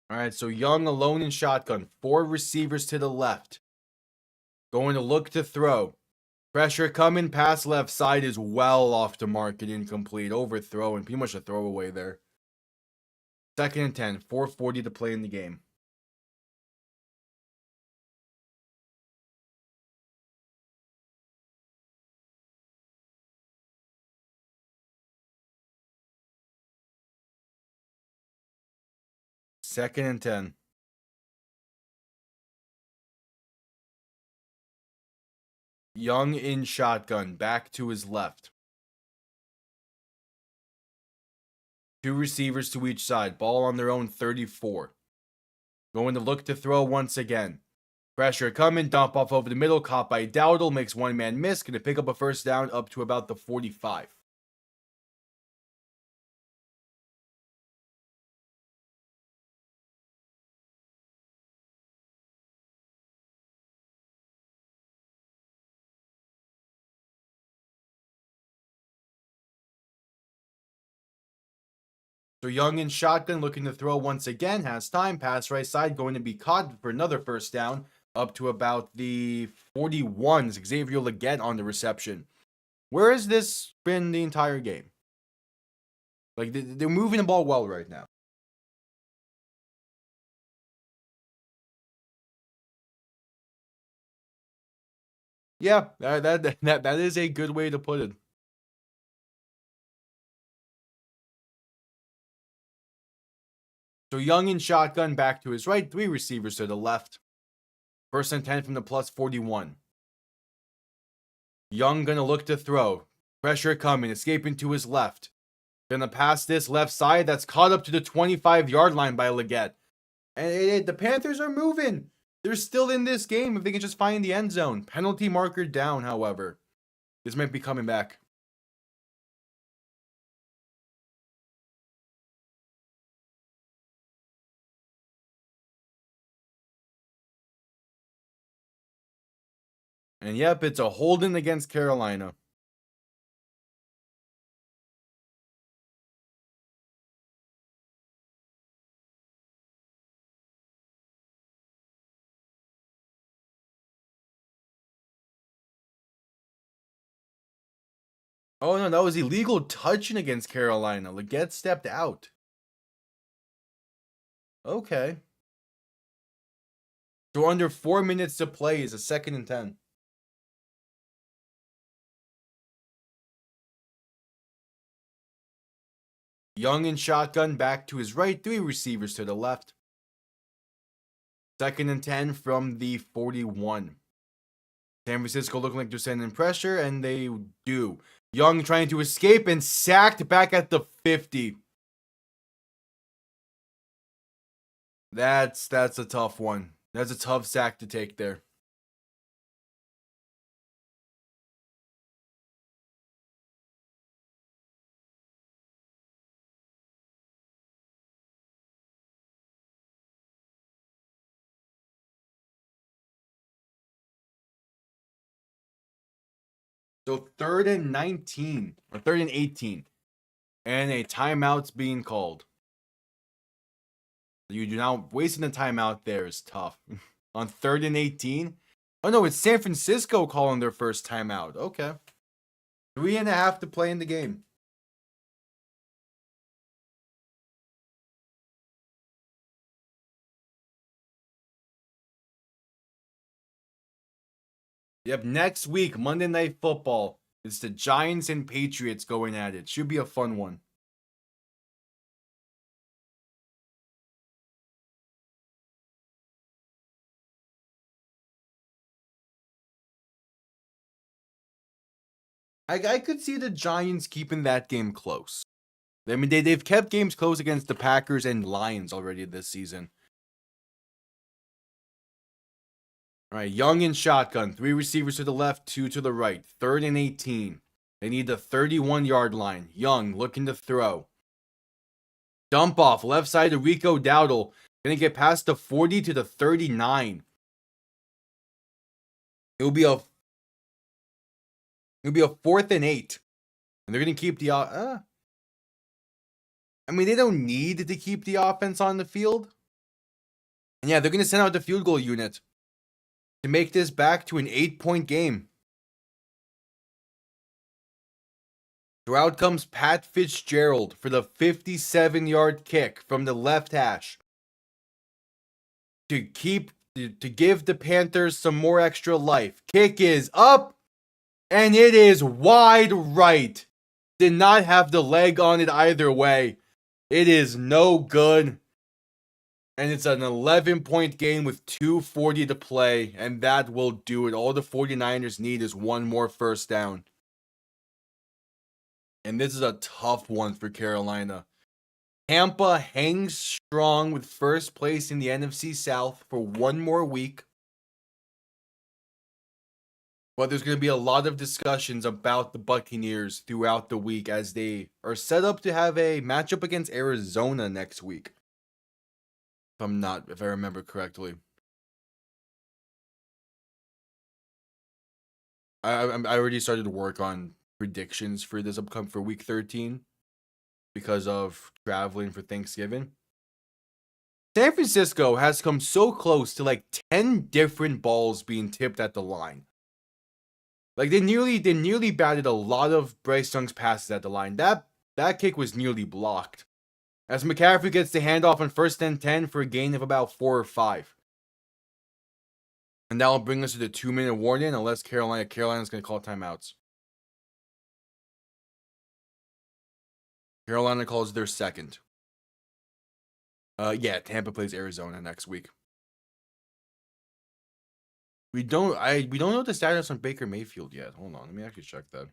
All right, so Young alone in shotgun. 4 receivers to the left. Going to look to throw. Pressure coming. Pass left side is well off the mark and incomplete. Overthrow and pretty much a throwaway there. 2nd and 10. 4:40 to play in the game. Second and 10. Young in shotgun. Back to his left. 2 receivers to each side. Ball on their own 34. Going to look to throw once again. Pressure coming. Dump off over the middle. Caught by Dowdle. Makes one man miss. Going to pick up a first down up to about the 45. So Young in shotgun looking to throw once again. Has time. Pass right side. Going to be caught for another first down. Up to about the 41. Xavier Legette on the reception. Where has this been the entire game? Like, they're moving the ball well right now. Yeah, that is a good way to put it. So Young in shotgun back to his right. 3 receivers to the left. 1st and 10 from the plus 41. Young gonna look to throw. Pressure coming. Escaping to his left. Gonna pass this left side. That's caught up to the 25-yard line by Legette. And the Panthers are moving. They're still in this game if they can just find the end zone. Penalty marker down, however. This might be coming back. And yep, it's a holding against Carolina. Oh no, that was illegal touching against Carolina. Legette stepped out. Okay. So under 4 minutes to play is a 2nd and 10. Young in shotgun back to his right. 3 receivers to the left. 2nd and 10 from the 41. San Francisco looking like they're sending pressure, and they do. Young trying to escape and sacked back at the 50. That's a tough one. That's a tough sack to take there. So 3rd and 19, or 3rd and 18, and a timeout's being called. You do not wasting the timeout there is tough. On 3rd and 18. Oh no, it's San Francisco calling their first timeout. Okay. 3.5 to play in the game. Yep, next week, Monday Night Football. It's the Giants and Patriots going at it. Should be a fun one. I could see the Giants keeping that game close. I mean, they've kept games close against the Packers and Lions already this season. All right, Young in shotgun. 3 receivers to the left, 2 to the right. 3rd and 18. They need the 31-yard line. Young looking to throw. Dump off left side to Rico Dowdle. Gonna get past the 40 to the 39. It'll be a 4th and 8. And they're gonna keep the I mean, they don't need to keep the offense on the field. And yeah, they're gonna send out the field goal unit to make this back to an 8-point game. So out comes Pat Fitzgerald for the 57-yard kick from the left hash to give the Panthers some more extra life. Kick is up, and it is wide right. Did not have the leg on it either way. It is no good. And it's an 11-point game with 2:40 to play, and that will do it. All the 49ers need is one more first down. And this is a tough one for Carolina. Tampa hangs strong with first place in the NFC South for one more week. But there's going to be a lot of discussions about the Buccaneers throughout the week as they are set up to have a matchup against Arizona next week. If I remember correctly. I already started to work on predictions for this upcoming for week 13 because of traveling for Thanksgiving. San Francisco has come so close to like 10 different balls being tipped at the line. Like they nearly batted a lot of Bryce Young's passes at the line. That kick was nearly blocked. As McCaffrey gets the handoff on 1st and 10 for a gain of about 4 or 5. And that will bring us to the 2-minute warning unless Carolina's going to call timeouts. Carolina calls their second. Yeah, Tampa plays Arizona next week. We don't know the status on Baker Mayfield yet. Hold on, let me actually check that.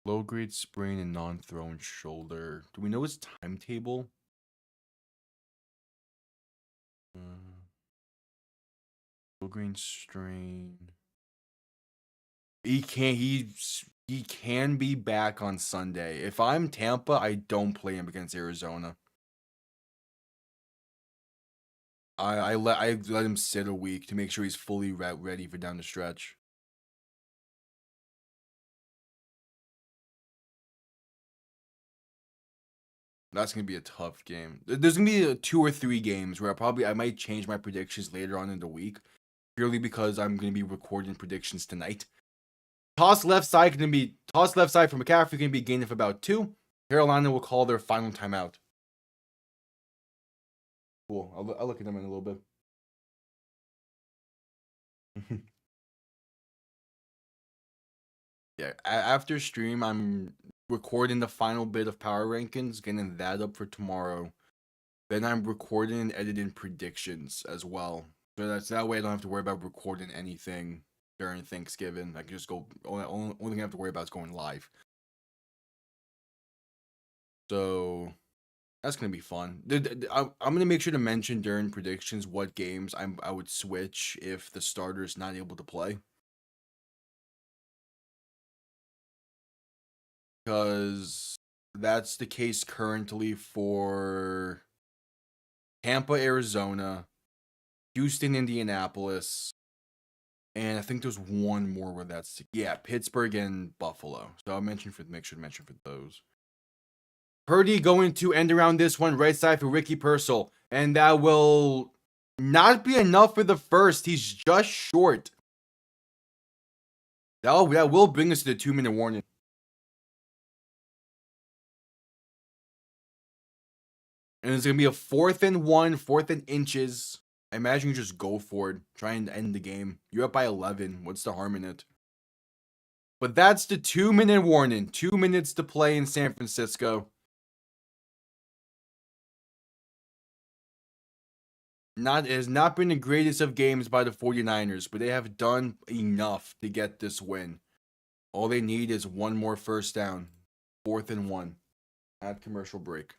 Low-grade sprain and non-thrown shoulder. Do we know his timetable? Low-grade strain. He can be back on Sunday. If I'm Tampa, I don't play him against Arizona. I let him sit a week to make sure he's fully ready for down the stretch. That's going to be a tough game. There's going to be 2 or 3 games where I might change my predictions later on in the week. Purely because I'm going to be recording predictions tonight. Toss left side for McCaffrey going to be a gain of about 2. Carolina will call their final timeout. Cool. I'll look at them in a little bit. Yeah, after stream, I'm recording the final bit of power rankings, getting that up for tomorrow. Then I'm recording and editing predictions as well. So that way I don't have to worry about recording anything during Thanksgiving. I can just go. Only thing I have to worry about is going live. So that's gonna be fun. I'm gonna make sure to mention during predictions what games I would switch if the starter's not able to play. Because that's the case currently for Tampa, Arizona, Houston, Indianapolis, and I think there's one more where that's Pittsburgh and Buffalo. So I'll make sure to mention for those. Purdy going to end around this one right side for Ricky Purcell, and that will not be enough for the first. He's just short. That will bring us to the 2-minute warning. And it's going to be a 4th and 1, 4th and inches. I imagine you just go for it, try and end the game. You're up by 11. What's the harm in it? But that's the 2-minute warning. 2 minutes to play in San Francisco. It has not been the greatest of games by the 49ers, but they have done enough to get this win. All they need is one more first down. 4th and 1. At commercial break.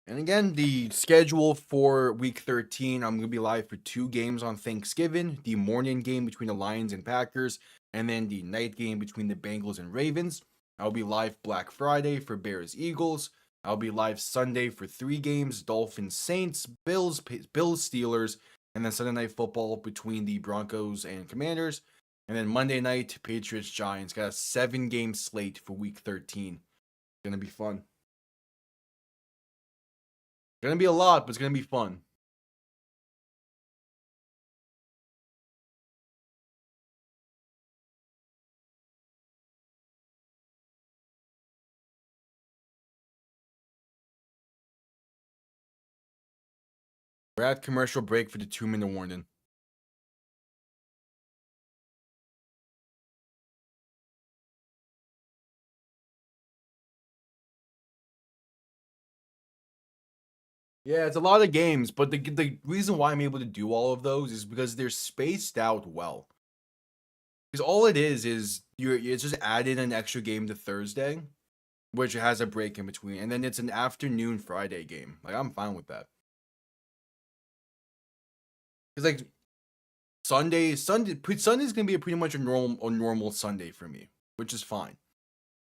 And again, the schedule for week 13, I'm going to be live for 2 games on Thanksgiving. The morning game between the Lions and Packers, and then the night game between the Bengals and Ravens. I'll be live Black Friday for Bears Eagles. I'll be live Sunday for 3 games, Dolphins Saints, Bills Steelers, and then Sunday Night Football between the Broncos and Commanders. And then Monday night, Patriots Giants. Got a 7-game slate for week 13. Gonna be fun. Gonna be a lot, but it's gonna be fun. We're at commercial break for the 2-minute warning. Yeah, it's a lot of games, but the reason why I'm able to do all of those is because they're spaced out well. Because all it is you're just adding an extra game to Thursday, which has a break in between, and then it's an afternoon Friday game. Like, I'm fine with that. It's like Sunday's gonna be pretty much a normal Sunday for me, which is fine.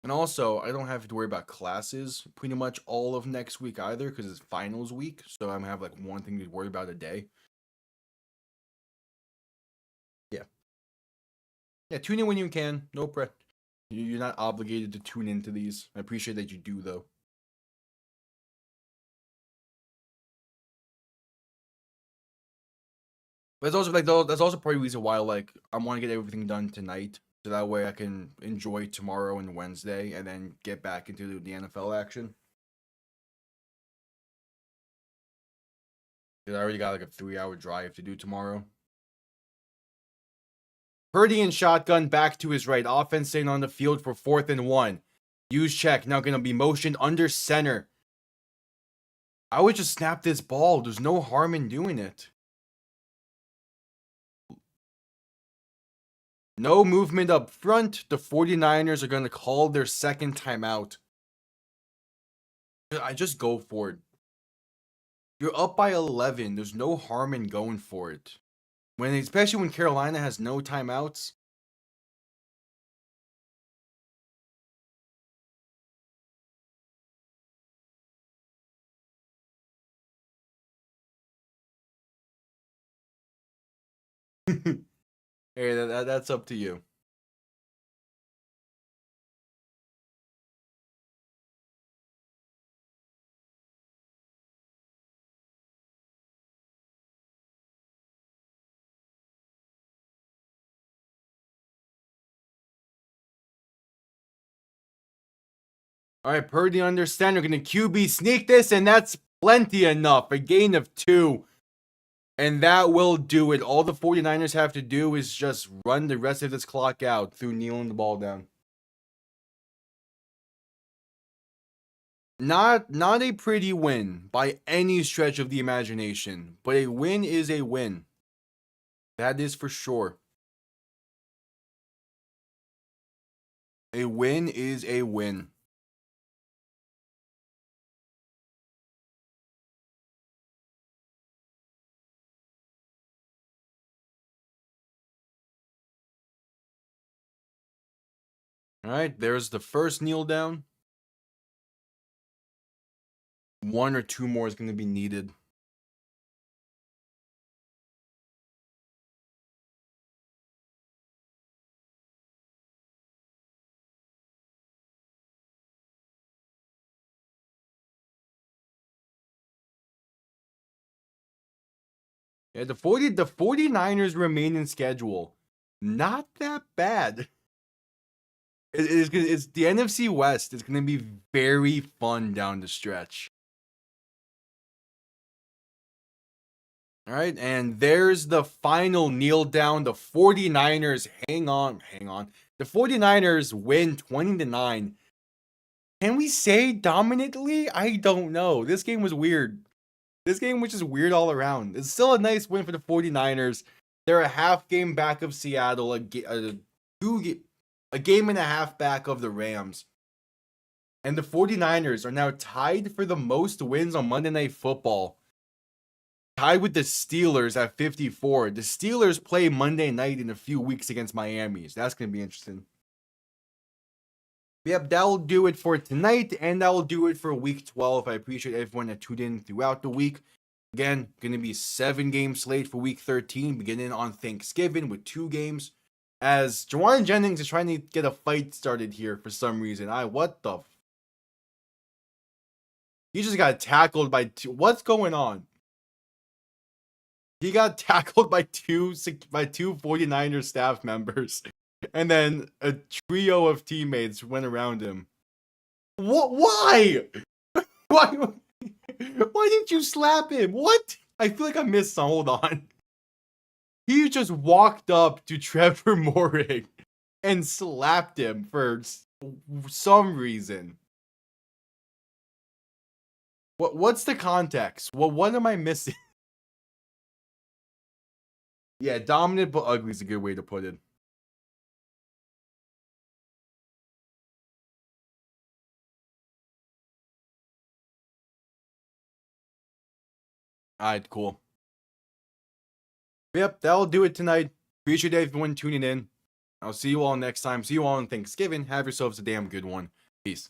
And also, I don't have to worry about classes pretty much all of next week either, because it's finals week, so I'm gonna have like one thing to worry about a day. Yeah, tune in when you can. No pre. You're not obligated to tune into these. I appreciate that you do, though. But it's also like that's also part of the reason why I want to get everything done tonight, so that way I can enjoy tomorrow and Wednesday, and then get back into the NFL action. 'Cause I already got like a 3-hour drive to do tomorrow. Purdy and shotgun back to his right. Offense staying on the field for 4th and 1. Use check. Now going to be motioned under center. I would just snap this ball. There's no harm in doing it. No movement up front. The 49ers are going to call their second timeout. I just go for it. You're up by 11. There's no harm in going for it. Especially when Carolina has no timeouts. Hey, that's up to you. All right, Purdy understand. We're going to QB sneak this, and that's plenty enough. A gain of 2. And that will do it. All the 49ers have to do is just run the rest of this clock out through kneeling the ball down. Not a pretty win by any stretch of the imagination, but a win is a win. That is for sure. A win is a win. All right, there's the first kneel down. 1 or 2 more is going to be needed. Yeah, the 49ers remaining schedule. Not that bad. It's the NFC West. It's going to be very fun down the stretch. All right, and there's the final kneel down. The 49ers hang on. The 49ers win 20-9. Can we say dominantly? I don't know. This game was weird. This game was just weird all around. It's still a nice win for the 49ers. They're a half game back of Seattle, a game and a half back of the Rams. And the 49ers are now tied for the most wins on Monday Night Football. Tied with the Steelers at 54. The Steelers play Monday night in a few weeks against Miami. So that's going to be interesting. Yep, that will do it for tonight, and that will do it for week 12. I appreciate everyone that tuned in throughout the week. Again, going to be 7-game slate for week 13, beginning on Thanksgiving with 2 games. As Jawan Jennings is trying to get a fight started here for some reason. He just got tackled by 2. What's going on? He got tackled by two 49ers staff members. And then a trio of teammates went around him. What? Why? Why didn't you slap him? What? I feel like I missed some. Hold on. He just walked up to Trevor Moehrig and slapped him for some reason. What's the context? What am I missing? Yeah, dominant but ugly is a good way to put it. Alright, cool. Yep, that'll do it tonight. Appreciate everyone tuning in. I'll see you all next time. See you all on Thanksgiving. Have yourselves a damn good one. Peace.